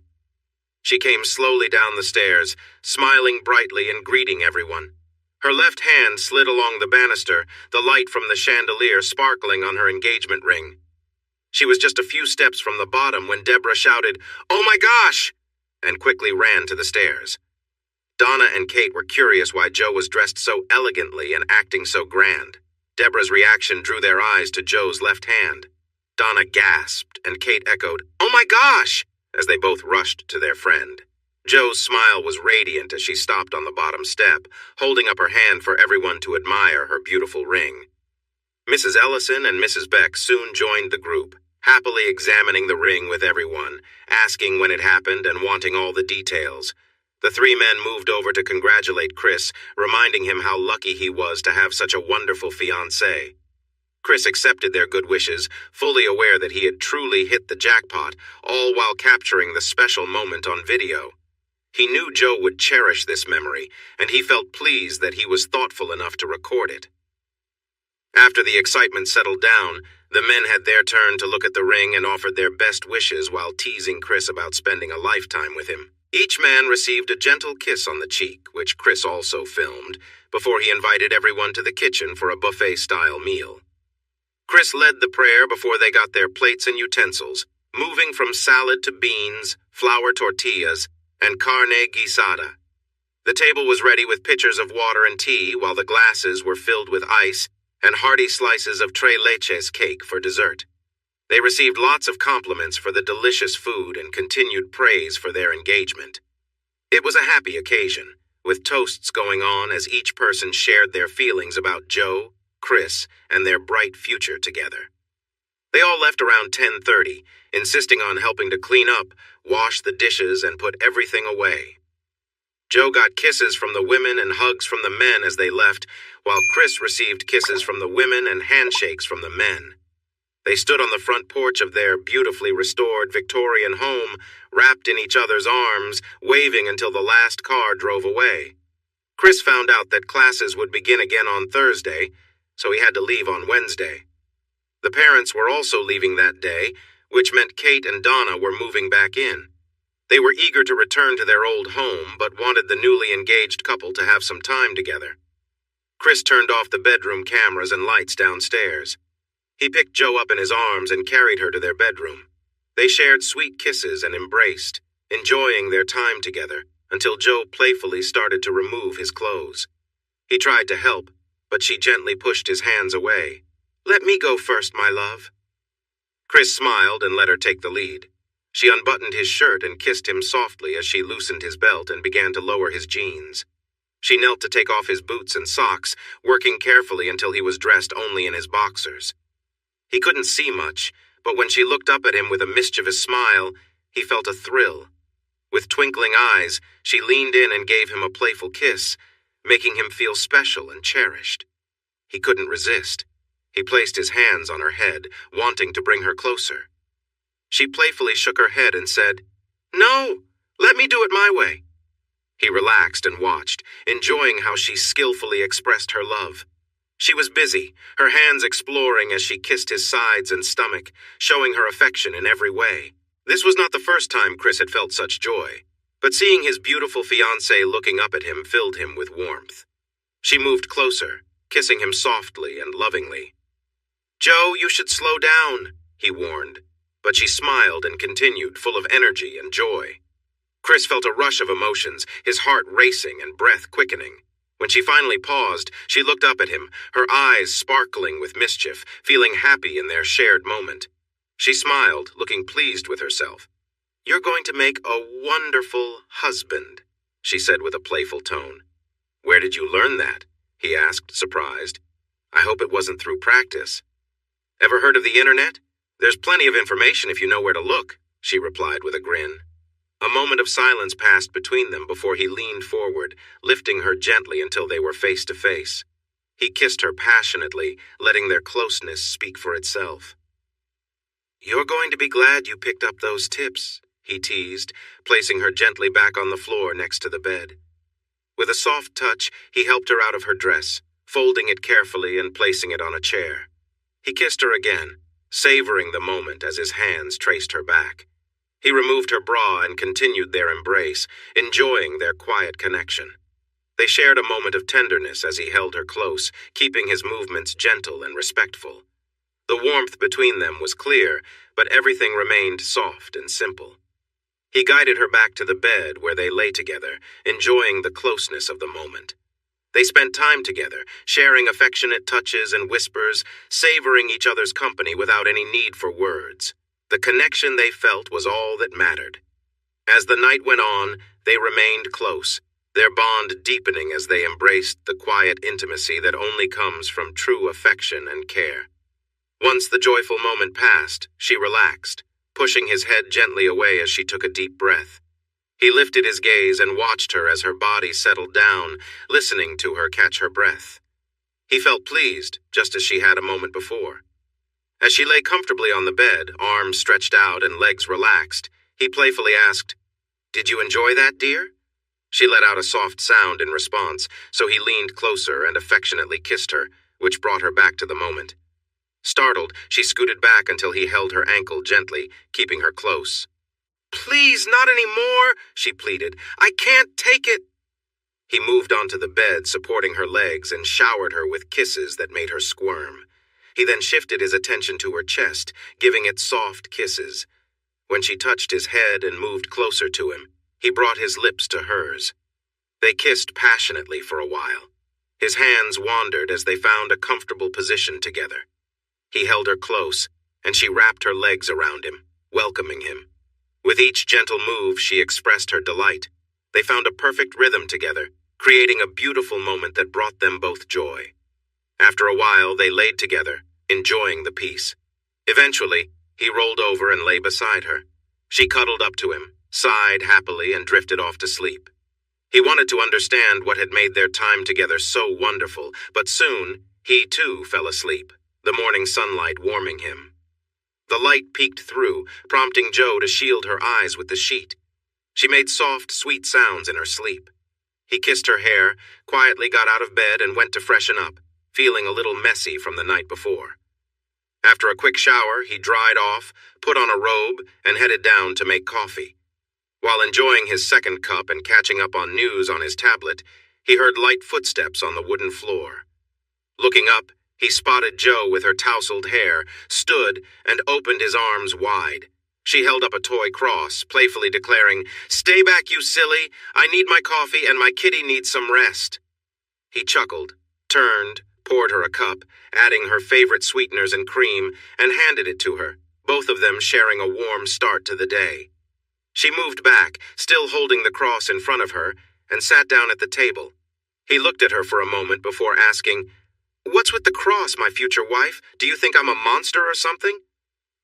She came slowly down the stairs, smiling brightly and greeting everyone. Her left hand slid along the banister, the light from the chandelier sparkling on her engagement ring. She was just a few steps from the bottom when Deborah shouted, "Oh my gosh!" and quickly ran to the stairs. Donna and Kate were curious why Joe was dressed so elegantly and acting so grand. Deborah's reaction drew their eyes to Joe's left hand. Donna gasped, and Kate echoed, "Oh my gosh!" as they both rushed to their friend. Joe's smile was radiant as she stopped on the bottom step, holding up her hand for everyone to admire her beautiful ring. Mrs. Ellison and Mrs. Beck soon joined the group, happily examining the ring with everyone, asking when it happened and wanting all the details. The 3 men moved over to congratulate Chris, reminding him how lucky he was to have such a wonderful fiancée. Chris accepted their good wishes, fully aware that he had truly hit the jackpot, all while capturing the special moment on video. He knew Joe would cherish this memory, and he felt pleased that he was thoughtful enough to record it. After the excitement settled down, the men had their turn to look at the ring and offered their best wishes while teasing Chris about spending a lifetime with him. Each man received a gentle kiss on the cheek, which Chris also filmed, before he invited everyone to the kitchen for a buffet-style meal. Chris led the prayer before they got their plates and utensils, moving from salad to beans, flour tortillas, and carne guisada. The table was ready with pitchers of water and tea, while the glasses were filled with ice and hearty slices of tres leches cake for dessert. They received lots of compliments for the delicious food and continued praise for their engagement. It was a happy occasion, with toasts going on as each person shared their feelings about Joe, Chris, and their bright future together. They all left around 10:30, insisting on helping to clean up, wash the dishes, and put everything away. Joe got kisses from the women and hugs from the men as they left, while Chris received kisses from the women and handshakes from the men. They stood on the front porch of their beautifully restored Victorian home, wrapped in each other's arms, waving until the last car drove away. Chris found out that classes would begin again on Thursday, so he had to leave on Wednesday. The parents were also leaving that day, which meant Kate and Donna were moving back in. They were eager to return to their old home, but wanted the newly engaged couple to have some time together. Chris turned off the bedroom cameras and lights downstairs. He picked Joe up in his arms and carried her to their bedroom. They shared sweet kisses and embraced, enjoying their time together, until Joe playfully started to remove his clothes. He tried to help, but she gently pushed his hands away. "Let me go first, my love." Chris smiled and let her take the lead. She unbuttoned his shirt and kissed him softly as she loosened his belt and began to lower his jeans. She knelt to take off his boots and socks, working carefully until he was dressed only in his boxers. He couldn't see much, but when she looked up at him with a mischievous smile, he felt a thrill. With twinkling eyes, she leaned in and gave him a playful kiss, making him feel special and cherished. He couldn't resist. He placed his hands on her head, wanting to bring her closer. She playfully shook her head and said, "No, let me do it my way." He relaxed and watched, enjoying how she skillfully expressed her love. She was busy, her hands exploring as she kissed his sides and stomach, showing her affection in every way. This was not the first time Chris had felt such joy, but seeing his beautiful fiancée looking up at him filled him with warmth. She moved closer, kissing him softly and lovingly. "Joe, you should slow down," he warned, but she smiled and continued, full of energy and joy. Chris felt a rush of emotions, his heart racing and breath quickening. When she finally paused, she looked up at him, her eyes sparkling with mischief, feeling happy in their shared moment. She smiled, looking pleased with herself. "You're going to make a wonderful husband," she said with a playful tone. "Where did you learn that?" he asked, surprised. "I hope it wasn't through practice." "Ever heard of the internet? There's plenty of information if you know where to look," she replied with a grin. A moment of silence passed between them before he leaned forward, lifting her gently until they were face to face. He kissed her passionately, letting their closeness speak for itself. "You're going to be glad you picked up those tips," he teased, placing her gently back on the floor next to the bed. With a soft touch, he helped her out of her dress, folding it carefully and placing it on a chair. He kissed her again, savoring the moment as his hands traced her back. He removed her bra and continued their embrace, enjoying their quiet connection. They shared a moment of tenderness as he held her close, keeping his movements gentle and respectful. The warmth between them was clear, but everything remained soft and simple. He guided her back to the bed where they lay together, enjoying the closeness of the moment. They spent time together, sharing affectionate touches and whispers, savoring each other's company without any need for words. The connection they felt was all that mattered. As the night went on, they remained close, their bond deepening as they embraced the quiet intimacy that only comes from true affection and care. Once the joyful moment passed, she relaxed, pushing his head gently away as she took a deep breath. He lifted his gaze and watched her as her body settled down, listening to her catch her breath. He felt pleased, just as she had a moment before. As she lay comfortably on the bed, arms stretched out and legs relaxed, he playfully asked, "Did you enjoy that, dear?" She let out a soft sound in response, so he leaned closer and affectionately kissed her, which brought her back to the moment. Startled, she scooted back until he held her ankle gently, keeping her close. "Please, not anymore," she pleaded. "I can't take it." He moved onto the bed, supporting her legs, and showered her with kisses that made her squirm. He then shifted his attention to her chest, giving it soft kisses. When she touched his head and moved closer to him, he brought his lips to hers. They kissed passionately for a while. His hands wandered as they found a comfortable position together. He held her close, and she wrapped her legs around him, welcoming him. With each gentle move, she expressed her delight. They found a perfect rhythm together, creating a beautiful moment that brought them both joy. After a while, they laid together, enjoying the peace. Eventually, he rolled over and lay beside her. She cuddled up to him, sighed happily, and drifted off to sleep. He wanted to understand what had made their time together so wonderful, but soon he too fell asleep, the morning sunlight warming him. The light peeked through, prompting Joe to shield her eyes with the sheet. She made soft, sweet sounds in her sleep. He kissed her hair, quietly got out of bed and went to freshen up, feeling a little messy from the night before. After a quick shower, he dried off, put on a robe, and headed down to make coffee. While enjoying his second cup and catching up on news on his tablet, he heard light footsteps on the wooden floor. Looking up, he spotted Jo with her tousled hair, stood, and opened his arms wide. She held up a toy cross, playfully declaring, "Stay back, you silly! I need my coffee and my kitty needs some rest." He chuckled, turned, poured her a cup, adding her favorite sweeteners and cream, and handed it to her, both of them sharing a warm start to the day. She moved back, still holding the cross in front of her, and sat down at the table. He looked at her for a moment before asking, "What's with the cross, my future wife? Do you think I'm a monster or something?"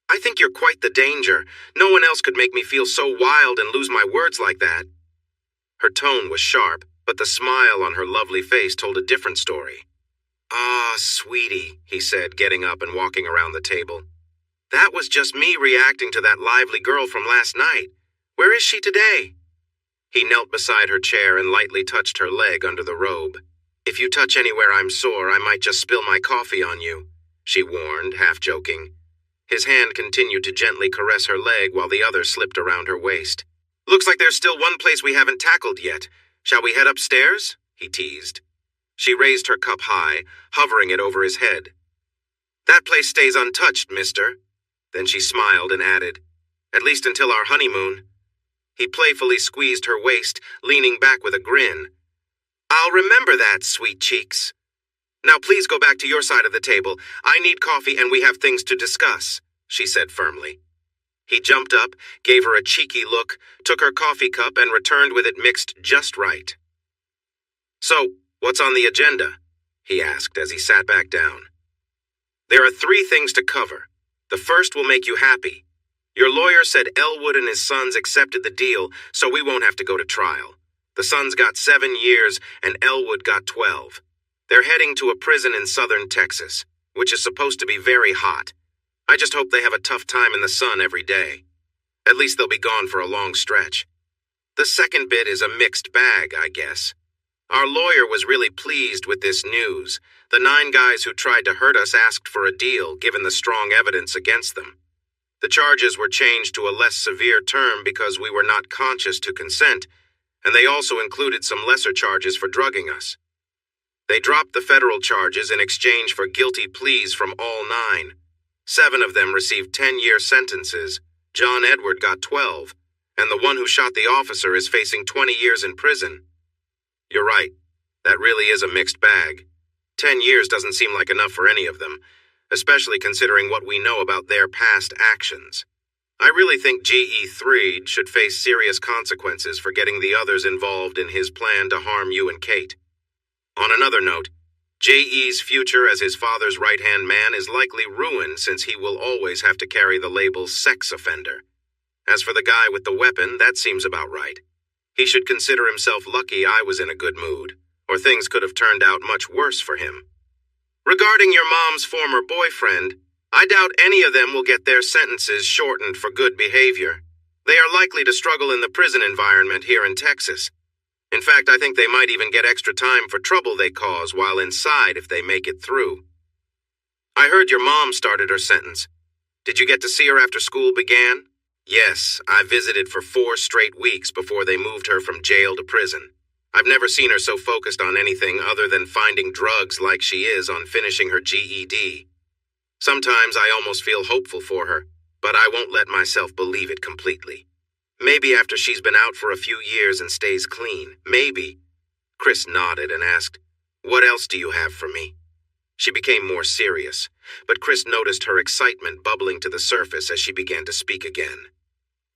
"I think you're quite the danger. No one else could make me feel so wild and lose my words like that." Her tone was sharp, but the smile on her lovely face told a different story. "Ah, sweetie," he said, getting up and walking around the table. "That was just me reacting to that lively girl from last night. Where is she today?" He knelt beside her chair and lightly touched her leg under the robe. "If you touch anywhere I'm sore, I might just spill my coffee on you," she warned, half joking. His hand continued to gently caress her leg while the other slipped around her waist. "Looks like there's still one place we haven't tackled yet. Shall we head upstairs?" he teased. She raised her cup high, hovering it over his head. "That place stays untouched, mister." Then she smiled and added, "At least until our honeymoon." He playfully squeezed her waist, leaning back with a grin. "I'll remember that, sweet cheeks. Now please go back to your side of the table. I need coffee and we have things to discuss," she said firmly. He jumped up, gave her a cheeky look, took her coffee cup and returned with it mixed just right. "So, what's on the agenda?" he asked as he sat back down. "There are 3 things to cover. The first will make you happy. Your lawyer said Elwood and his sons accepted the deal, so we won't have to go to trial. The sons got 7 years and Elwood got 12. They're heading to a prison in southern Texas, which is supposed to be very hot. I just hope they have a tough time in the sun every day. At least they'll be gone for a long stretch. The second bit is a mixed bag, I guess. Our lawyer was really pleased with this news. The 9 guys who tried to hurt us asked for a deal, given the strong evidence against them. The charges were changed to a less severe term because we were not conscious to consent, and they also included some lesser charges for drugging us. They dropped the federal charges in exchange for guilty pleas from all 9. 7 of them received 10-year sentences. John Edward got 12, and the one who shot the officer is facing 20 years in prison. You're right. That really is a mixed bag. 10 years doesn't seem like enough for any of them, especially considering what we know about their past actions. I really think GE3 should face serious consequences for getting the others involved in his plan to harm you and Kate. On another note, J.E.'s future as his father's right-hand man is likely ruined since he will always have to carry the label sex offender. As for the guy with the weapon, that seems about right. He should consider himself lucky I was in a good mood, or things could have turned out much worse for him. Regarding your mom's former boyfriend, I doubt any of them will get their sentences shortened for good behavior. They are likely to struggle in the prison environment here in Texas. In fact, I think they might even get extra time for trouble they cause while inside if they make it through. I heard your mom started her sentence. Did you get to see her after school began? Yes, I visited for 4 straight weeks before they moved her from jail to prison. I've never seen her so focused on anything other than finding drugs like she is on finishing her GED. Sometimes I almost feel hopeful for her, but I won't let myself believe it completely. Maybe after she's been out for a few years and stays clean, maybe. Chris nodded and asked, "What else do you have for me?" She became more serious, but Chris noticed her excitement bubbling to the surface as she began to speak again.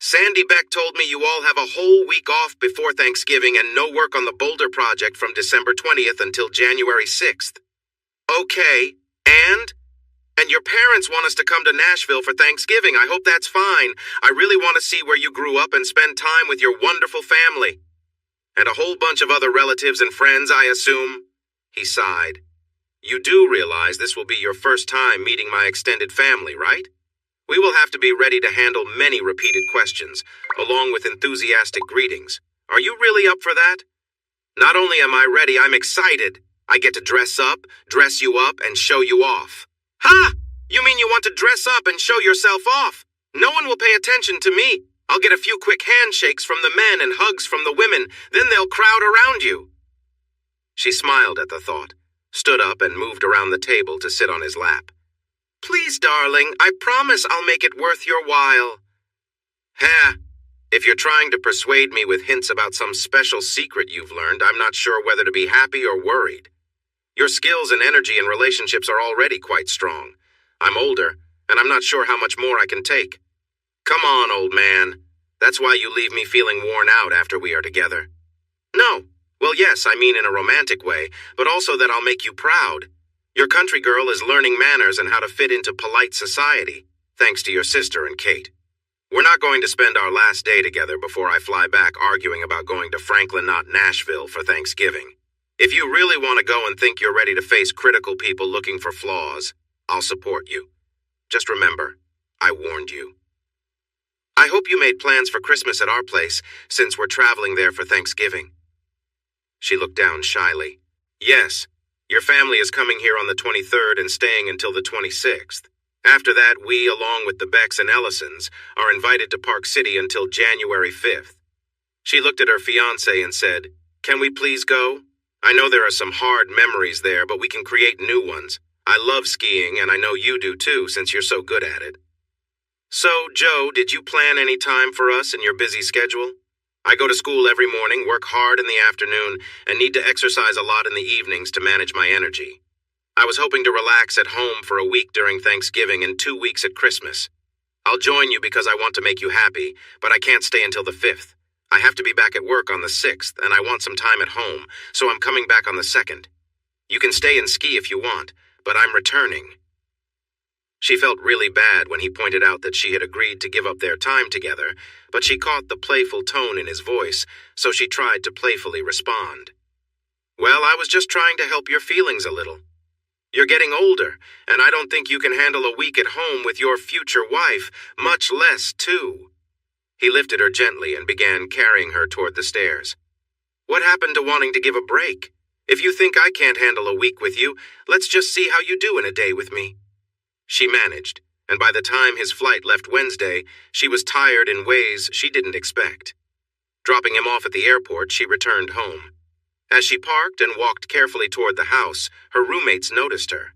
"Sandy Beck told me you all have a whole week off before Thanksgiving and no work on the Boulder project from December 20th until January 6th. Okay, and your parents want us to come to Nashville for Thanksgiving. I hope that's fine. I really want to see where you grew up and spend time with your wonderful family." And a whole bunch of other relatives and friends, I assume? He sighed. You do realize this will be your first time meeting my extended family, right? We will have to be ready to handle many repeated questions, along with enthusiastic greetings. Are you really up for that? Not only am I ready, I'm excited. I get to dress up, dress you up, and show you off. Ha! You mean you want to dress up and show yourself off? No one will pay attention to me. I'll get a few quick handshakes from the men and hugs from the women, then they'll crowd around you. She smiled at the thought, stood up and moved around the table to sit on his lap. Please, darling, I promise I'll make it worth your while. If you're trying to persuade me with hints about some special secret you've learned, I'm not sure whether to be happy or worried. Your skills and energy in relationships are already quite strong. I'm older, and I'm not sure how much more I can take. Come on, old man. That's why you leave me feeling worn out after we are together. No. Well, yes, I mean in a romantic way, but also that I'll make you proud. Your country girl is learning manners and how to fit into polite society, thanks to your sister and Kate. We're not going to spend our last day together before I fly back arguing about going to Franklin, not Nashville, for Thanksgiving. If you really want to go and think you're ready to face critical people looking for flaws, I'll support you. Just remember, I warned you. I hope you made plans for Christmas at our place, since we're traveling there for Thanksgiving. She looked down shyly. Yes, your family is coming here on the 23rd and staying until the 26th. After that, we, along with the Becks and Ellisons, are invited to Park City until January 5th. She looked at her fiancé and said, Can we please go? I know there are some hard memories there, but we can create new ones. I love skiing, and I know you do too, since you're so good at it. So, Joe, did you plan any time for us in your busy schedule? I go to school every morning, work hard in the afternoon, and need to exercise a lot in the evenings to manage my energy. I was hoping to relax at home for a week during Thanksgiving and 2 weeks at Christmas. I'll join you because I want to make you happy, but I can't stay until the 5th. I have to be back at work on the 6th, and I want some time at home, so I'm coming back on the 2nd. You can stay and ski if you want, but I'm returning. She felt really bad when he pointed out that she had agreed to give up their time together, but she caught the playful tone in his voice, so she tried to playfully respond. Well, I was just trying to help your feelings a little. You're getting older, and I don't think you can handle a week at home with your future wife, much less two. He lifted her gently and began carrying her toward the stairs. What happened to wanting to give a break? If you think I can't handle a week with you, let's just see how you do in a day with me. She managed, and by the time his flight left Wednesday, she was tired in ways she didn't expect. Dropping him off at the airport, she returned home. As she parked and walked carefully toward the house, her roommates noticed her.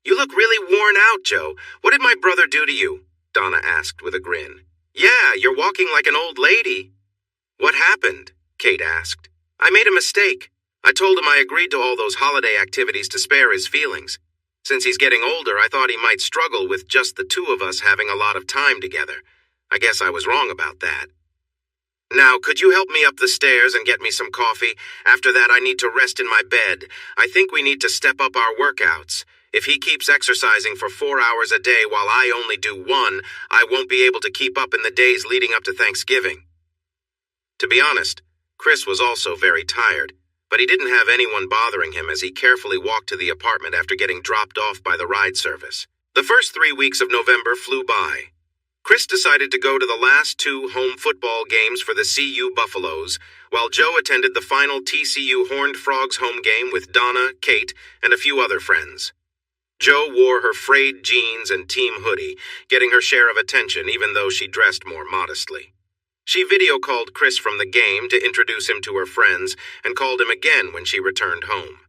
You look really worn out, Joe. What did my brother do to you? Donna asked with a grin. Yeah, you're walking like an old lady. What happened? Kate asked. I made a mistake. I told him I agreed to all those holiday activities to spare his feelings. Since he's getting older, I thought he might struggle with just the two of us having a lot of time together. I guess I was wrong about that. Now, could you help me up the stairs and get me some coffee? After that, I need to rest in my bed. I think we need to step up our workouts. If he keeps exercising for 4 hours a day while I only do 1, I won't be able to keep up in the days leading up to Thanksgiving. To be honest, Chris was also very tired, but he didn't have anyone bothering him as he carefully walked to the apartment after getting dropped off by the ride service. The first 3 weeks of November flew by. Chris decided to go to the last 2 home football games for the CU Buffaloes, while Joe attended the final TCU Horned Frogs home game with Donna, Kate, and a few other friends. Joe wore her frayed jeans and team hoodie, getting her share of attention even though she dressed more modestly. She video-called Chris from the game to introduce him to her friends and called him again when she returned home.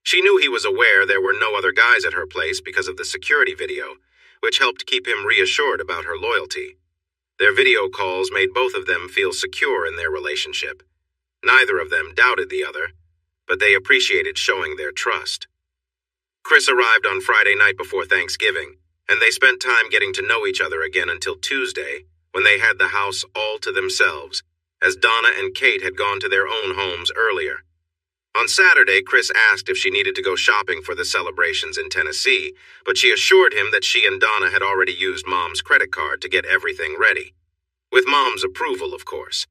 She knew he was aware there were no other guys at her place because of the security video, which helped keep him reassured about her loyalty. Their video calls made both of them feel secure in their relationship. Neither of them doubted the other, but they appreciated showing their trust. Chris arrived on Friday night before Thanksgiving, and they spent time getting to know each other again until Tuesday, when they had the house all to themselves, as Donna and Kate had gone to their own homes earlier. On Saturday, Chris asked if she needed to go shopping for the celebrations in Tennessee, but she assured him that she and Donna had already used Mom's credit card to get everything ready. With Mom's approval, of course.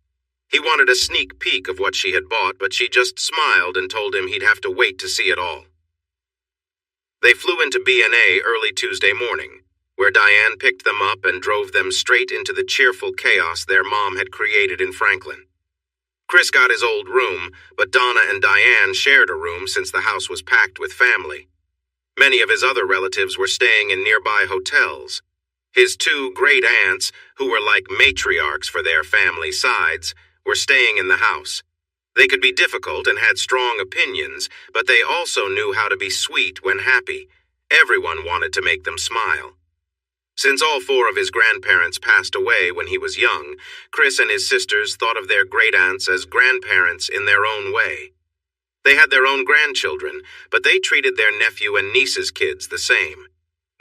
He wanted a sneak peek of what she had bought, but she just smiled and told him he'd have to wait to see it all. They flew into B&A early Tuesday morning, where Diane picked them up and drove them straight into the cheerful chaos their mom had created in Franklin. Chris got his old room, but Donna and Diane shared a room since the house was packed with family. Many of his other relatives were staying in nearby hotels. His two great aunts, who were like matriarchs for their family sides, were staying in the house. They could be difficult and had strong opinions, but they also knew how to be sweet when happy. Everyone wanted to make them smile. Since all four of his grandparents passed away when he was young, Chris and his sisters thought of their great-aunts as grandparents in their own way. They had their own grandchildren, but they treated their nephew and niece's kids the same.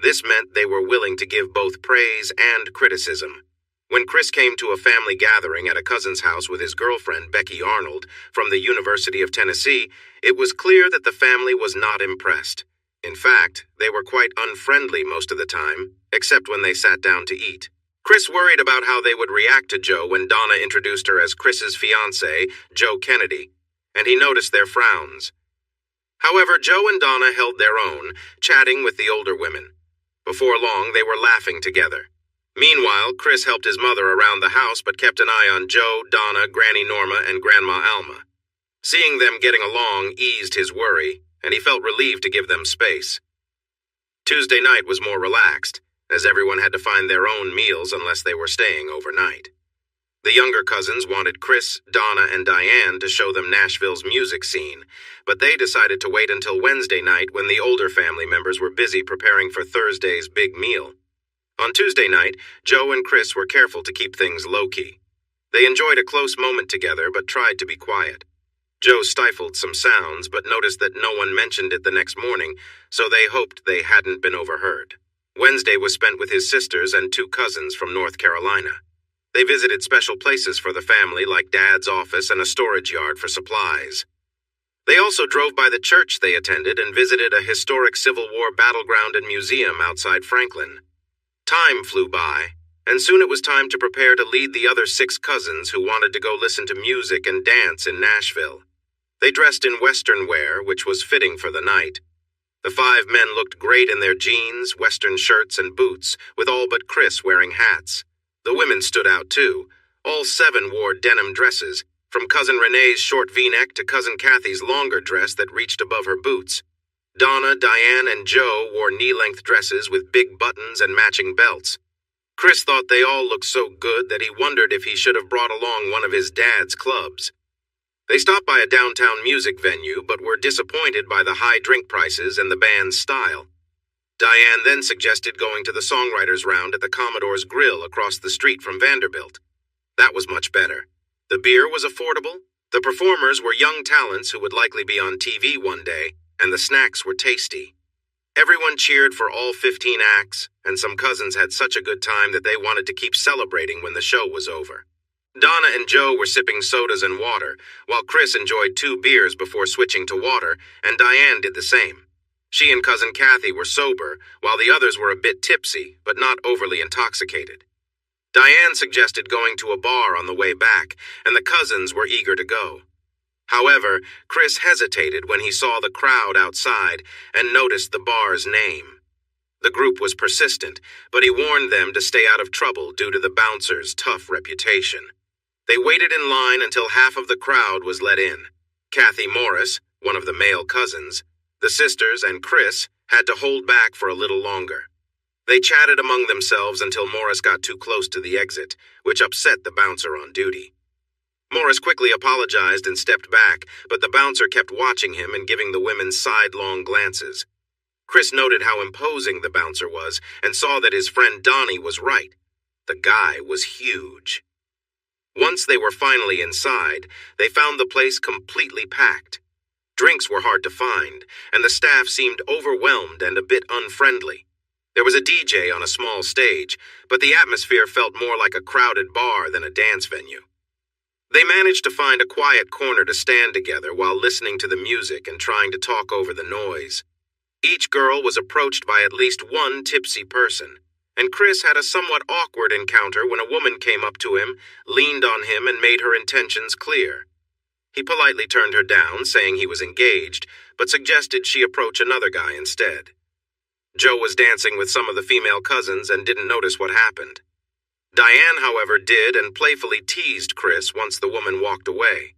This meant they were willing to give both praise and criticism. When Chris came to a family gathering at a cousin's house with his girlfriend, Becky Arnold, from the University of Tennessee, it was clear that the family was not impressed. In fact, they were quite unfriendly most of the time, except when they sat down to eat. Chris worried about how they would react to Joe when Donna introduced her as Chris's fiancé, Joe Kennedy, and he noticed their frowns. However, Joe and Donna held their own, chatting with the older women. Before long, they were laughing together. Meanwhile, Chris helped his mother around the house but kept an eye on Joe, Donna, Granny Norma, and Grandma Alma. Seeing them getting along eased his worry, and he felt relieved to give them space. Tuesday night was more relaxed, as everyone had to find their own meals unless they were staying overnight. The younger cousins wanted Chris, Donna, and Diane to show them Nashville's music scene, but they decided to wait until Wednesday night when the older family members were busy preparing for Thursday's big meal. On Tuesday night, Joe and Chris were careful to keep things low-key. They enjoyed a close moment together but tried to be quiet. Joe stifled some sounds but noticed that no one mentioned it the next morning, so they hoped they hadn't been overheard. Wednesday was spent with his sisters and two cousins from North Carolina. They visited special places for the family like Dad's office and a storage yard for supplies. They also drove by the church they attended and visited a historic Civil War battleground and museum outside Franklin. Time flew by, and soon it was time to prepare to lead the other 6 cousins who wanted to go listen to music and dance in Nashville. They dressed in Western wear, which was fitting for the night. The 5 men looked great in their jeans, Western shirts, and boots, with all but Chris wearing hats. The women stood out too. All 7 wore denim dresses, from Cousin Renee's short V-neck to Cousin Kathy's longer dress that reached above her boots. Donna, Diane, and Joe wore knee-length dresses with big buttons and matching belts. Chris thought they all looked so good that he wondered if he should have brought along one of his dad's clubs. They stopped by a downtown music venue but were disappointed by the high drink prices and the band's style. Diane then suggested going to the songwriters' round at the Commodore's Grill across the street from Vanderbilt. That was much better. The beer was affordable, the performers were young talents who would likely be on TV one day, and the snacks were tasty. Everyone cheered for all 15 acts, and some cousins had such a good time that they wanted to keep celebrating when the show was over. Donna and Joe were sipping sodas and water, while Chris enjoyed 2 beers before switching to water, and Diane did the same. She and Cousin Kathy were sober, while the others were a bit tipsy, but not overly intoxicated. Diane suggested going to a bar on the way back, and the cousins were eager to go. However, Chris hesitated when he saw the crowd outside and noticed the bar's name. The group was persistent, but he warned them to stay out of trouble due to the bouncer's tough reputation. They waited in line until half of the crowd was let in. Kathy Morris, one of the male cousins, the sisters, and Chris had to hold back for a little longer. They chatted among themselves until Morris got too close to the exit, which upset the bouncer on duty. Morris quickly apologized and stepped back, but the bouncer kept watching him and giving the women sidelong glances. Chris noted how imposing the bouncer was and saw that his friend Donnie was right. The guy was huge. Once they were finally inside, they found the place completely packed. Drinks were hard to find, and the staff seemed overwhelmed and a bit unfriendly. There was a DJ on a small stage, but the atmosphere felt more like a crowded bar than a dance venue. They managed to find a quiet corner to stand together while listening to the music and trying to talk over the noise. Each girl was approached by at least one tipsy person. and Chris had a somewhat awkward encounter when a woman came up to him, leaned on him, and made her intentions clear. He politely turned her down, saying he was engaged, but suggested she approach another guy instead. Joe was dancing with some of the female cousins and didn't notice what happened. Diane, however, did and playfully teased Chris once the woman walked away.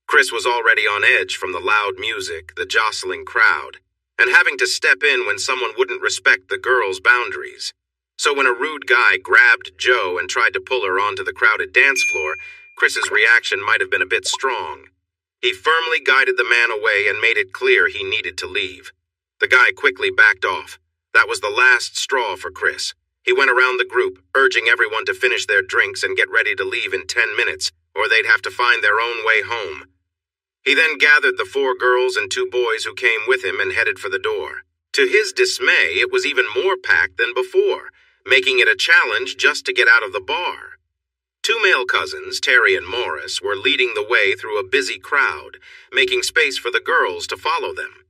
Chris was already on edge from the loud music, the jostling crowd, and having to step in when someone wouldn't respect the girls' boundaries. So when a rude guy grabbed Joe and tried to pull her onto the crowded dance floor, Chris's reaction might have been a bit strong. He firmly guided the man away and made it clear he needed to leave. The guy quickly backed off. That was the last straw for Chris. He went around the group, urging everyone to finish their drinks and get ready to leave in 10 minutes, or they'd have to find their own way home. He then gathered the 4 girls and 2 boys who came with him and headed for the door. To his dismay, it was even more packed than before, making it a challenge just to get out of the bar. 2 male cousins, Terry and Morris, were leading the way through a busy crowd, making space for the girls to follow them.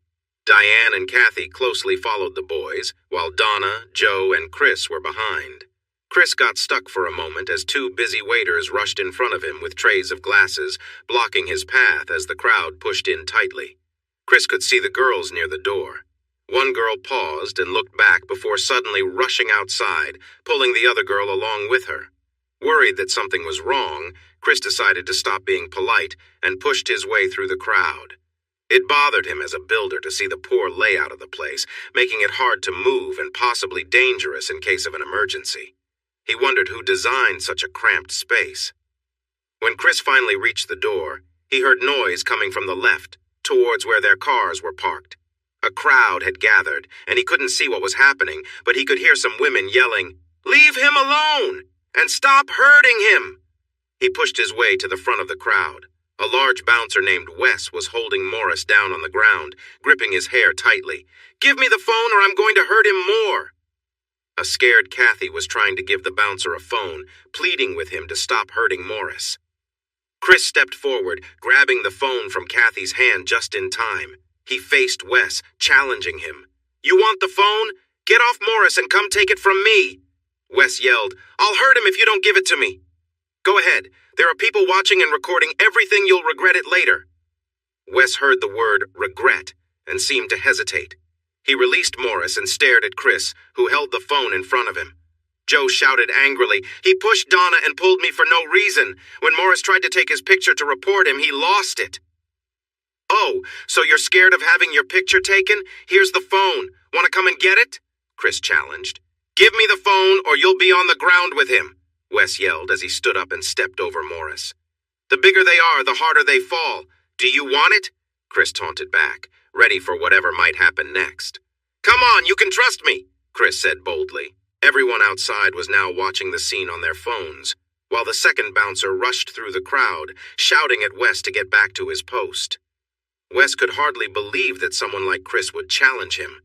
Diane and Kathy closely followed the boys, while Donna, Joe, and Chris were behind. Chris got stuck for a moment as 2 busy waiters rushed in front of him with trays of glasses, blocking his path as the crowd pushed in tightly. Chris could see the girls near the door. One girl paused and looked back before suddenly rushing outside, pulling the other girl along with her. Worried that something was wrong, Chris decided to stop being polite and pushed his way through the crowd. It bothered him as a builder to see the poor layout of the place, making it hard to move and possibly dangerous in case of an emergency. He wondered who designed such a cramped space. When Chris finally reached the door, he heard noise coming from the left, towards where their cars were parked. A crowd had gathered, and he couldn't see what was happening, but he could hear some women yelling, "Leave him alone! And stop hurting him!" He pushed his way to the front of the crowd. A large bouncer named Wes was holding Morris down on the ground, gripping his hair tightly. "Give me the phone or I'm going to hurt him more!" A scared Kathy was trying to give the bouncer a phone, pleading with him to stop hurting Morris. Chris stepped forward, grabbing the phone from Kathy's hand just in time. He faced Wes, challenging him. "You want the phone? Get off Morris and come take it from me!" Wes yelled, "I'll hurt him if you don't give it to me." "Go ahead. There are people watching and recording everything. You'll regret it later." Wes heard the word regret and seemed to hesitate. He released Morris and stared at Chris, who held the phone in front of him. Joe shouted angrily, "He pushed Donna and pulled me for no reason. When Morris tried to take his picture to report him, he lost it." "Oh, so you're scared of having your picture taken? Here's the phone. Want to come and get it?" Chris challenged. "Give me the phone or you'll be on the ground with him," Wes yelled as he stood up and stepped over Morris. "The bigger they are, the harder they fall. Do you want it?" Chris taunted back, ready for whatever might happen next. "Come on, you can trust me," Chris said boldly. Everyone outside was now watching the scene on their phones, while the second bouncer rushed through the crowd, shouting at Wes to get back to his post. Wes could hardly believe that someone like Chris would challenge him.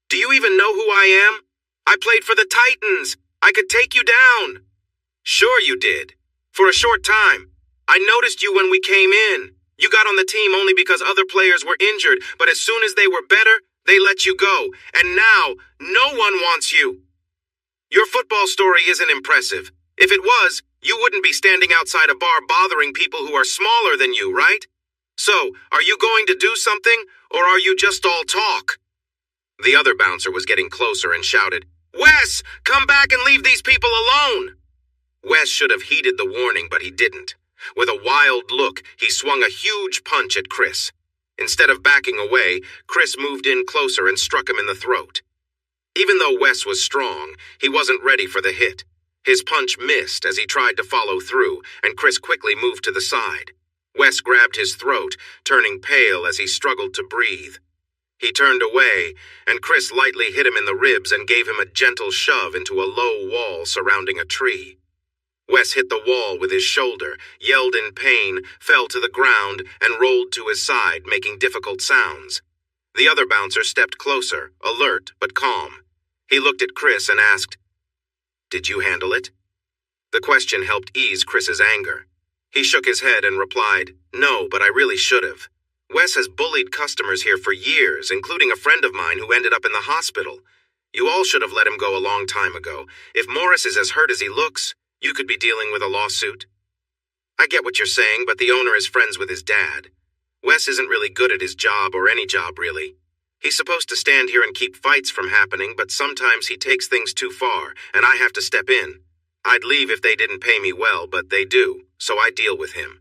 "Do you even know who I am? I played for the Titans. I could take you down." "Sure you did. For a short time. I noticed you when we came in. You got on the team only because other players were injured, but as soon as they were better, they let you go. And now, no one wants you. Your football story isn't impressive. If it was, you wouldn't be standing outside a bar bothering people who are smaller than you, right? So, are you going to do something, or are you just all talk?" The other bouncer was getting closer and shouted, "Wes, come back and leave these people alone!" Wes should have heeded the warning, but he didn't. With a wild look, he swung a huge punch at Chris. Instead of backing away, Chris moved in closer and struck him in the throat. Even though Wes was strong, he wasn't ready for the hit. His punch missed as he tried to follow through, and Chris quickly moved to the side. Wes grabbed his throat, turning pale as he struggled to breathe. He turned away, and Chris lightly hit him in the ribs and gave him a gentle shove into a low wall surrounding a tree. Wes hit the wall with his shoulder, yelled in pain, fell to the ground, and rolled to his side, making difficult sounds. The other bouncer stepped closer, alert but calm. He looked at Chris and asked, "Did you handle it?" The question helped ease Chris's anger. He shook his head and replied, "No, but I really should have. Wes has bullied customers here for years, including a friend of mine who ended up in the hospital. You all should have let him go a long time ago. If Morris is as hurt as he looks, you could be dealing with a lawsuit. I get what you're saying, but the owner is friends with his dad. Wes isn't really good at his job, or any job, really. He's supposed to stand here and keep fights from happening, but sometimes he takes things too far, and I have to step in. I'd leave if they didn't pay me well, but they do, so I deal with him.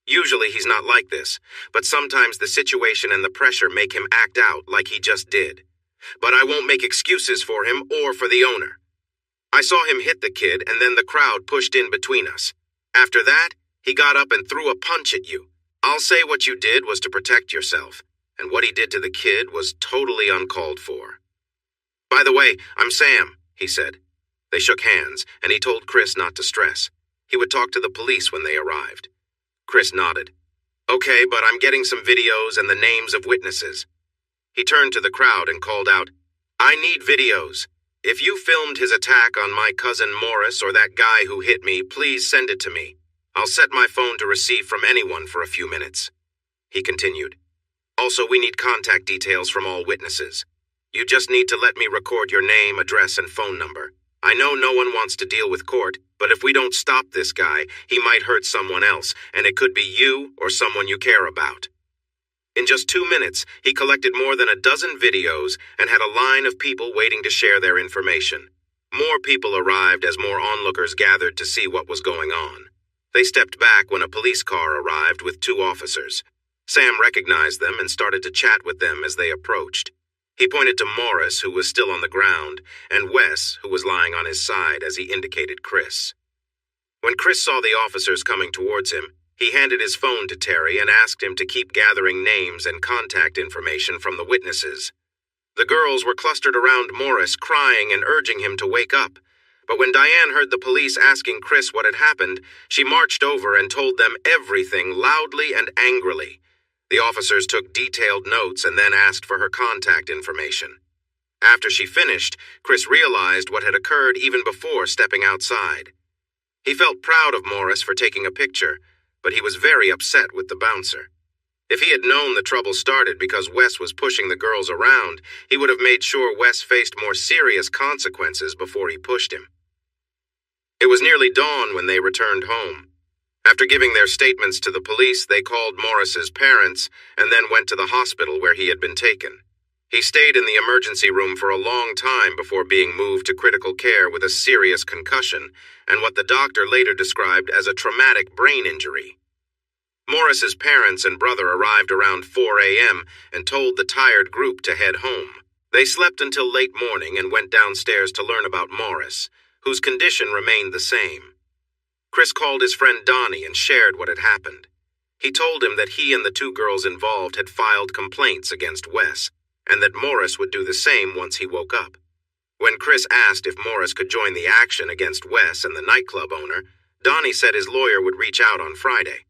Usually he's not like this, but sometimes the situation and the pressure make him act out like he just did. But I won't make excuses for him or for the owner. I saw him hit the kid, and then the crowd pushed in between us. After that, he got up and threw a punch at you. I'll say what you did was to protect yourself, and what he did to the kid was totally uncalled for. By the way, I'm Sam, he said. They shook hands, and he told Chris not to stress. He would talk to the police when they arrived. Chris nodded. Okay, but I'm getting some videos and the names of witnesses. He turned to the crowd and called out, I need videos. If you filmed his attack on my cousin Morris or that guy who hit me, please send it to me. I'll set my phone to receive from anyone for a few minutes. He continued. Also, we need contact details from all witnesses. You just need to let me record your name, address, and phone number. I know no one wants to deal with court, but if we don't stop this guy, he might hurt someone else, and it could be you or someone you care about. In just 2 minutes, he collected more than a dozen videos and had a line of people waiting to share their information. More people arrived as more onlookers gathered to see what was going on. They stepped back when a police car arrived with 2 officers. Sam recognized them and started to chat with them as they approached. He pointed to Morris, who was still on the ground, and Wes, who was lying on his side as he indicated Chris. When Chris saw the officers coming towards him, he handed his phone to Terry and asked him to keep gathering names and contact information from the witnesses. The girls were clustered around Morris, crying and urging him to wake up. But when Diane heard the police asking Chris what had happened, she marched over and told them everything loudly and angrily. The officers took detailed notes and then asked for her contact information. After she finished, Chris realized what had occurred even before stepping outside. He felt proud of Morris for taking a picture, but he was very upset with the bouncer. If he had known the trouble started because Wes was pushing the girls around, he would have made sure Wes faced more serious consequences before he pushed him. It was nearly dawn when they returned home. After giving their statements to the police, they called Morris's parents and then went to the hospital where he had been taken. He stayed in the emergency room for a long time before being moved to critical care with a serious concussion and what the doctor later described as a traumatic brain injury. Morris's parents and brother arrived around 4 a.m. and told the tired group to head home. They slept until late morning and went downstairs to learn about Morris, whose condition remained the same. Chris called his friend Donnie and shared what had happened. He told him that he and the 2 girls involved had filed complaints against Wes, and that Morris would do the same once he woke up. When Chris asked if Morris could join the action against Wes and the nightclub owner, Donnie said his lawyer would reach out on Friday.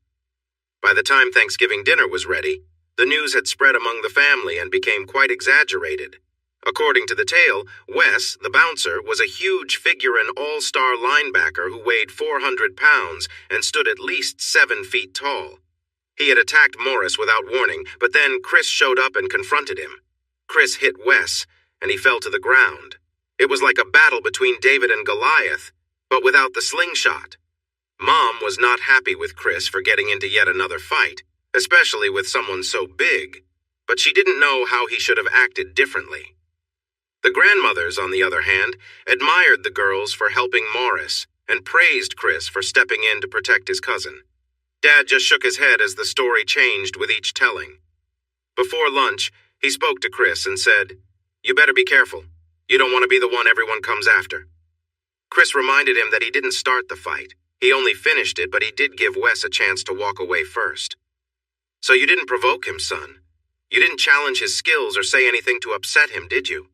By the time Thanksgiving dinner was ready, the news had spread among the family and became quite exaggerated. According to the tale, Wes, the bouncer, was a huge figure and all-star linebacker who weighed 400 pounds and stood at least 7 feet tall. He had attacked Morris without warning, but then Chris showed up and confronted him. Chris hit Wes, and he fell to the ground. It was like a battle between David and Goliath, but without the slingshot. Mom was not happy with Chris for getting into yet another fight, especially with someone so big, but she didn't know how he should have acted differently. The grandmothers, on the other hand, admired the girls for helping Morris and praised Chris for stepping in to protect his cousin. Dad just shook his head as the story changed with each telling. Before lunch, he spoke to Chris and said, "You better be careful. You don't want to be the one everyone comes after." Chris reminded him that he didn't start the fight. He only finished it, but he did give Wes a chance to walk away first. "So you didn't provoke him, son. You didn't challenge his skills or say anything to upset him, did you?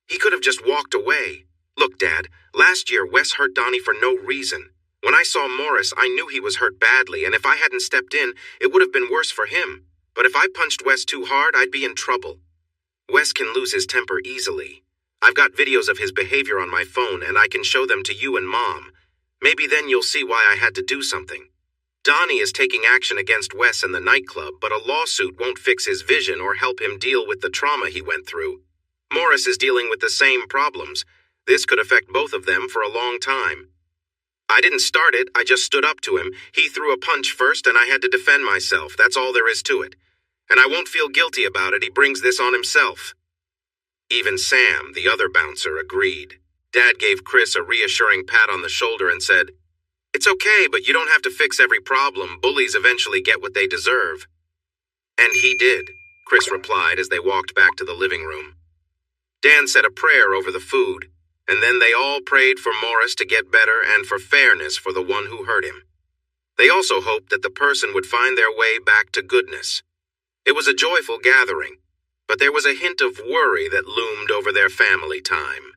He could have just walked away. Look, Dad, last year Wes hurt Donnie for no reason. When I saw Morris, I knew he was hurt badly, and if I hadn't stepped in, it would have been worse for him. But if I punched Wes too hard, I'd be in trouble. Wes can lose his temper easily. I've got videos of his behavior on my phone, and I can show them to you and Mom. Maybe then you'll see why I had to do something. Donnie is taking action against Wes in the nightclub, but a lawsuit won't fix his vision or help him deal with the trauma he went through. Morris is dealing with the same problems. This could affect both of them for a long time. I didn't start it, I just stood up to him. He threw a punch first and I had to defend myself. That's all there is to it. And I won't feel guilty about it. He brings this on himself. Even Sam, the other bouncer, agreed. Dad gave Chris a reassuring pat on the shoulder and said, "It's okay, but you don't have to fix every problem. Bullies eventually get what they deserve." And he did, Chris replied as they walked back to the living room. Dan said a prayer over the food, and then they all prayed for Morris to get better and for fairness for the one who hurt him. They also hoped that the person would find their way back to goodness. It was a joyful gathering, but there was a hint of worry that loomed over their family time.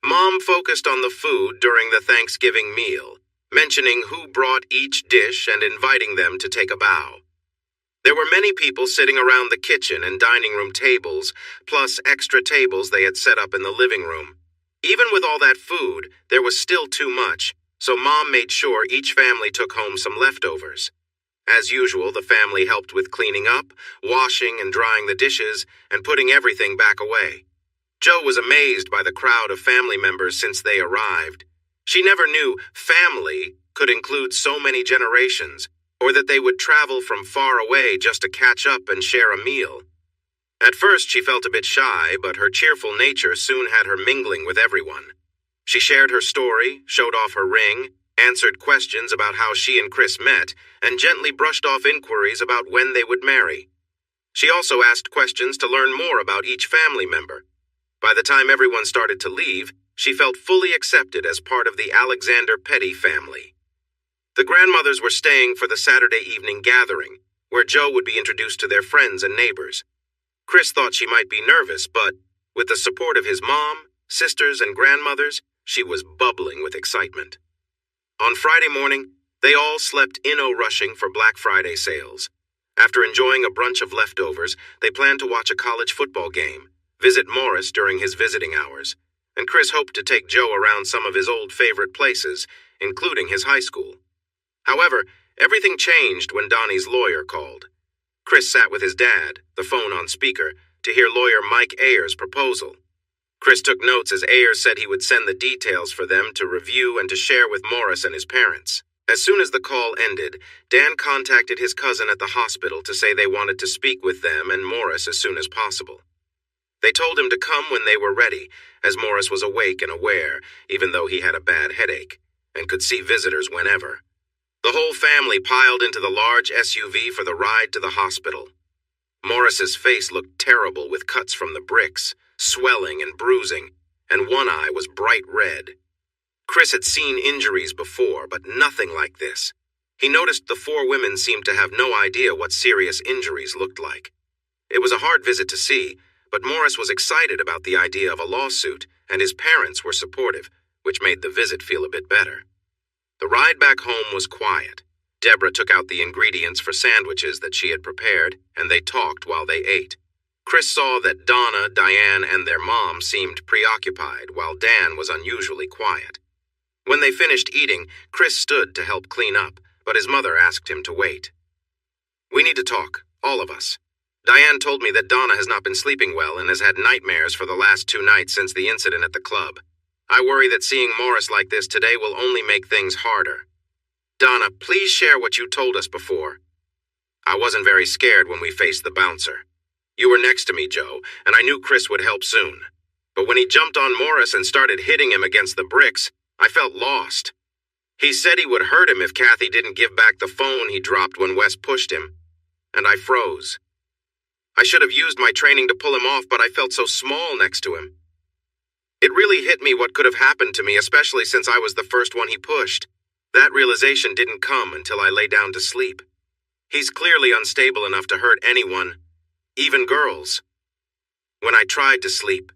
Mom focused on the food during the Thanksgiving meal, mentioning who brought each dish and inviting them to take a bow. There were many people sitting around the kitchen and dining room tables, plus extra tables they had set up in the living room. Even with all that food, there was still too much, so Mom made sure each family took home some leftovers. As usual, the family helped with cleaning up, washing and drying the dishes, and putting everything back away. Joe was amazed by the crowd of family members since they arrived. She never knew family could include so many generations, or that they would travel from far away just to catch up and share a meal. At first, she felt a bit shy, but her cheerful nature soon had her mingling with everyone. She shared her story, showed off her ring, answered questions about how she and Chris met, and gently brushed off inquiries about when they would marry. She also asked questions to learn more about each family member. By the time everyone started to leave, she felt fully accepted as part of the Alexander Petty family. The grandmothers were staying for the Saturday evening gathering, where Joe would be introduced to their friends and neighbors. Chris thought she might be nervous, but with the support of his mom, sisters, and grandmothers, she was bubbling with excitement. On Friday morning, they all slept rushing for Black Friday sales. After enjoying a brunch of leftovers, they planned to watch a college football game, visit Morris during his visiting hours, and Chris hoped to take Joe around some of his old favorite places, including his high school. However, everything changed when Donnie's lawyer called. Chris sat with his dad, the phone on speaker, to hear lawyer Mike Ayers' proposal. Chris took notes as Ayers said he would send the details for them to review and to share with Morris and his parents. As soon as the call ended, Dan contacted his cousin at the hospital to say they wanted to speak with them and Morris as soon as possible. They told him to come when they were ready, as Morris was awake and aware, even though he had a bad headache, and could see visitors whenever. The whole family piled into the large SUV for the ride to the hospital. Morris's face looked terrible with cuts from the bricks, swelling and bruising, and one eye was bright red. Chris had seen injuries before, but nothing like this. He noticed the four women seemed to have no idea what serious injuries looked like. It was a hard visit to see, but Morris was excited about the idea of a lawsuit, and his parents were supportive, which made the visit feel a bit better. The ride back home was quiet. Deborah took out the ingredients for sandwiches that she had prepared, and they talked while they ate. Chris saw that Donna, Diane, and their mom seemed preoccupied, while Dan was unusually quiet. When they finished eating, Chris stood to help clean up, but his mother asked him to wait. "We need to talk, all of us. Diane told me that Donna has not been sleeping well and has had nightmares for the last 2 nights since the incident at the club. I worry that seeing Morris like this today will only make things harder. Donna, please share what you told us before." "I wasn't very scared when we faced the bouncer. You were next to me, Joe, and I knew Chris would help soon. But when he jumped on Morris and started hitting him against the bricks, I felt lost. He said he would hurt him if Kathy didn't give back the phone he dropped when Wes pushed him, and I froze. I should have used my training to pull him off, but I felt so small next to him. It really hit me what could have happened to me, especially since I was the first one he pushed. That realization didn't come until I lay down to sleep. He's clearly unstable enough to hurt anyone, even girls. When I tried to sleep,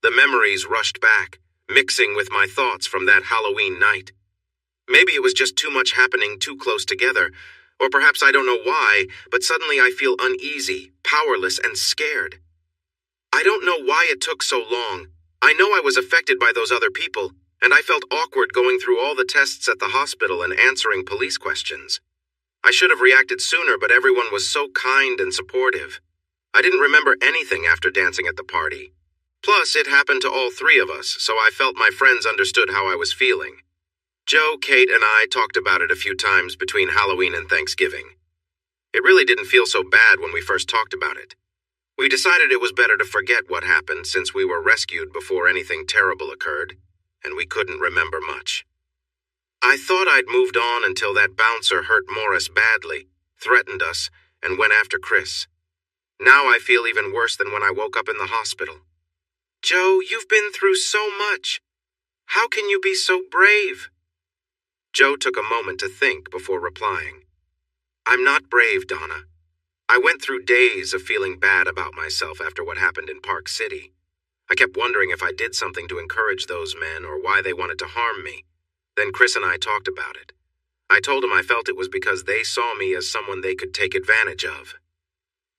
the memories rushed back, mixing with my thoughts from that Halloween night. Maybe it was just too much happening too close together, or perhaps I don't know why, but suddenly I feel uneasy, powerless, and scared. I don't know why it took so long. I know I was affected by those other people, and I felt awkward going through all the tests at the hospital and answering police questions. I should have reacted sooner, but everyone was so kind and supportive. I didn't remember anything after dancing at the party. Plus, it happened to all three of us, so I felt my friends understood how I was feeling. Joe, Kate, and I talked about it a few times between Halloween and Thanksgiving. It really didn't feel so bad when we first talked about it. We decided it was better to forget what happened since we were rescued before anything terrible occurred, and we couldn't remember much. I thought I'd moved on until that bouncer hurt Morris badly, threatened us, and went after Chris. Now I feel even worse than when I woke up in the hospital. Joe, you've been through so much. How can you be so brave? Joe took a moment to think before replying. I'm not brave, Donna. I went through days of feeling bad about myself after what happened in Park City. I kept wondering if I did something to encourage those men or why they wanted to harm me. Then Chris and I talked about it. I told him I felt it was because they saw me as someone they could take advantage of.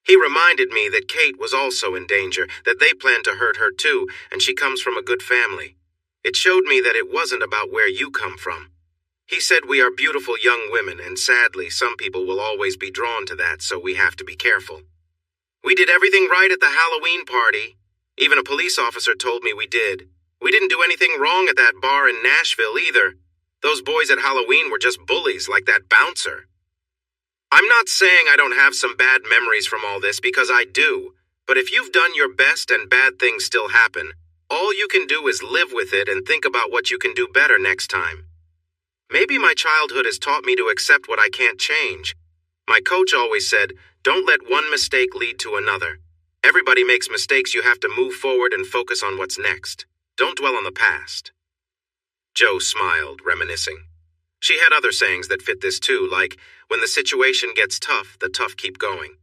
He reminded me that Kate was also in danger, that they planned to hurt her too, and she comes from a good family. It showed me that it wasn't about where you come from. He said we are beautiful young women, and sadly, some people will always be drawn to that, so we have to be careful. We did everything right at the Halloween party. Even a police officer told me we did. We didn't do anything wrong at that bar in Nashville either. Those boys at Halloween were just bullies like that bouncer. I'm not saying I don't have some bad memories from all this, because I do. But if you've done your best and bad things still happen, all you can do is live with it and think about what you can do better next time. Maybe my childhood has taught me to accept what I can't change. My coach always said, don't let one mistake lead to another. Everybody makes mistakes. You have to move forward and focus on what's next. Don't dwell on the past. Joe smiled, reminiscing. She had other sayings that fit this too, like, when the situation gets tough, the tough keep going.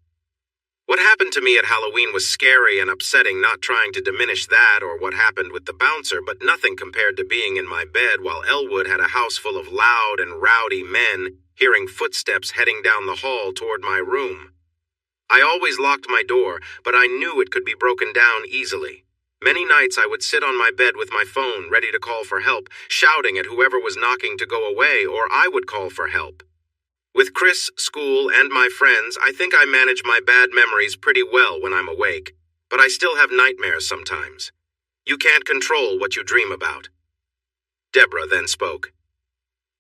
What happened to me at Halloween was scary and upsetting, not trying to diminish that or what happened with the bouncer, but nothing compared to being in my bed while Elwood had a house full of loud and rowdy men, hearing footsteps heading down the hall toward my room. I always locked my door, but I knew it could be broken down easily. Many nights I would sit on my bed with my phone ready to call for help, shouting at whoever was knocking to go away, or I would call for help. With Chris, school, and my friends, I think I manage my bad memories pretty well when I'm awake, but I still have nightmares sometimes. You can't control what you dream about. Deborah then spoke.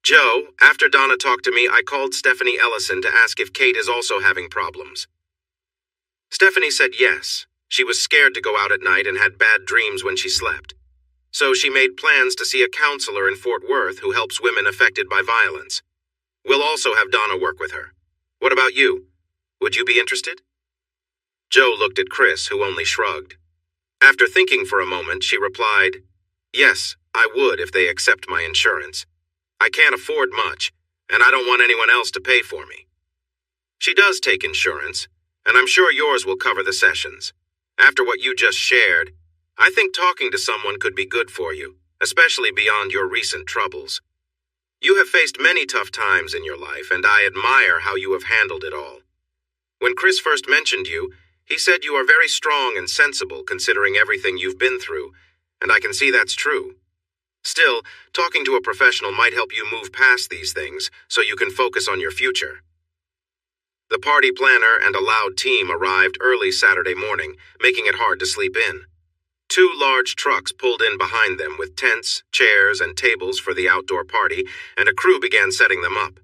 Joe, after Donna talked to me, I called Stephanie Ellison to ask if Kate is also having problems. Stephanie said yes. She was scared to go out at night and had bad dreams when she slept. So she made plans to see a counselor in Fort Worth who helps women affected by violence. We'll also have Donna work with her. What about you? Would you be interested? Joe looked at Chris, who only shrugged. After thinking for a moment, she replied, Yes, I would if they accept my insurance. I can't afford much, and I don't want anyone else to pay for me. She does take insurance, and I'm sure yours will cover the sessions. After what you just shared, I think talking to someone could be good for you, especially beyond your recent troubles. You have faced many tough times in your life, and I admire how you have handled it all. When Chris first mentioned you, he said you are very strong and sensible considering everything you've been through, and I can see that's true. Still, talking to a professional might help you move past these things so you can focus on your future. The party planner and a loud team arrived early Saturday morning, making it hard to sleep in. 2 large trucks pulled in behind them with tents, chairs, and tables for the outdoor party, and a crew began setting them up.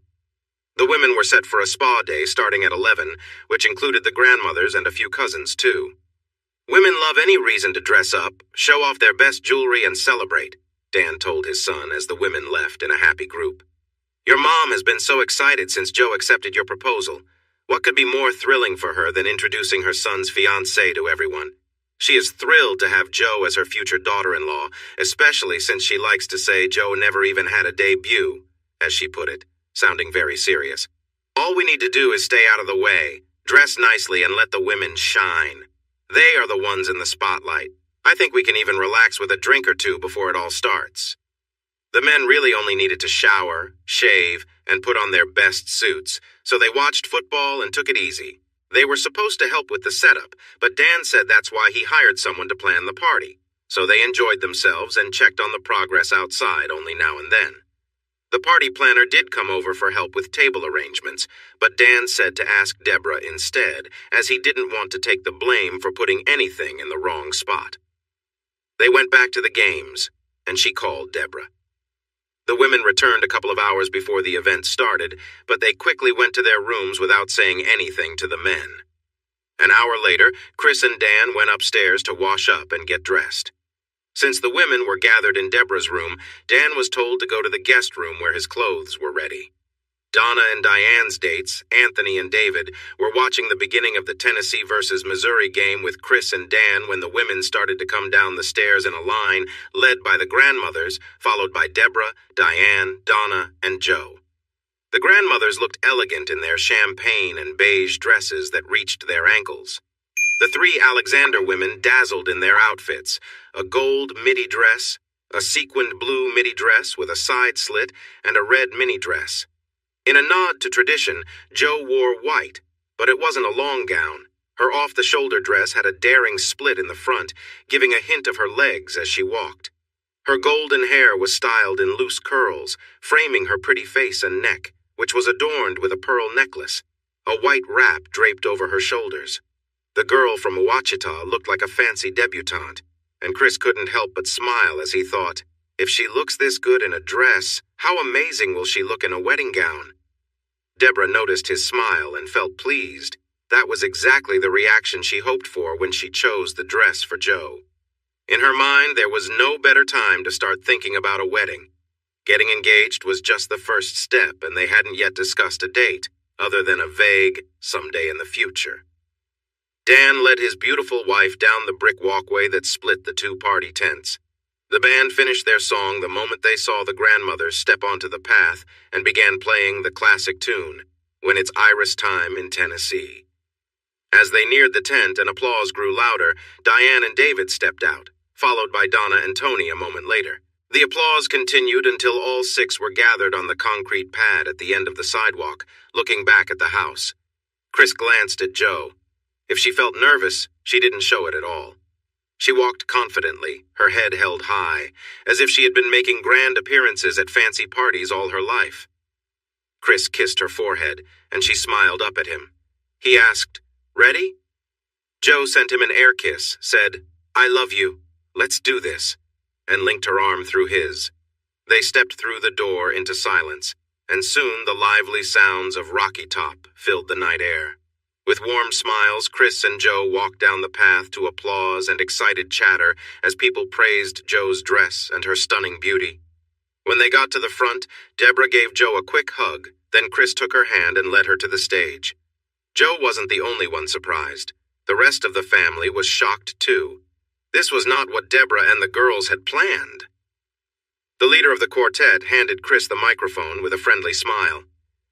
The women were set for a spa day starting at 11, which included the grandmothers and a few cousins, too. Women love any reason to dress up, show off their best jewelry, and celebrate, Dan told his son as the women left in a happy group. Your mom has been so excited since Joe accepted your proposal. What could be more thrilling for her than introducing her son's fiancé to everyone? She is thrilled to have Joe as her future daughter-in-law, especially since she likes to say Joe never even had a debut, as she put it, sounding very serious. All we need to do is stay out of the way, dress nicely, and let the women shine. They are the ones in the spotlight. I think we can even relax with a drink or two before it all starts. The men really only needed to shower, shave, and put on their best suits, so they watched football and took it easy. They were supposed to help with the setup, but Dan said that's why he hired someone to plan the party. So they enjoyed themselves and checked on the progress outside only now and then. The party planner did come over for help with table arrangements, but Dan said to ask Deborah instead, as he didn't want to take the blame for putting anything in the wrong spot. They went back to the games, and she called Deborah. The women returned a couple of hours before the event started, but they quickly went to their rooms without saying anything to the men. An hour later, Chris and Dan went upstairs to wash up and get dressed. Since the women were gathered in Deborah's room, Dan was told to go to the guest room where his clothes were ready. Donna and Diane's dates, Anthony and David, were watching the beginning of the Tennessee versus Missouri game with Chris and Dan when the women started to come down the stairs in a line, led by the grandmothers, followed by Deborah, Diane, Donna, and Joe. The grandmothers looked elegant in their champagne and beige dresses that reached their ankles. The three Alexander women dazzled in their outfits, a gold midi dress, a sequined blue midi dress with a side slit, and a red mini dress. In a nod to tradition, Joe wore white, but it wasn't a long gown. Her off-the-shoulder dress had a daring split in the front, giving a hint of her legs as she walked. Her golden hair was styled in loose curls, framing her pretty face and neck, which was adorned with a pearl necklace. A white wrap draped over her shoulders. The girl from Ouachita looked like a fancy debutante, and Chris couldn't help but smile as he thought, if she looks this good in a dress, how amazing will she look in a wedding gown? Deborah noticed his smile and felt pleased. That was exactly the reaction she hoped for when she chose the dress for Joe. In her mind, there was no better time to start thinking about a wedding. Getting engaged was just the first step, and they hadn't yet discussed a date, other than a vague, someday in the future. Dan led his beautiful wife down the brick walkway that split the two party tents. The band finished their song the moment they saw the grandmothers step onto the path and began playing the classic tune, When It's Iris Time in Tennessee. As they neared the tent and applause grew louder, Diane and David stepped out, followed by Donna and Tony a moment later. The applause continued until all six were gathered on the concrete pad at the end of the sidewalk, looking back at the house. Chris glanced at Joe. If she felt nervous, she didn't show it at all. She walked confidently, her head held high, as if she had been making grand appearances at fancy parties all her life. Chris kissed her forehead, and she smiled up at him. He asked, "Ready?" Joe sent him an air kiss, said, "I love you. Let's do this," and linked her arm through his. They stepped through the door into silence, and soon the lively sounds of Rocky Top filled the night air. With warm smiles, Chris and Joe walked down the path to applause and excited chatter as people praised Joe's dress and her stunning beauty. When they got to the front, Deborah gave Joe a quick hug, then Chris took her hand and led her to the stage. Joe wasn't the only one surprised. The rest of the family was shocked too. This was not what Deborah and the girls had planned. The leader of the quartet handed Chris the microphone with a friendly smile.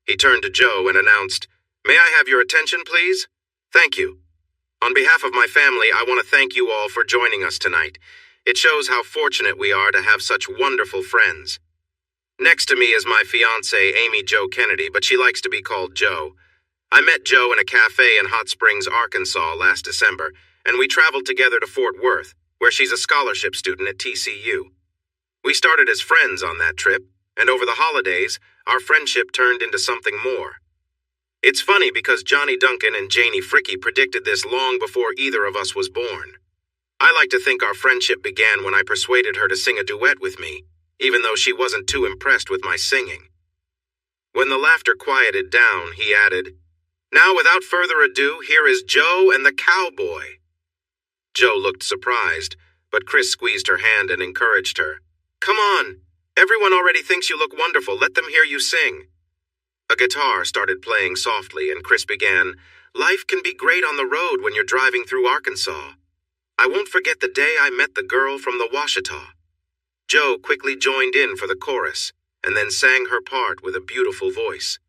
He turned to Joe and announced, "May I have your attention, please? Thank you. On behalf of my family, I want to thank you all for joining us tonight. It shows how fortunate we are to have such wonderful friends. Next to me is my fiancée, Amy Jo Kennedy, but she likes to be called Joe. I met Joe in a cafe in Hot Springs, Arkansas last December, and we traveled together to Fort Worth, where she's a scholarship student at TCU. We started as friends on that trip, and over the holidays, our friendship turned into something more. It's funny because Johnny Duncan and Janie Fricke predicted this long before either of us was born. I like to think our friendship began when I persuaded her to sing a duet with me, even though she wasn't too impressed with my singing." When the laughter quieted down, he added, "Now, without further ado, here is Joe and the Cowboy." Joe looked surprised, but Chris squeezed her hand and encouraged her. "Come on. Everyone already thinks you look wonderful. Let them hear you sing." A guitar started playing softly, and Chris began, "Life can be great on the road when you're driving through Arkansas. I won't forget the day I met the girl from the Ouachita." Joe quickly joined in for the chorus, and then sang her part with a beautiful voice.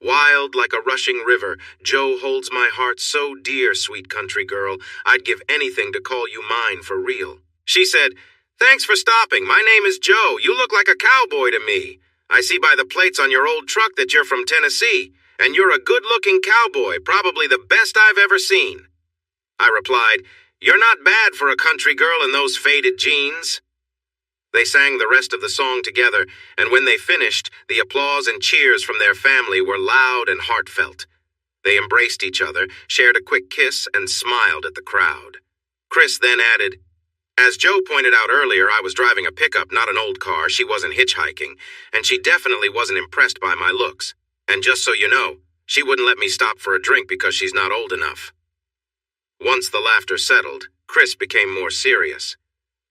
"Wild like a rushing river, Joe holds my heart so dear, sweet country girl, I'd give anything to call you mine for real." She said, "Thanks for stopping. My name is Joe. You look like a cowboy to me. I see by the plates on your old truck that you're from Tennessee, and you're a good-looking cowboy, probably the best I've ever seen." I replied, "You're not bad for a country girl in those faded jeans." They sang the rest of the song together, and when they finished, the applause and cheers from their family were loud and heartfelt. They embraced each other, shared a quick kiss, and smiled at the crowd. Chris then added, As Joe pointed out earlier, I was driving a pickup, not an old car. She wasn't hitchhiking, and she definitely wasn't impressed by my looks. And just so you know, she wouldn't let me stop for a drink because she's not old enough. Once the laughter settled, Chris became more serious.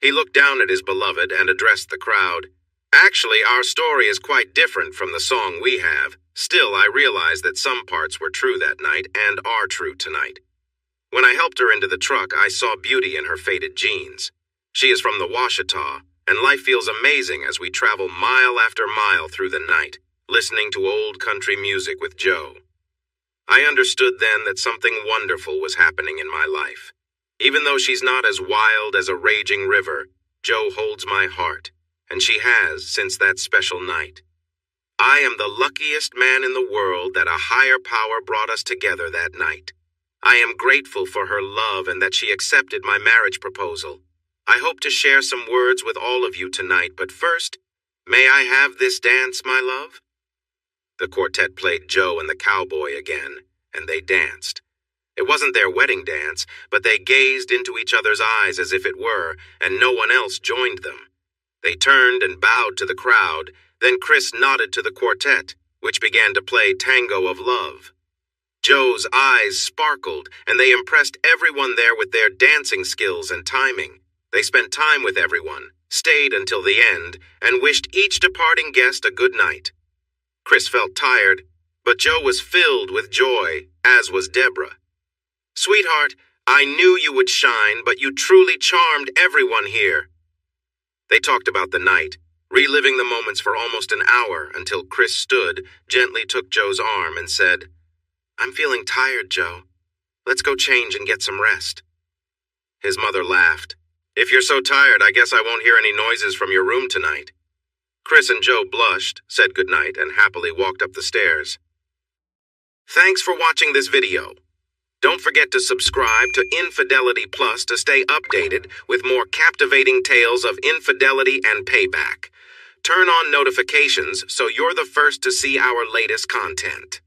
He looked down at his beloved and addressed the crowd. Actually, our story is quite different from the song we have. Still, I realized that some parts were true that night and are true tonight. When I helped her into the truck, I saw beauty in her faded jeans. She is from the Washita, and life feels amazing as we travel mile after mile through the night, listening to old country music with Joe. I understood then that something wonderful was happening in my life. Even though she's not as wild as a raging river, Joe holds my heart, and she has since that special night. I am the luckiest man in the world that a higher power brought us together that night. I am grateful for her love and that she accepted my marriage proposal. I hope to share some words with all of you tonight, but first, may I have this dance, my love? The quartet played Joe and the Cowboy again, and they danced. It wasn't their wedding dance, but they gazed into each other's eyes as if it were, and no one else joined them. They turned and bowed to the crowd, then Chris nodded to the quartet, which began to play Tango of Love. Joe's eyes sparkled, and they impressed everyone there with their dancing skills and timing. They spent time with everyone, stayed until the end, and wished each departing guest a good night. Chris felt tired, but Joe was filled with joy, as was Deborah. "Sweetheart, I knew you would shine, but you truly charmed everyone here." They talked about the night, reliving the moments for almost an hour until Chris stood, gently took Joe's arm, and said, "I'm feeling tired, Joe. Let's go change and get some rest." His mother laughed. "If you're so tired, I guess I won't hear any noises from your room tonight." Chris and Joe blushed, said goodnight, and happily walked up the stairs. Thanks for watching this video. Don't forget to subscribe to Infidelity Plus to stay updated with more captivating tales of infidelity and payback. Turn on notifications so you're the first to see our latest content.